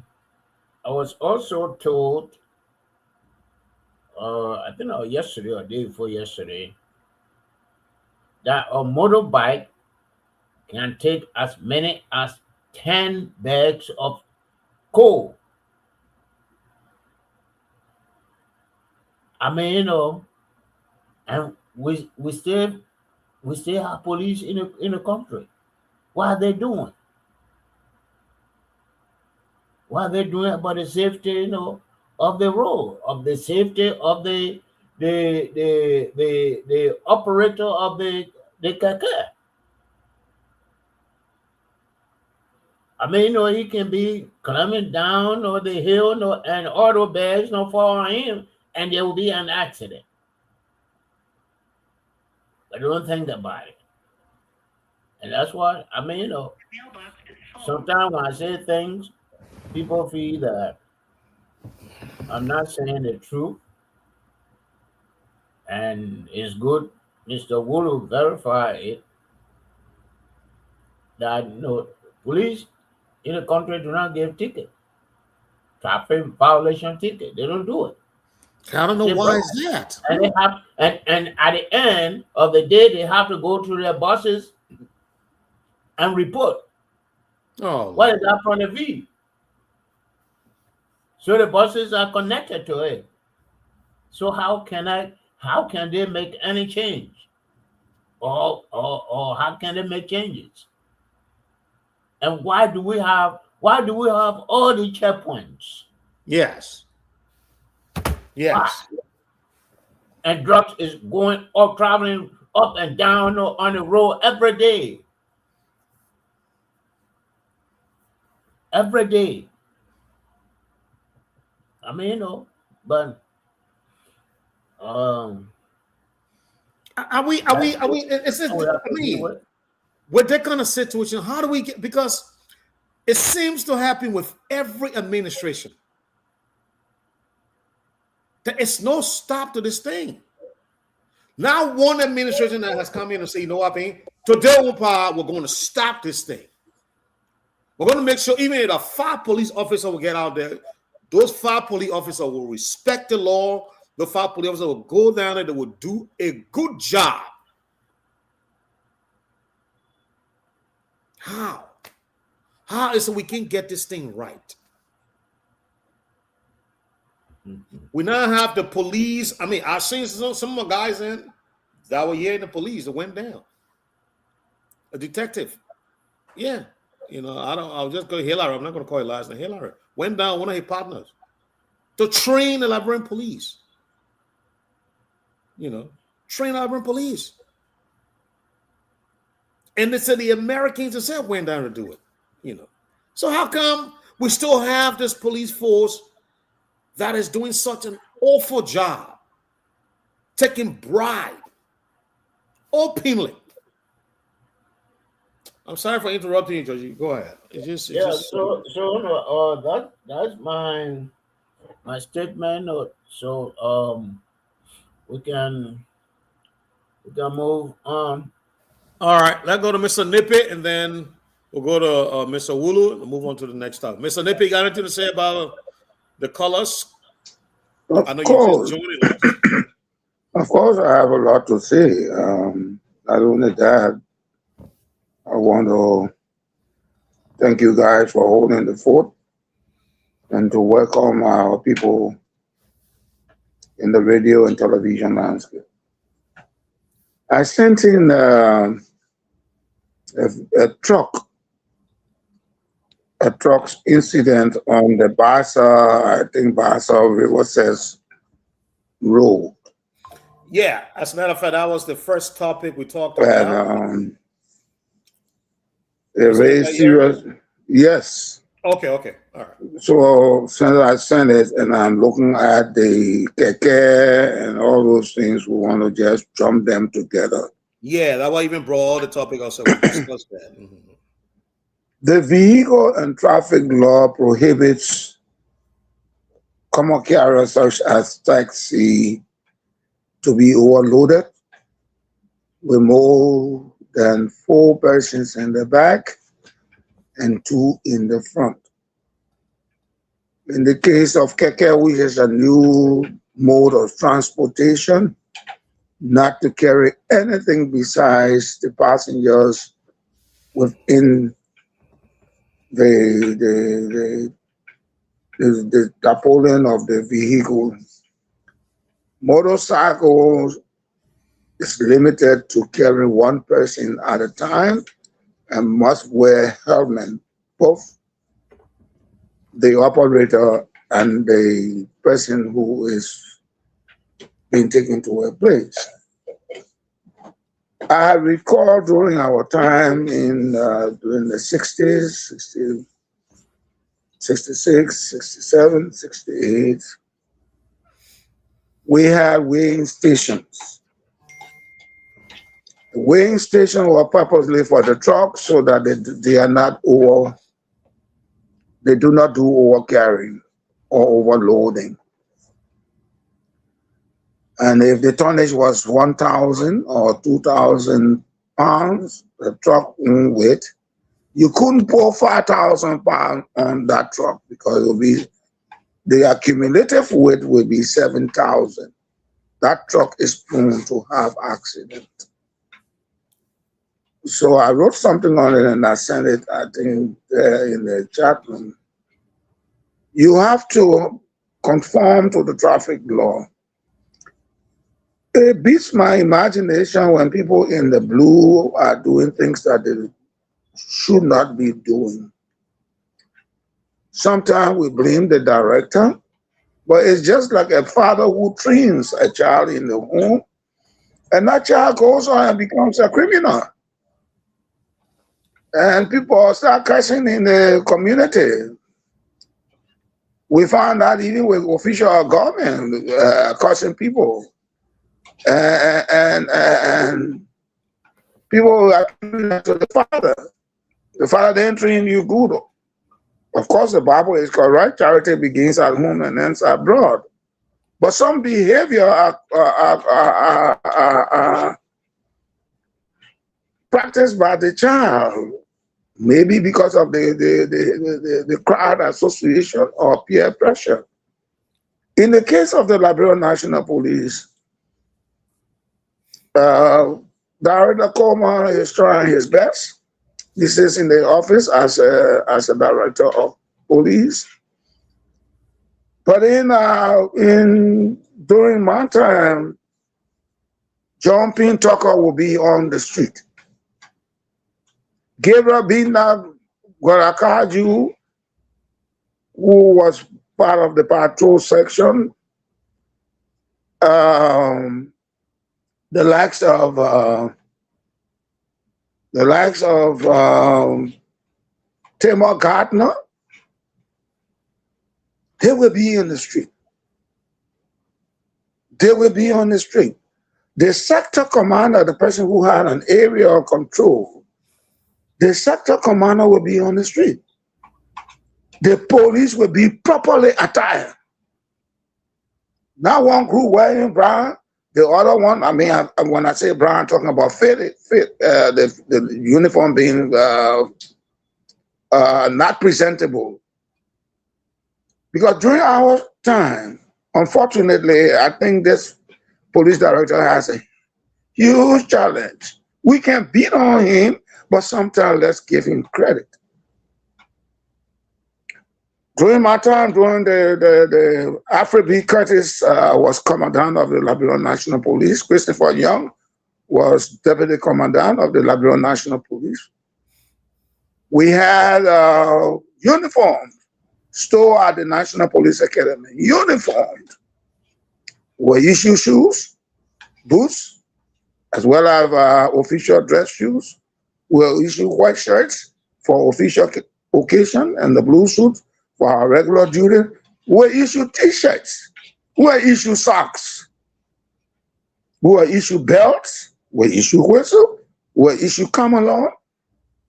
I was also told, I think yesterday or day before yesterday, that a motorbike can take as many as 10 bags of coal. I mean, and we still have police in the country. What are they doing? What are they doing about the safety, of the road, of the safety of the operator of the keke? I mean, he can be climbing down or the hill, and auto bags fall on him, and there will be an accident. I don't think about it. And that's why, sometimes when I say things, people feel that I'm not saying the truth. And it's good Mr. Wulu verify it, that police in the country do not give ticket, traffic violation ticket. They don't do it. I don't know why is that. And they have, and at the end of the day, they have to go to their bosses and report. Oh, What is that from the V? So the bosses are connected to it. So how can they make any change? Or how can they make changes? And why do we have all the checkpoints? yes. Yes. Why? And drugs is going up, traveling up and down on the road every day. Every day. I mean, but Are we it's just, I mean, with that kind of situation, how do we get, because it seems to happen with every administration. There is no stop to this thing. Now one administration that has come in and say, you know what I mean? Today we're going to stop this thing. We're going to make sure even if a 5 police officer will get out there, those 5 police officers will respect the law. The 5 police officers will go down there, they will do a good job. How? How is it we can get this thing right? We now have the police. I mean, I've seen some of my guys in that were here in the police that went down. A detective. Yeah. You know, I'll just go Hillary. I'm not going to call it last name. Hillary went down, one of his partners, to train the Liberian police. You know, train Liberian police. And they said the Americans themselves went down to do it. You know. So how come we still have this police force that is doing such an awful job, taking bribe openly? I'm sorry for interrupting you, Georgie. Go ahead. That's my statement. So we can move on. All right, let's go to Mr. Nippy, and then we'll go to Mr. Wulu and move on to the next topic. Mr. Nippy, got anything to say about the colors? Of I know course. you just joined us. Of course, I have a lot to say. Not only that, I want to thank you guys for holding the fort and to welcome our people in the radio and television landscape. I sent in a truck's incident on the Bassa River Cess Road. Yeah, as a matter of fact, that was the first topic we talked about. And a very serious, yes. Okay, all right. So since I sent it and I'm looking at the keke and all those things, we want to just jump them together. Yeah, that was even brought the topic also. We discussed that. Mm-hmm. The vehicle and traffic law prohibits common carriers such as taxi to be overloaded with more than 4 persons in the back and 2 in the front. In the case of keke, which is a new mode of transportation, not to carry anything besides the passengers within the tarpaulin of the vehicle. Motorcycles is limited to carry 1 person at a time and must wear helmet, both the operator and the person who is being taken to a place. I recall during our time during the 60s, 60, 66, 67, 68, we had weighing stations. The weighing stations were purposely for the trucks so that they do not do overcarrying or overloading. And if the tonnage was 1,000 or 2,000 pounds, the truck weight, you couldn't pour 5,000 pounds on that truck because it would be the accumulative weight will be 7,000. That truck is prone to have accident. So I wrote something on it and I sent it, I think, in the chat room. You have to conform to the traffic law. It beats my imagination when people in the blue are doing things that they should not be doing. Sometimes we blame the director, but it's just like a father who trains a child in the home, and that child goes on and becomes a criminal. And people start cursing in the community. We found that even with official government cursing people. And people are to the father. The father didn't train you good. Of course, the Bible is correct. Charity begins at home and ends abroad. But some behavior are practiced by the child, maybe because of the crowd association or peer pressure. In the case of the Liberia National Police, Director Coleman is trying his best. This is in the office as a director of police. But during my time, Jumping Tucker will be on the street. Gabriel Bina Gwarakaju, who was part of the patrol section, the likes of Tamar Gardner, they will be in the street. They will be on the street. The sector commander, the person who had an area of control, the sector commander will be on the street. The police will be properly attired. Not one group wearing brown, the other one, I mean, when I say brown, I'm talking about the uniform being not presentable. Because during our time, unfortunately, I think this police director has a huge challenge. We can beat on him, but sometimes let's give him credit. During my time, during the Alfred B. Curtis was commandant of the Liberia National Police. Christopher Young was deputy commandant of the Liberia National Police. We had uniforms stored at the National Police Academy. Uniformed. We issue shoes, boots, as well as official dress shoes. We'll issue white shirts for official occasion and the blue suit for our regular duty. We'll issue t-shirts. We'll issue socks. We'll issue belts. We'll issue whistle. We'll issue common law.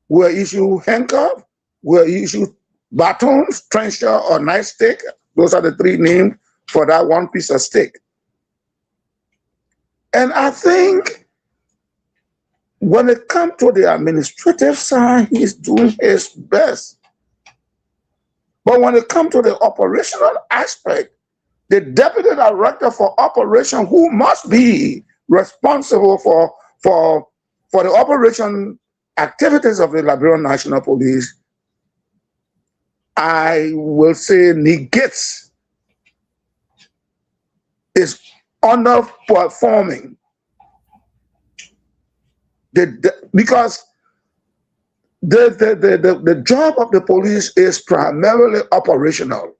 We'll issue handcuff. We'll issue batons, trencher, or nightstick. Those are the three names for that one piece of stick. And I think when it comes to the administrative side, he's doing his best. But when it comes to the operational aspect, the deputy director for operation, who must be responsible for the operation activities of the Liberian National Police, I will say negates, is underperforming. Because the job of the police is primarily operational.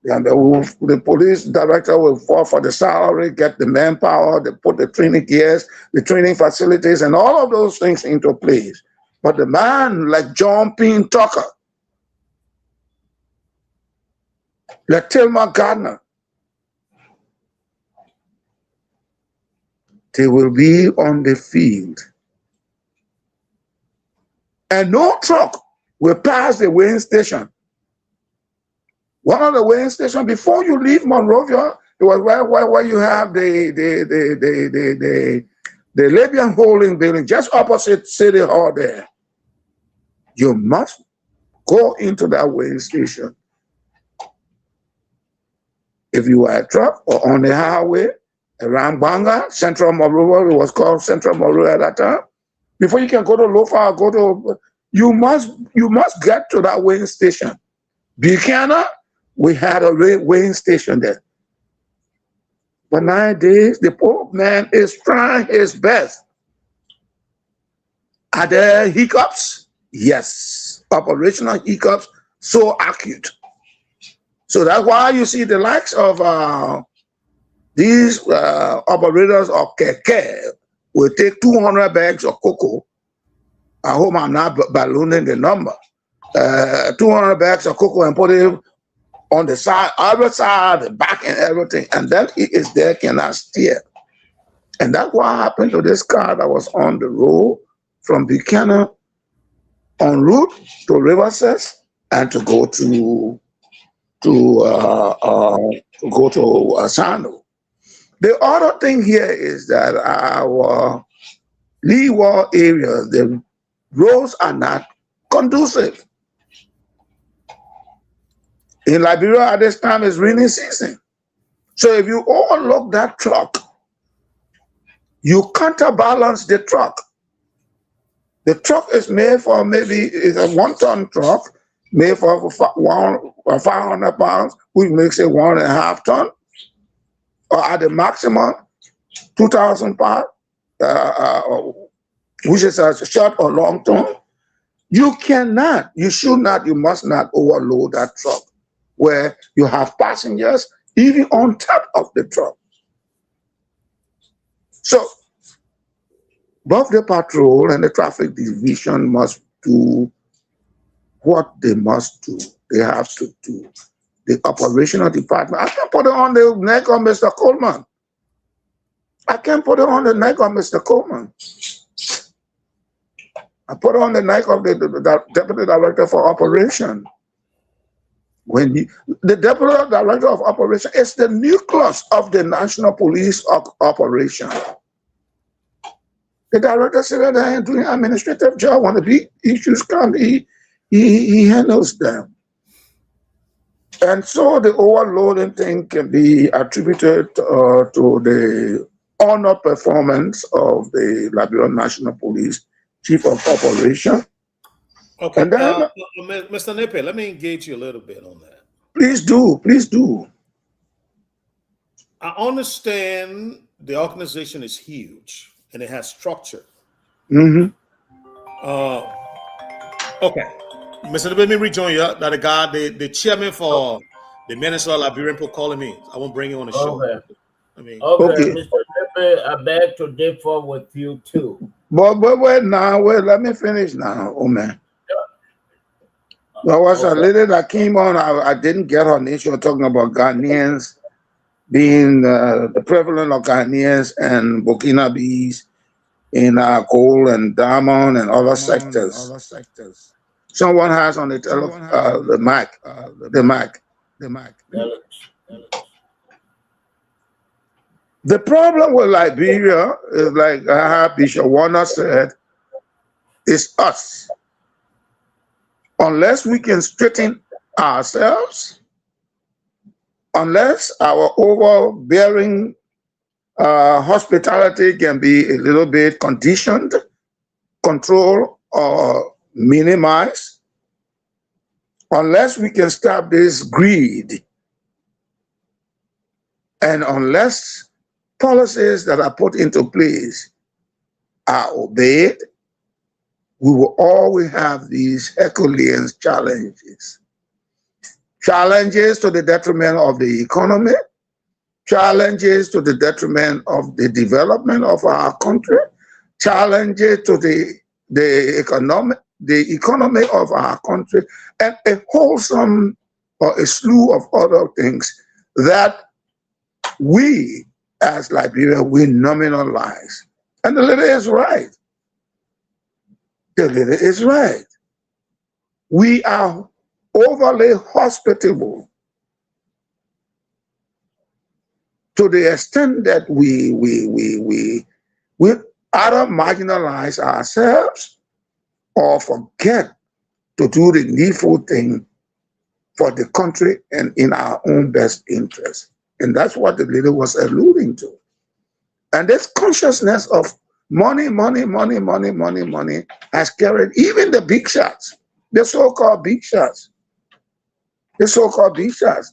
And the police director will fall for the salary, get the manpower, they put the training gears, the training facilities, and all of those things into place. But the man like Jumping Tucker, like Tamar Gardner, they will be on the field. And no truck will pass the weighing station. One of the weighing stations, before you leave Monrovia, it was where you have the Libyan holding building, just opposite City Hall there. You must go into that weighing station if you were a truck or on the highway around Banga, Central Monrovia, it was called Central Monrovia at that time. Before you can go to Lofa, you must get to that weighing station. Buchanan, we had a weighing station there. But nowadays, the poor man is trying his best. Are there hiccups? Yes. Operational hiccups, so acute. So that's why you see the likes of these operators of keke will take 200 bags of cocoa. I hope I'm not ballooning the number. 200 bags of cocoa and put it on the side, other side, the back and everything. And then he is there, cannot steer. And that's what happened to this car that was on the road from Buchanan en route to Riverset and to go to Sando. The other thing here is that our Leeward area, the roads are not conducive. In Liberia at this time is rainy season. So if you overlook that truck, you counterbalance the truck. The truck is made for it's a 1-ton truck, made for 500 pounds, which makes it 1.5 ton, or at the maximum 2,000 pounds, which is a short or long ton. You cannot, you should not, you must not overload that truck where you have passengers even on top of the truck. So both the patrol and the traffic division must do what they must do. They have to do. The operational department, I can't put it on the neck of Mr. Coleman. I can't put it on the neck of Mr. Coleman. I put it on the neck of the Deputy Director for Operation. The Deputy Director of Operation is the nucleus of the National Police Operation. The director said that and doing administrative job. When the big issues come, he handles them. And so the overloading thing can be attributed to the honor performance of the Liberian National Police Chief of Operation. Okay, and then, Mr. Nepe, let me engage you a little bit on that. Please do, please do. I understand the organization is huge and it has structure. Mm-hmm. Okay, Mr. Nepe, let me rejoin you. That the guy, the chairman for the Minister of Liberian people calling me. I won't bring you on the show. Okay. Okay. Mr. Nepe, I beg to differ with you too. But wait now, let me finish now, oh man. There was a lady that came on, I didn't get her name. She was talking about Ghanaians being the prevalence of Ghanaians and Burkinabes in coal and diamond and other sectors. Someone has on the mic. The problem with Liberia is, like Bishop Warner said, is us. Unless we can straighten ourselves, unless our overbearing hospitality can be a little bit conditioned, controlled, or minimized, unless we can stop this greed, and unless policies that are put into place are obeyed, we will always have these Herculean challenges. Challenges to the detriment of the economy, challenges to the detriment of the development of our country, challenges to the economy of our country, and a wholesome or a slew of other things that we as Liberia, we nominalize. And the lady is right. The lady is right. We are overly hospitable to the extent that we either marginalize ourselves or forget to do the needful thing for the country and in our own best interest. And that's what the lady was alluding to. And this consciousness of money has carried even the big shots, the so-called big shots,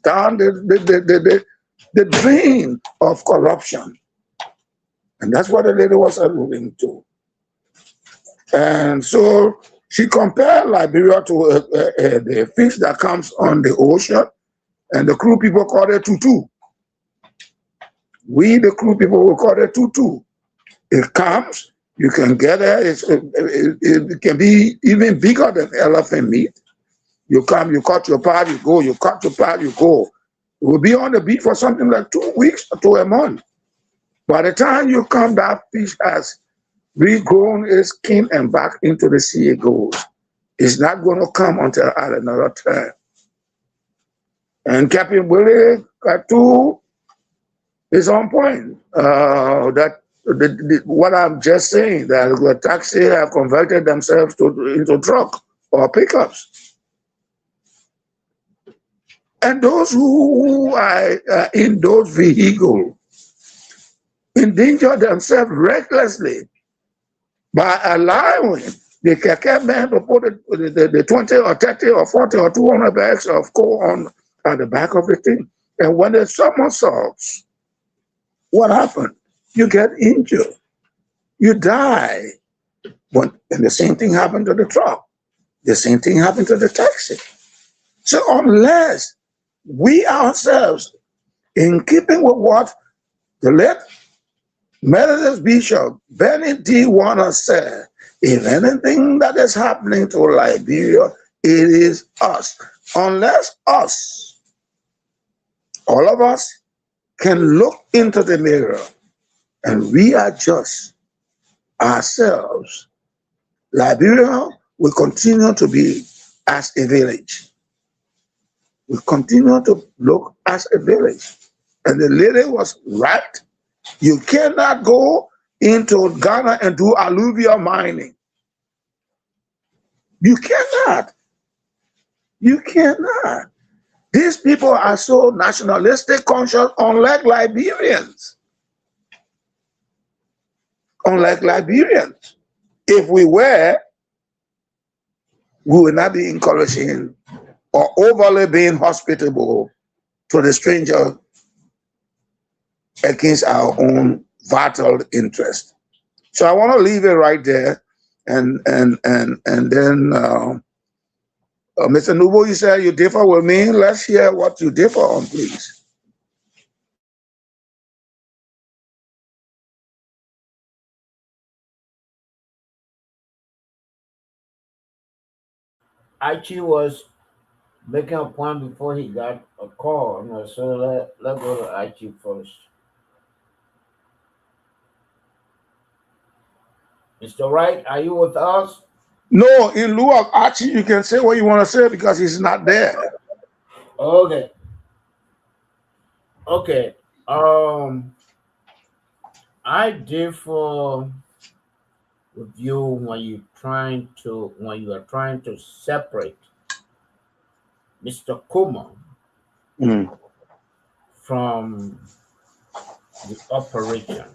down the drain of corruption. And that's what the lady was alluding to. And so she compared Liberia to the fish that comes on the ocean, and the crew people call it tutu. We, the crew people, will call it tutu. It comes, you can get it, it can be even bigger than elephant meat. You come, you cut your part, you go, you cut your part, you go. It will be on the beach for something like 2 weeks to a month. By the time you come, that fish has regrown its skin and back into the sea it goes. It's not going to come until at another time. And Captain Willie Katu is on point. What I'm just saying, that the taxi have converted themselves into truck or pickups. And those who are in those vehicles endanger themselves recklessly by allowing the keke man to put the 20 or 30 or 40 or 200 bags of coal on at the back of the thing. And when the somersaults, what happened? You get injured. You die. And the same thing happened to the truck. The same thing happened to the taxi. So unless we ourselves, in keeping with what the late Methodist Bishop Benny D. Warner said, if anything that is happening to Liberia, it is us. Unless us, all of us, can look into the mirror and readjust ourselves, Liberia will continue to be as a village. We continue to look as a village. And the lady was right. You cannot go into Ghana and do alluvial mining. You cannot. You cannot. These people are so nationalistic conscious, unlike Liberians. Unlike Liberians. If we were, we would not be encouraging or overly being hospitable to the stranger against our own vital interest. So I want to leave it right there, and then Mr. Nubo, you said you differ with me. Let's hear what you differ on, please. Archie was making a point before he got a call. So let's go to Archie first. Mr. Wright, are you with us? No, in lieu of Archie, you can say what you want to say because he's not there. Okay. Okay. I differ with you when you are trying to separate Mr. Kuma from the operation.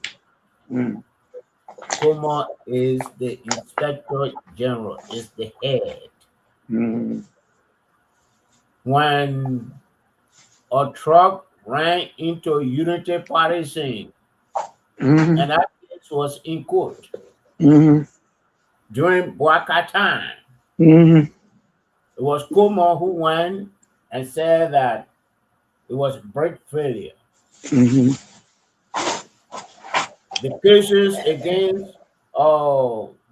Kuma is the Inspector General, is the head. When a truck ran into a Unity Party scene, and that case was in court during Bwaka time, it was Kuma who went and said that it was brake failure. The cases against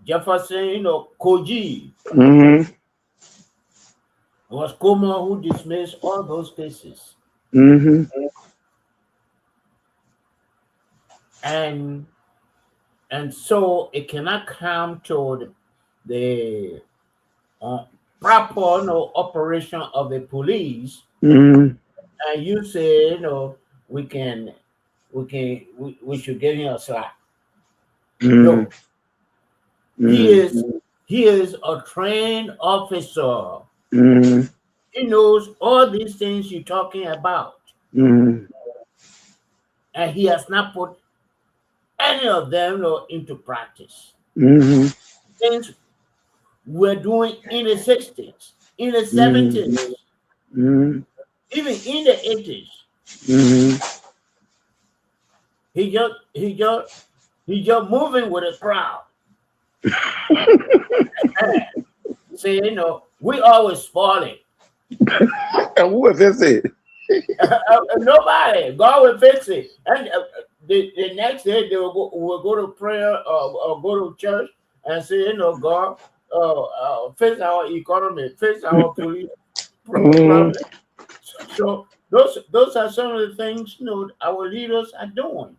Jefferson or Koji, it was Kuma who dismissed all those cases. And so it cannot come to the proper operation of the police, and you say, we should give him a slap. No, he is a trained officer. He knows all these things you're talking about. and he has not put any of them into practice. Mm-hmm. Things we're doing in the 60s, in the 70s, Mm-hmm. even in the 80s. Mm-hmm. He just moving with the crowd. Say, we always spoil it. And who will fix it? Nobody. God will fix it. And the next day they will go to prayer or go to church and say, God, fix our economy, fix our police problem. So those are some of the things our leaders are doing.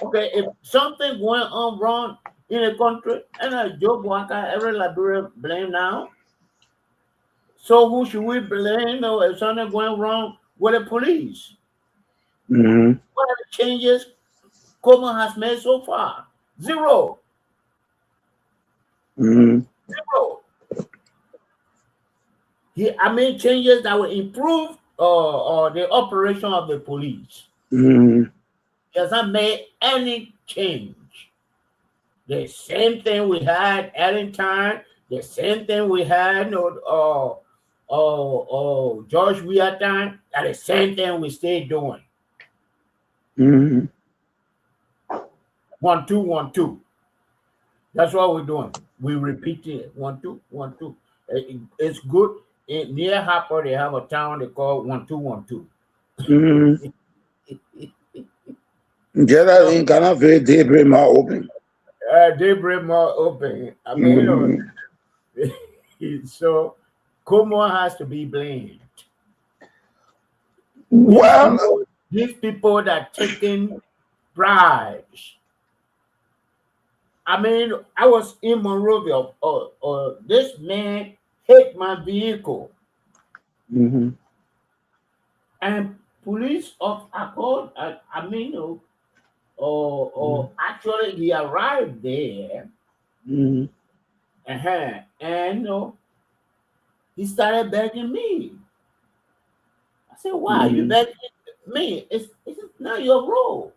Okay, if something going on wrong in a country, and Joe Blanca, every Liberian blame now. So who should we blame if something going wrong with the police? Mm-hmm. What are the changes Como has made so far? Zero. Mm-hmm. Zero. I made changes that will improve the operation of the police. Mm-hmm. He has not made any change. The same thing we had Ellington, the same thing we had George Weah time, and the same thing we stay doing. Mm-hmm. 1 2 1 2. That's what we're doing. We repeat it. 1 2 1 2. It's good. Near Harper, they have a town they call 1 2 1 2. Mm-hmm. Gerald in Ghana, very daybreak more open. Daybreak more open. I mean, so Como has to be blamed. Well, these people that are taking bribes. I mean, I was in Monrovia. This man hit my vehicle. Mm-hmm. And police of Accord, actually he arrived there. Mm-hmm. And he started begging me. I said, why are you begging me? It's not your role.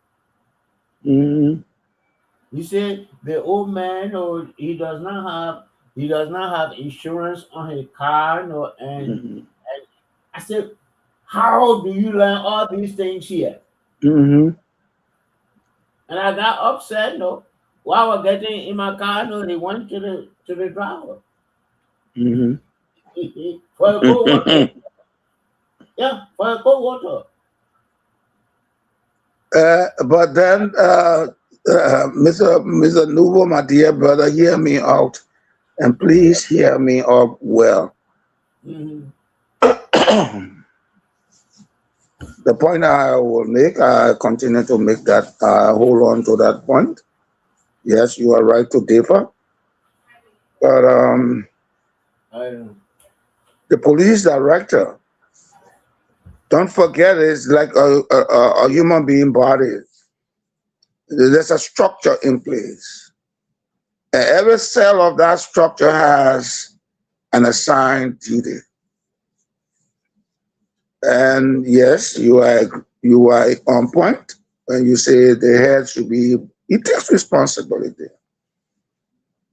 Mm-hmm. He said the old man he does not have insurance on his car, and I said, how do you learn all these things here? Mm-hmm. And I got upset, while I was getting in my car, they went to the driver. Mm-hmm. For a cold water. Yeah, for a cold water. But then, Mr. Nuvo, my dear brother, hear me out, and please hear me out well. Mm-hmm. The point I will make, I continue to make that, hold on to that point. Yes, you are right to differ. But the police director, don't forget, it's like a human being body. There's a structure in place. And every cell of that structure has an assigned duty. And yes, you are on point when you say the head should be, he takes responsibility.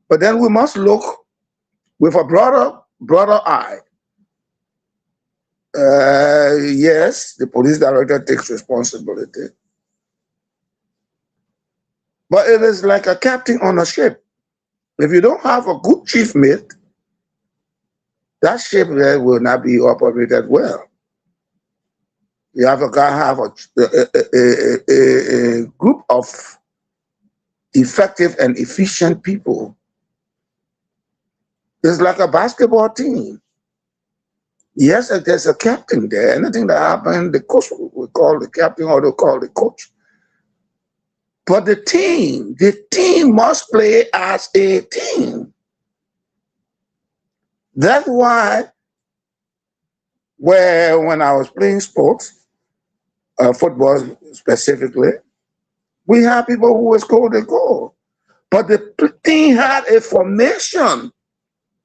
But then we must look with a broader eye. Yes, the police director takes responsibility. But it is like a captain on a ship. If you don't have a good chief mate, that ship there will not be operated well. You have a group of effective and efficient people. It's like a basketball team. Yes, if there's a captain there, anything that happens, the coach will call the captain or they'll call the coach. But the team must play as a team. That's why when I was playing sports, football specifically, we had people who would score the goal. But the team had a formation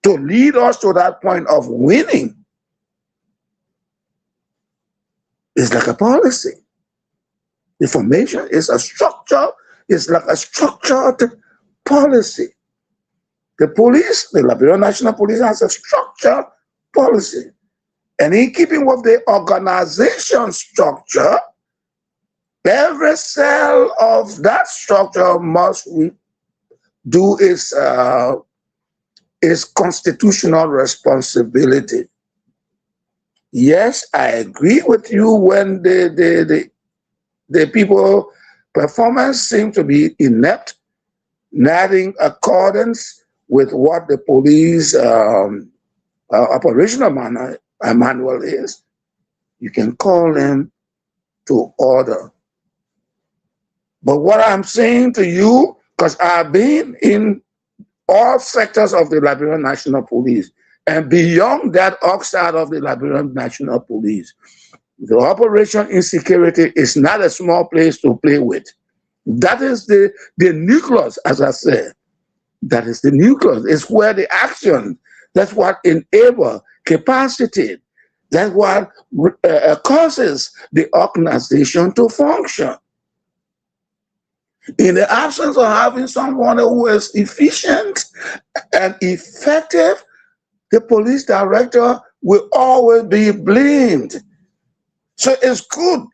to lead us to that point of winning. It's like a policy. The formation is a structure, it's like a structured policy. The police, the Liberian National Police, has a structured policy. And in keeping with the organization structure, every cell of that structure must do its constitutional responsibility. Yes, I agree with you when the people performance seem to be inept, not in accordance with what the police operational manual is. You can call them to order. But what I'm saying to you, because I've been in all sectors of the Liberian National Police, and beyond that, outside of the Liberian National Police, the operation insecurity is not a small place to play with. That is the nucleus, as I said. That is the nucleus. It's where the action, that's what enables capacity. That's what causes the organization to function. In the absence of having someone who is efficient and effective, the police director will always be blamed. So it's good.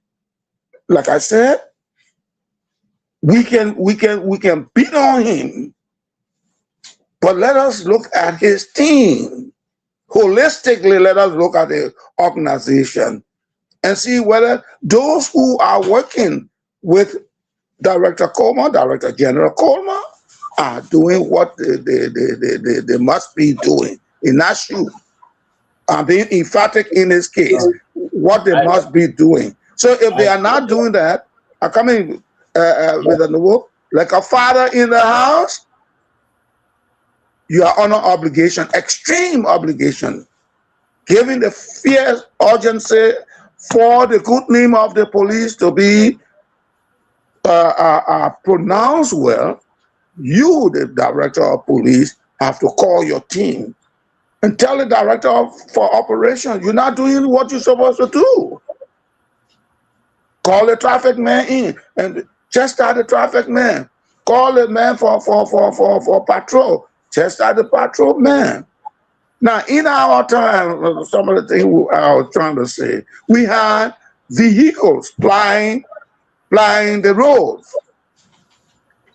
Like I said, we can beat on him, but let us look at his team. Holistically, let us look at the organization and see whether those who are working with Director Coleman, Director General Coleman, are doing what they must be doing. In that shoe, I'm being emphatic in this case, what they must be doing. So if they are not doing that, are coming with a new, like a father in the house, you are under obligation, extreme obligation, giving the fierce urgency for the good name of the police to be pronounced well. You, the director of police, have to call your team and tell the director for operations, you're not doing what you're supposed to do. Call the traffic man in and just start the traffic man. Call the man for patrol. Just start the patrol man. Now, in our time, some of the things I was trying to say, we had vehicles plying the roads.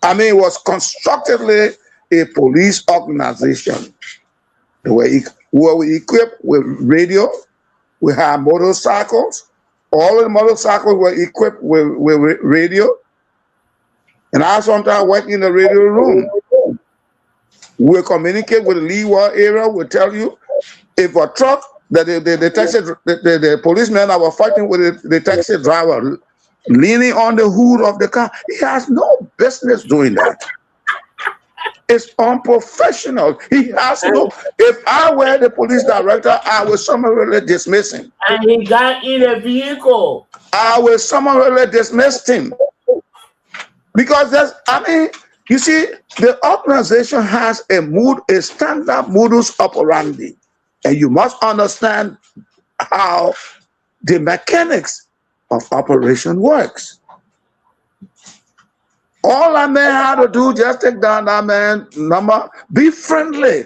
I mean, it was constructively a police organization. They were equipped with radio. We had motorcycles. All the motorcycles were equipped with radio. And I sometimes work in the radio room. We'll communicate with the Leeward area. We'll tell you if a truck that the policeman that was fighting with the taxi driver leaning on the hood of the car, he has no business doing that. It's unprofessional. He has no. If I were the police director, I would summarily dismiss him. And he got in a vehicle. I will summarily dismiss him. Because you see, the organization has a standard modus operandi. And you must understand how the mechanics of operation works. All that man had to do, just take down that man's number, be friendly.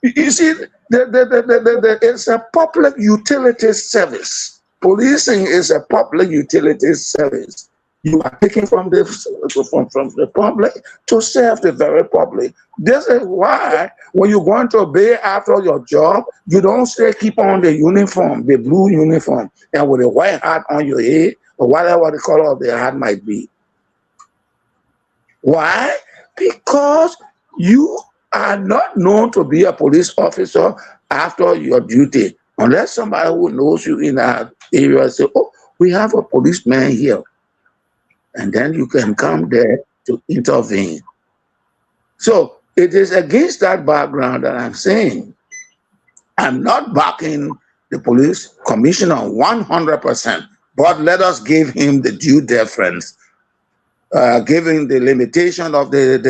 You see, it's a public utility service. Policing is a public utility service. You are taking from the public to serve the very public. This is why when you're going to obey after your job, you don't say keep on the uniform, the blue uniform, and with a white hat on your head, or whatever the color of the hat might be. Why? Because you are not known to be a police officer after your duty, unless somebody who knows you in that area say, oh, we have a policeman here. And then you can come there to intervene. So it is against that background that I'm saying I'm not backing the police commissioner 100%, but let us give him the due deference, given the limitation of the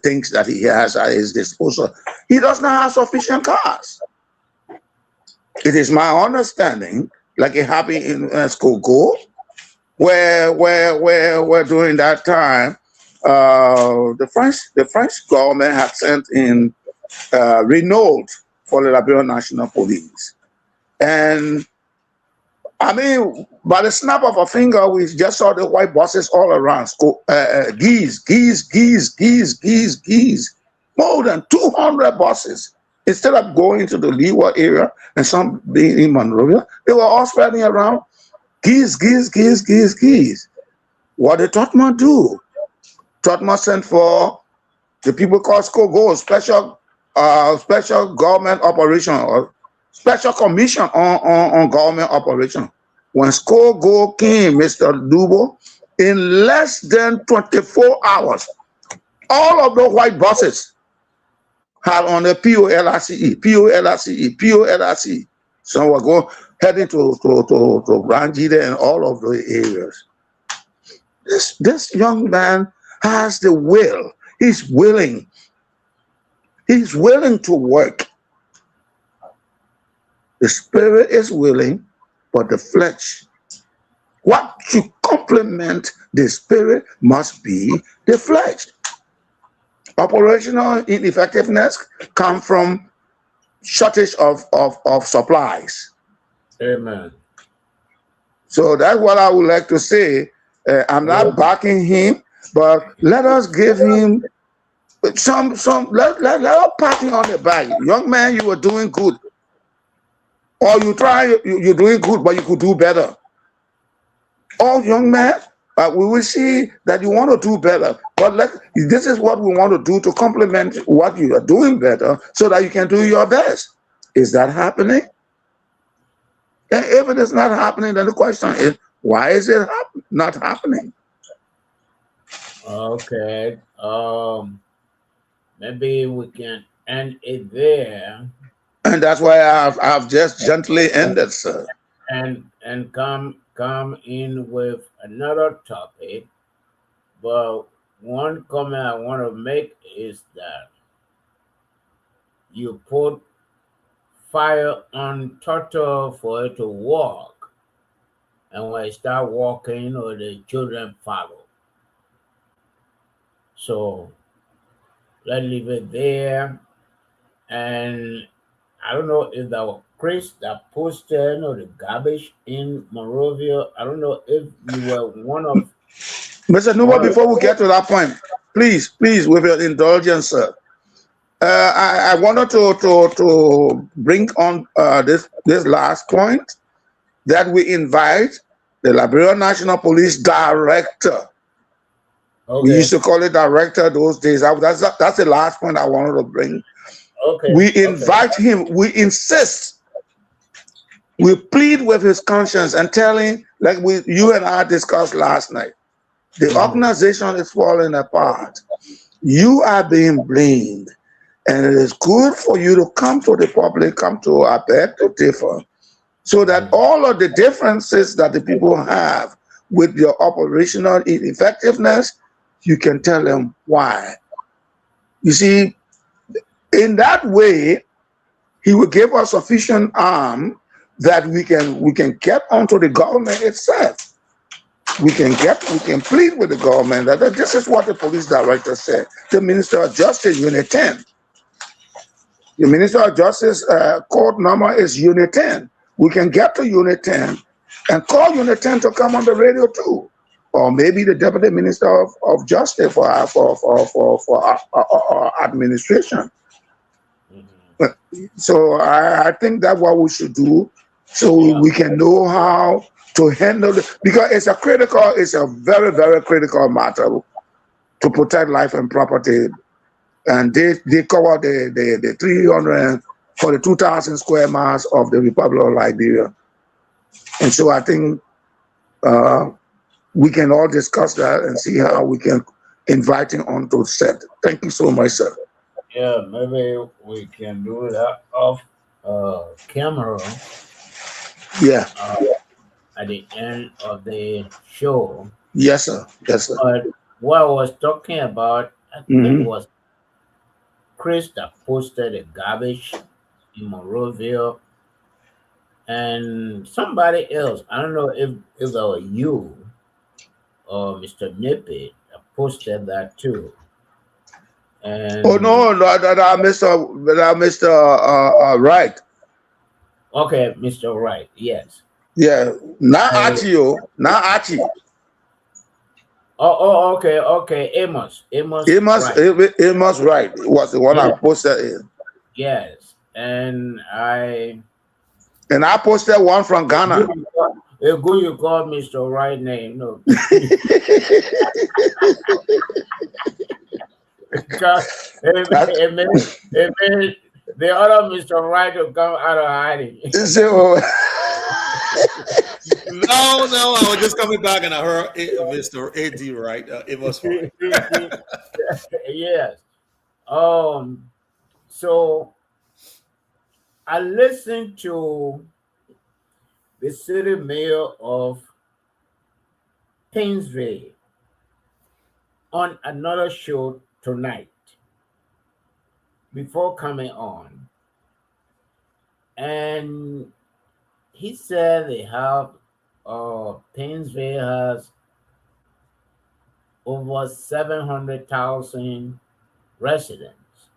things that he has at his disposal. He does not have sufficient cars. It is my understanding, like it happened in Skogo, where during that time, the French government had sent in Renault for the Liberian National Police, and I mean, by the snap of a finger, we just saw the white buses all around. Geese. More than 200 buses. Instead of going to the Leeward area and some being in Monrovia, they were all spreading around. Geese. What did Totma do? Totma sent for the people called SCOGO, special government operation, or special commission on government operation. When SCOGO came, Mr. Dubo, in less than 24 hours, all of the white buses had on the POLRCE. Some were heading to Grand Jide and all of the areas. This young man has the will. He's willing. He's willing to work. The spirit is willing, but the flesh, what to complement the spirit must be the flesh. Operational ineffectiveness comes from shortage of supplies. Amen. So that's what I would like to say. I'm not backing him, but let us give him let us pat him on the back. Young man, you were doing good. Or you're doing good, but you could do better. Oh, young man, we will see that you want to do better. But this is what we want to do to complement what you are doing better so that you can do your best. Is that happening? And if it is not happening, then the question is, why is it not happening? Okay. Maybe we can end it there. And that's why I've just gently ended, sir. And come in with another topic. But one comment I want to make is that you put fire on turtle for it to walk, and when it start walking, the children follow. So let's leave it there. And I don't know if that was Chris that posted the garbage in Monrovia. I don't know if you were one of. Mr. Nuba, before we get to that point, please, with your indulgence, sir. I wanted to bring on this last point that we invite the Liberian National Police Director. Okay. We used to call it director those days. That's the last point I wanted to bring. Okay. We invite him. We insist. We plead with his conscience and tell him, like you and I discussed last night, the organization is falling apart. You are being blamed. And it is good for you to come to the public, come to our bed to differ, so that all of the differences that the people have with your operational ineffectiveness, you can tell them why. You see, in that way, he will give us sufficient arm that we can get onto the government itself. We can plead with the government that this is what the police director said. The Minister of Justice, Unit 10. The Minister of Justice code number is Unit 10. We can get to Unit 10 and call Unit 10 to come on the radio too. Or maybe the Deputy Minister of Justice for our administration. So I think that's what we should do, so we can know how to handle it, because it's a very, very critical matter to protect life and property. And they cover the 342,000 square miles of the Republic of Liberia. And so I think we can all discuss that and see how we can invite him on to set. Thank you so much, sir. Yeah, maybe we can do that off camera. Yeah. At the end of the show. Yes, sir. Yes, sir. But what I was talking about, I think it was Chris that posted the garbage in Monrovia, and somebody else. I don't know if that was you Mr. Nippet posted that too. And Oh no, Mr. Wright. Okay, Mr. Wright, yes. Yeah, not And- Archie, not Archie. Okay. Amos Amos Wright was the one I posted in. Yes, and I posted one from Ghana. you call Mr. Wright name, no. It made the other Mr. Wright to come out of hiding. No, I was just coming back and I heard Mr. A.D. Wright. It was fine. Yes. So I listened to the city mayor of Painesville on another show tonight before coming on. And he said they have Painesville has over 700,000 residents,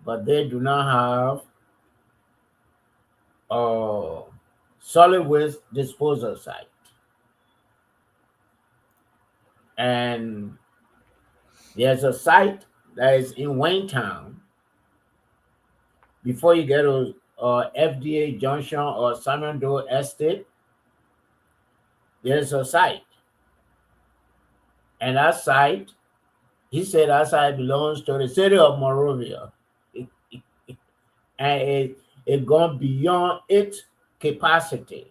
but they do not have a solid waste disposal site. And there's a site that is in Wayne before you get to FDA Junction or Simon Doe Estate. There's a site. And that site, he said that site belongs to the city of Monrovia. And it gone beyond its capacity.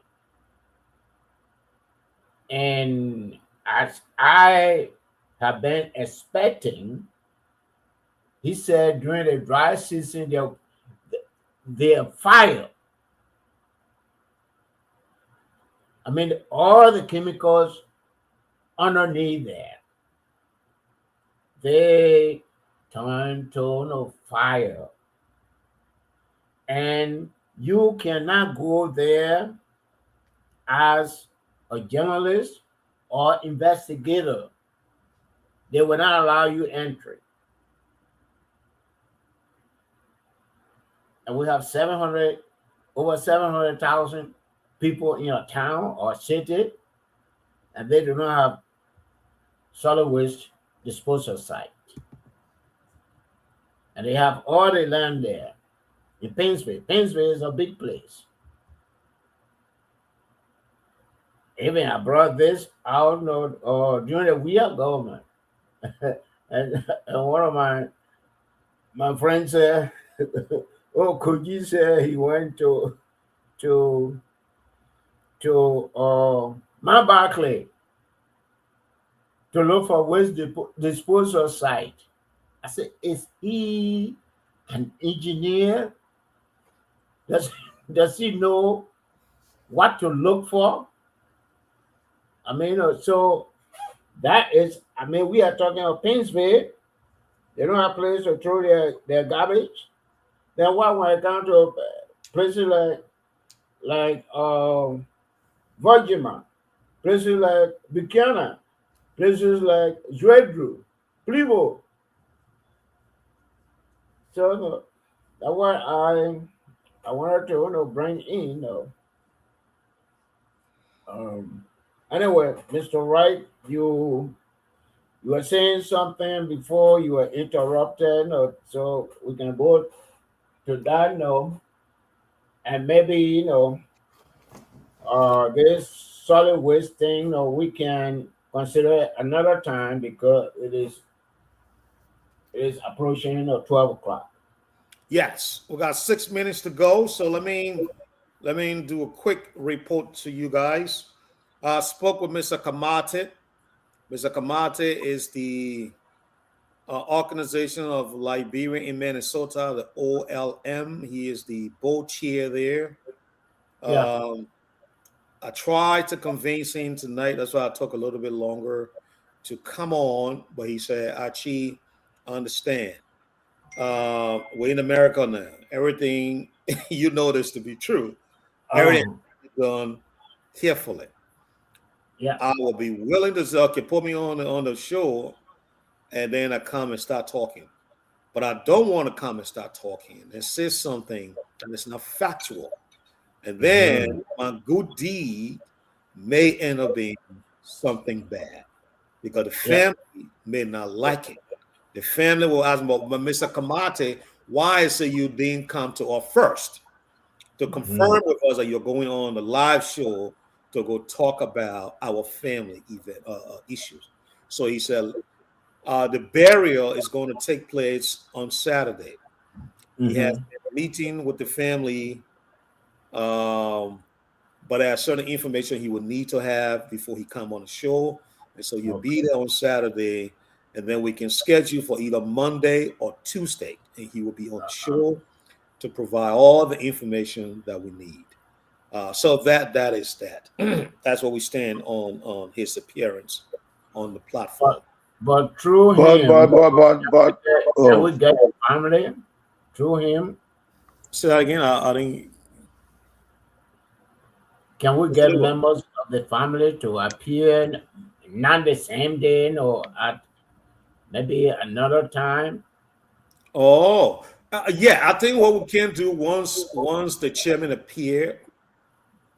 And as I have been expecting, he said during the dry season, they're fire. I mean, all the chemicals underneath there, they turn to fire. And you cannot go there as a journalist or investigator. They will not allow you entry. And we have over 700,000 people in a town or city, and they do not have solid waste disposal site. And they have all the land there in Painesville. Painesville is a big place. Even I brought this out during the Weir government. and one of my friends said, oh, could you say he went to Mount Barclay to look for waste disposal site? I said, is he an engineer? Does he know what to look for? I mean, so that is, I mean, we are talking about Painesville. They don't have place to throw their garbage. Then why when I come to places like Virginia, places like Buchanan, places like Zvedru, Plivo. So that's what I wanted to bring in. Anyway, Mr. Wright, you were saying something before you were interrupted, so we can go to that now, and maybe this solid waste thing, we can consider another time because it is approaching 12 o'clock. Yes, we got 6 minutes to go, so let me do a quick report to you guys. I spoke with Mr. Kamate. Mr. Kamate is the Organization of Liberia in Minnesota, the OLM. He is the board chair there. Yeah. I tried to convince him tonight. That's why I took a little bit longer to come on. But he said, Archie, I understand. We're in America now. Everything you know this to be true. Everything is done carefully. Yeah. I will be willing to okay, put me on the show, and then I come and start talking. But I don't want to come and start talking and say something that is not factual. And then my good deed may end up being something bad because the family may not like it. The family will ask me, but Mr. Kamate, why is it you didn't come to us first to confirm with us that you're going on the live show to go talk about our family event issues? So he said, the burial is going to take place on Saturday. He has a meeting with the family, but there's certain information he would need to have before he come on the show. And so you'll be there on Saturday, and then we can schedule for either Monday or Tuesday, and he will be on the show to provide all the information that we need. So that is that. That's where we stand on his appearance on the platform. But through him, can we get a family through him? Say that again. I didn't. Can we get members of the family to appear not the same day or at maybe another time? Oh, yeah. I think what we can do once the chairman appear,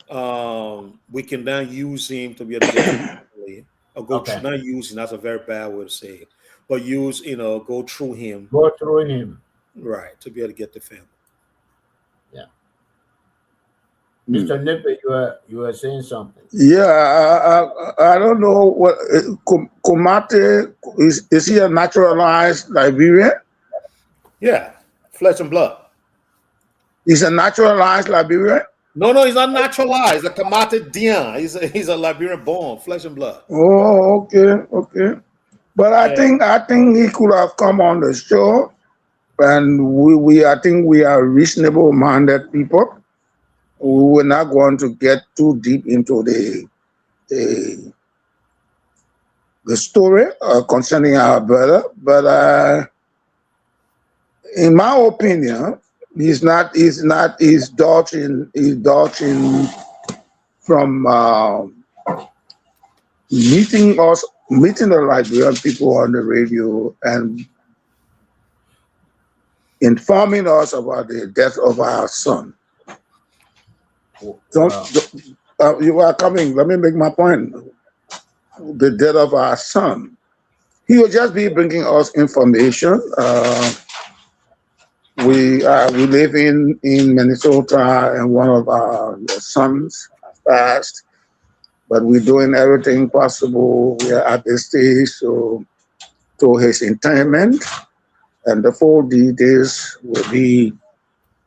we can then use him to be able to get to the family. Or go through, not using, that's a very bad way to say it, but use, go through him. Go through him. Right, to be able to get the family. Yeah. Mr. Nippy, you were saying something. Yeah, I don't know what Komate is he a naturalized Liberian? Yeah, flesh and blood. He's a naturalized Liberian? No, he's not naturalized. A Kamate Dian. He's a Liberian born, flesh and blood. Oh, okay. But I think he could have come on the show, and I think we are reasonable-minded people. We were not going to get too deep into the story concerning our brother, but in my opinion, he's dodging from meeting the Liberian people on the radio and informing us about the death of our son. You are coming. Let me make my point. The death of our son. He will just be bringing us information. We live in Minnesota, and one of our sons passed, but we're doing everything possible. We are at this stage to his interment, and the full details will be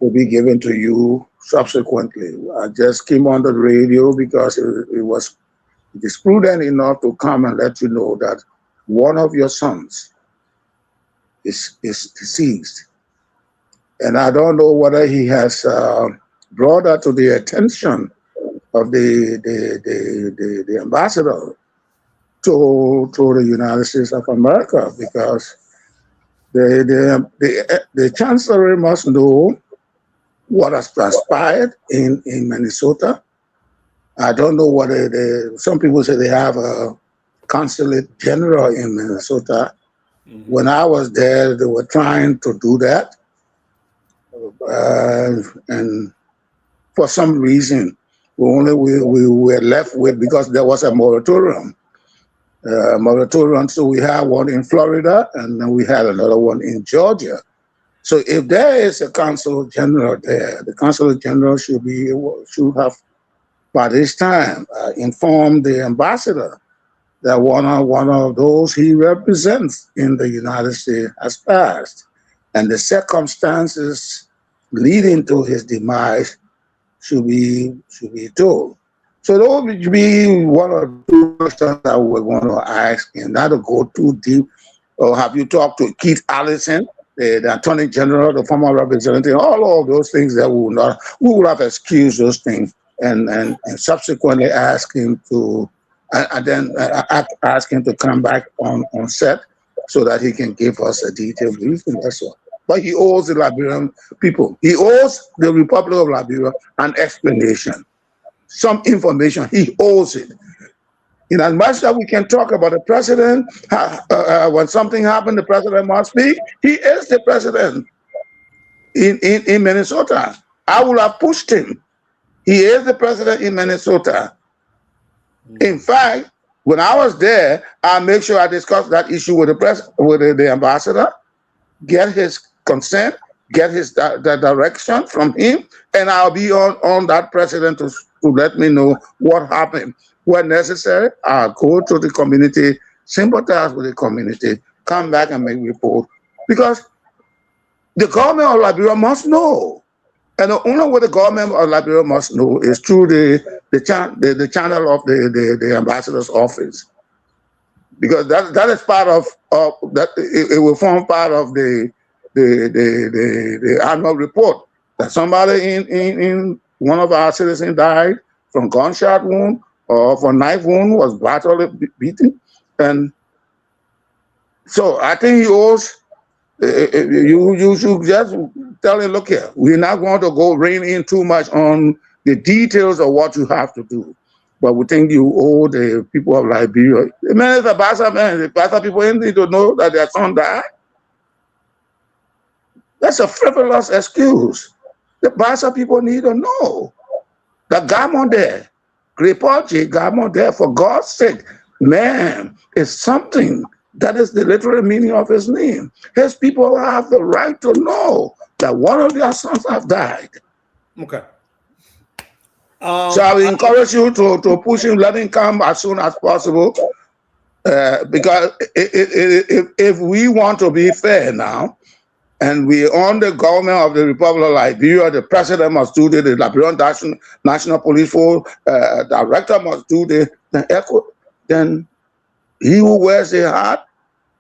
given to you subsequently. I just came on the radio because it is prudent enough to come and let you know that one of your sons is deceased. And I don't know whether he has brought that to the attention of the ambassador to the United States of America, because the chancellery must know what has transpired in Minnesota. I don't know whether some people say they have a consulate general in Minnesota. When I was there, they were trying to do that. And for some reason, we were left with, because there was a moratorium. So we had one in Florida, and then we had another one in Georgia. So if there is a consul general there, the consul general should have, by this time, informed the ambassador that one of those he represents in the United States has passed, and the circumstances leading to his demise should be told. So those would be one or two questions that we're going to ask him, not to go too deep. Or have you talked to Keith Allison, the Attorney General, the former representative, all of those things that we will have excused those things and subsequently ask him to, and then ask him to come back on set so that he can give us a detailed briefing. That's all. But he owes the Liberian people, he owes the Republic of Liberia an explanation, some information. He owes it. In as much as we can talk about the president, when something happened, the president must speak. He is the president in Minnesota. I would have pushed him. He is the president in Minnesota. In fact, when I was there, I make sure I discussed that issue with the ambassador, get his consent, get his the direction from him, and I'll be on that president to let me know what happened. When necessary, I'll go to the community, sympathize with the community, come back and make report. Because the government of Liberia must know. And the only way the government of Liberia must know is through the channel of the ambassador's office. Because that is part of that. It will form part of the annual report that somebody in one of our citizens died from gunshot wound or from knife wound, was badly beaten. And so I think he owes, you should just tell him, look here, we're not going to go rein in too much on the details of what you have to do. But we think you owe the people of Liberia. Man, it's a Bassa man. The Bassa people need to know that their son died. That's a frivolous excuse. The Bassa people need to know that Gamon there, Gripoche, Gamon there, for God's sake, man, is something that is the literal meaning of his name. His people have the right to know that one of their sons have died. Okay. So I will encourage you to push him, let him come as soon as possible. Because if we want to be fair now, and we own the government of the Republic of Liberia, the president must do the Liberian National Police Force director must do the echo, then he who wears the hat,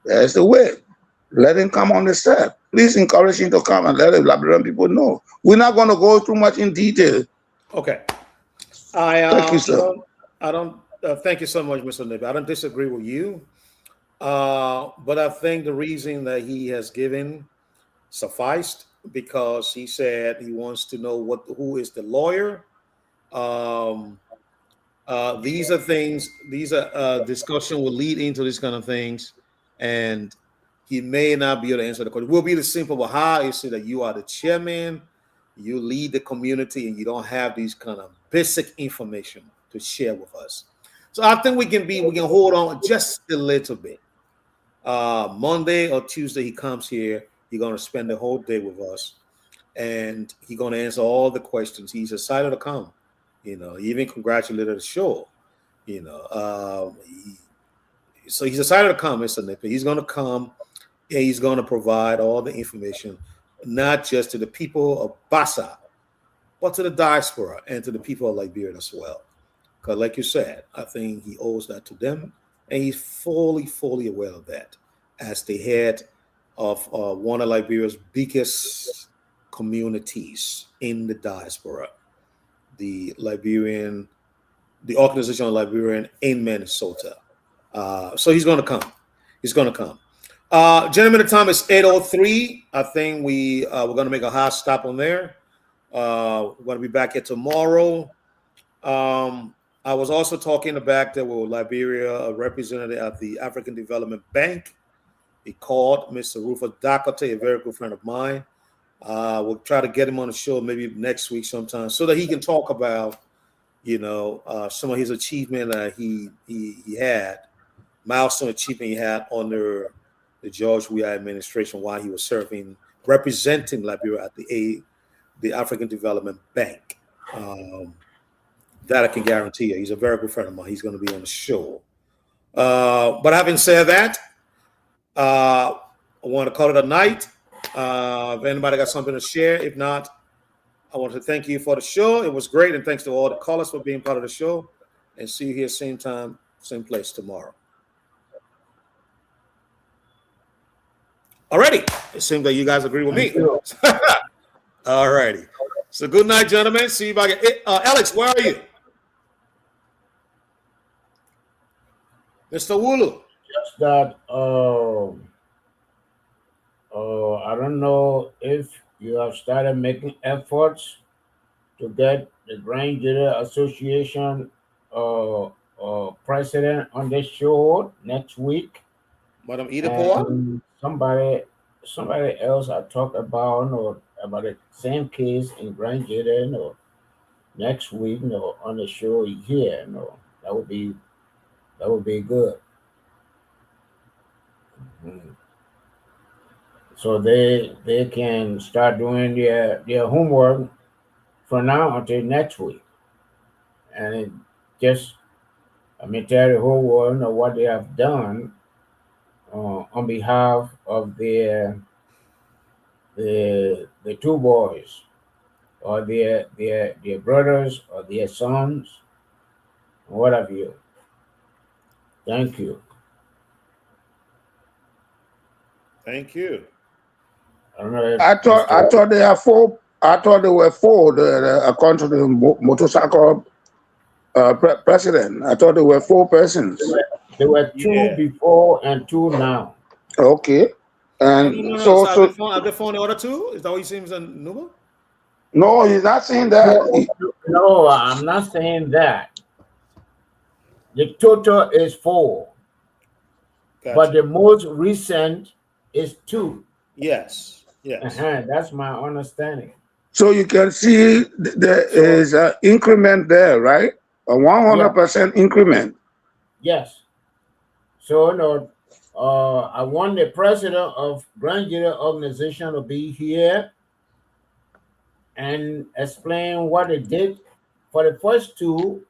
there's the way. Let him come on the set. Please encourage him to come and let the Liberian people know. We're not going to go too much in detail. Okay. Thank you, sir. Thank you so much, Mr. Nibby. I don't disagree with you. But I think the reason that he has given sufficed, because he said he wants to know who is the lawyer. These are things, discussion will lead into these kind of things, and he may not be able to answer the question. It will be the simple, but how is it that you are the chairman, you lead the community, and you don't have these kind of basic information to share with us? So I think we can hold on just a little bit. Monday or Tuesday, he comes here. He's going to spend the whole day with us, and he's going to answer all the questions. He's excited to come. He even congratulated the show. So he's excited to come, Mr. Nipper. He's going to come, and he's going to provide all the information, not just to the people of Bassa, but to the diaspora and to the people of Liberia as well. Because like you said, I think he owes that to them, and he's fully aware of that as the head of one of Liberia's biggest communities in the diaspora, the Organization of Liberian in Minnesota. So he's going to come. He's going to come. Gentlemen, the time is 8:03. I think we're going to make a hard stop on there. We're going to be back here tomorrow. I was also talking about there with Liberia, a representative at the African Development Bank. He called Mr. Rufus Dakota, a very good friend of mine. We'll try to get him on the show maybe next week sometime so that he can talk about, some of his achievement that he had, milestone achievement he had under the George Weah administration while he was representing Liberia at the African Development Bank. That I can guarantee you. He's a very good friend of mine. He's going to be on the show. But having said that, I want to call it a night. If anybody got something to share, if not, I want to thank you for the show. It was great, and thanks to all the callers for being part of the show. And see you here same time, same place tomorrow. Alrighty, it seems that you guys agree with me. Alrighty, so good night, gentlemen. See you back. Alex, where are you, Mr. Wulu? Just that. I don't know if you have started making efforts to get the Grand Jury Association president on the show next week. Madam Idapoa? And somebody else I talked about, about the same case in Grand Jordan, next week, on the show here, that would be good. Mhm. So they can start doing their homework from now until next week, and it just tell the whole world what they have done on behalf of the two boys, or their brothers, or their sons, what have you. Thank you. Thank you. I don't know if I thought they are four. I thought there were four. According to the motorcycle president, I thought there were four persons. There were two before and two now. Okay, and No. so Have they found the other two? Is that what he seems in Nuba? no, he's not saying that. No, I'm not saying that. The total is 4, but the most recent is 2. Yes. That's my understanding. So you can see there is an increment there, right? A 100% increment. Yes. So I want the president of Grand Jordan organization to be here and explain what they did for the first 2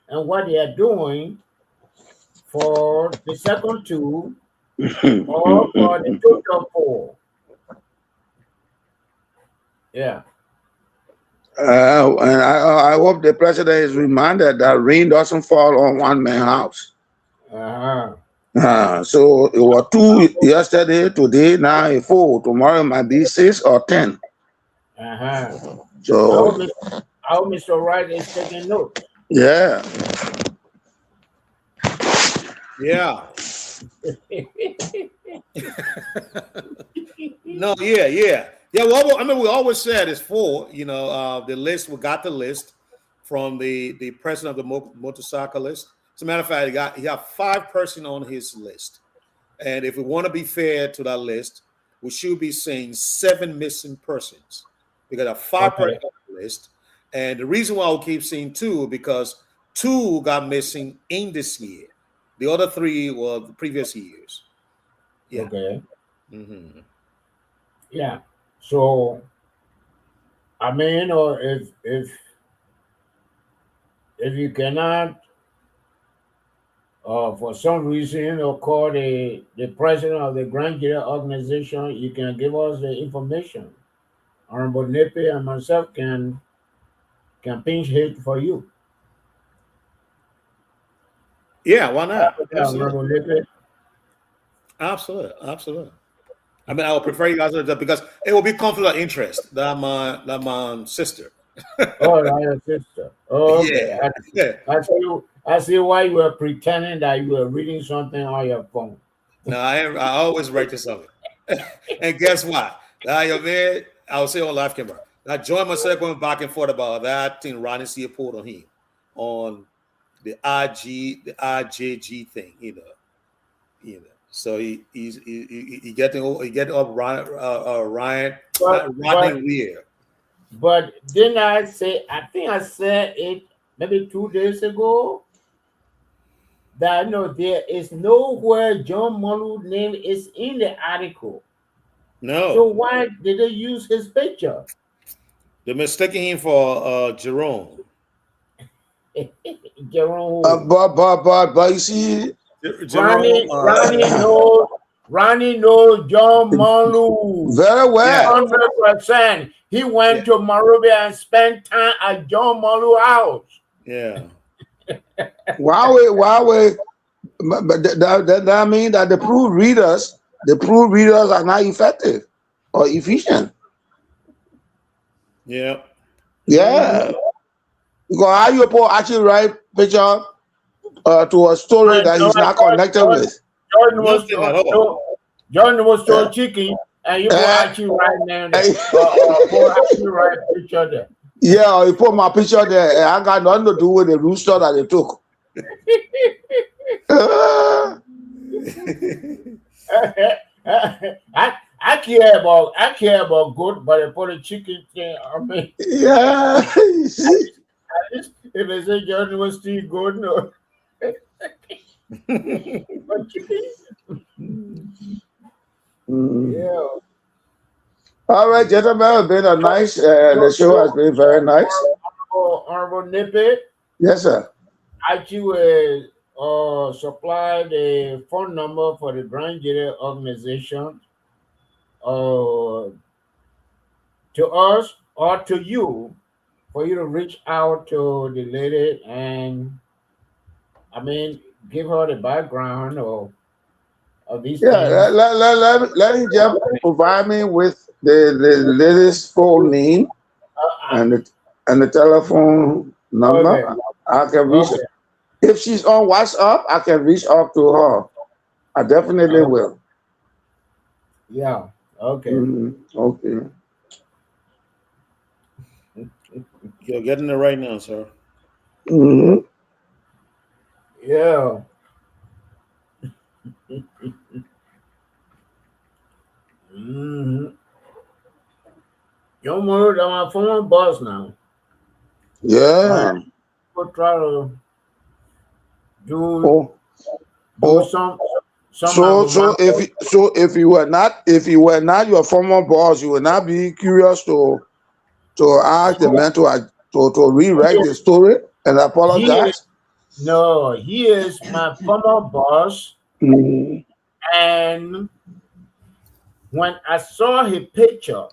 and what they are doing for the second 2 or for the total 4. Yeah. And I hope the president is reminded that rain doesn't fall on one man's house. So it was 2 yesterday, today, now 4. Tomorrow might be 6 or 10. So I hope Mr. Wright is taking notes. Yeah. No, yeah. Well, we always said it's 4. The list. We got the list from the president of the motorcycle list. As a matter of fact, he got 5 persons on his list, and if we want to be fair to that list, we should be saying 7 missing persons. We got a 5 persons on the list, and the reason why we keep saying 2 because 2 got missing in this year. The other 3 were the previous years. Yeah. Okay. Mm-hmm. Yeah. So, if you cannot, for some reason, call the president of the Grand Jordan organization, you can give us the information. Honorable Nepe and myself can pinch hit for you. Yeah, why not? Honorable Nepe. Absolutely. I would prefer you guys to do that because it will be conflict of interest. That my sister. Oh, that's your sister. Oh, okay. Yeah. I see why you were pretending that you were reading something on your phone. No, I always write to something. And guess what? I'll say on live camera. I joined myself going back and forth about that thing Ronnie C. pulled on him on the IJG thing, So he get up Ryan Rodney Weir. But didn't I say? I think I said it maybe 2 days ago that there is nowhere John Malu's name is in the article. No. So why did they use his picture? They're mistaking him for Jerome. Jerome. But you see. Ronnie knows John Malu very well. 100%. He went to Monrovia and spent time at John Malu's house. Yeah. Why? But that means that the proofreaders are not effective or efficient. Yeah. Yeah. Because how you actually write picture to a story that he's not connected with. John was so cheeky, and you put actually right now. Actually right picture there. Yeah, you put my picture there, and I got nothing to do with the rooster that they took. I care about goat, but for the chicken thing, I mean, Yeah. You see? if they say John was still good, no. But chicken, yeah. All right, gentlemen, it's been a nice. The show has been very nice. Honorable Nippy, Yes, sir. I will supply the phone number for the Grand Jury organization to us or to you for you to reach out to the lady and, I mean, give her the background of these Yeah, things. let him just provide me with the lady's full name and the telephone number. Okay. I can reach. Okay. If she's on WhatsApp, I can reach out to her. I definitely will. Yeah. Okay. Okay. You're getting it right now, sir. Yeah. Your mother, my former boss now. Yeah. We'll try to do some. So if you were not your former boss, you would not be curious to ask the man to rewrite the story and apologize. He is my former boss, and when I saw his picture,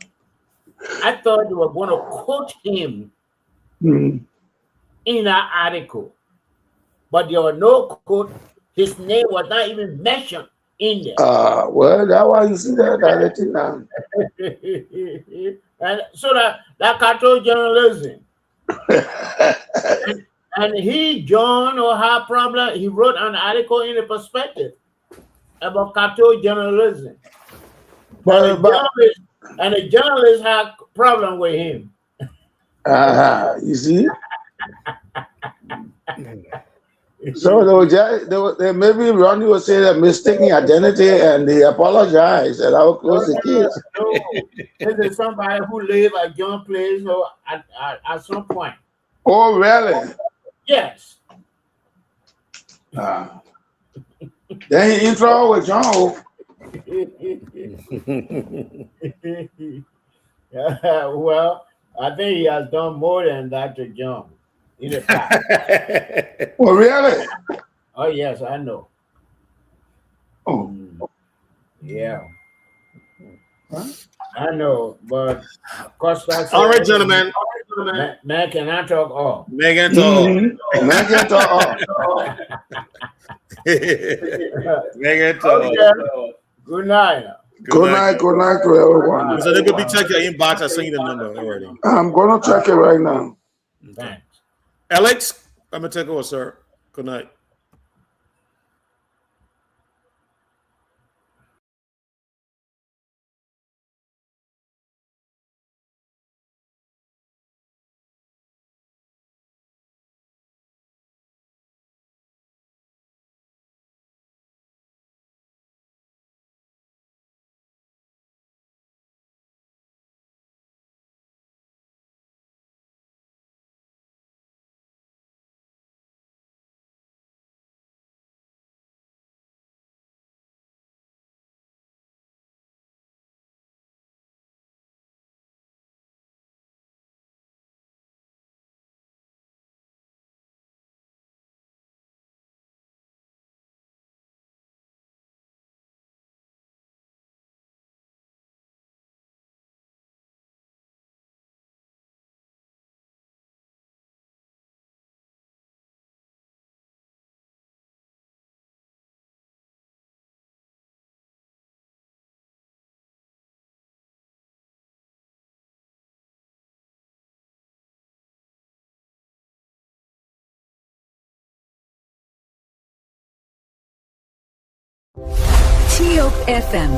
I thought you were going to quote him in that article, but there was no quote. His name was not even mentioned in there. Well, that's why you see that thing now. And so that cartoon journalism. and he, John, or had problem. He wrote an article in the Perspective about cartoon journalism. And the journalist had problem with him. You see? So they maybe Ronnie was saying that mistaking identity and they apologized and I will close the case. No, this is somebody who live at John Place at some point. Oh, really? Yes. Then he intro with John. Well, I think he has done more than that to John in the past. Oh, really? Oh, yes, I know. Oh. Yeah. I know, but of course that's all right, gentlemen. Man, can I talk all? Man can talk. Man can talk all. Man can talk. Good night. Good night to everyone. So they could be checking your inbox. I sent you the number already. I'm gonna check it right now. Thanks. Alex, I'm gonna take over, sir. Good night. TOP FM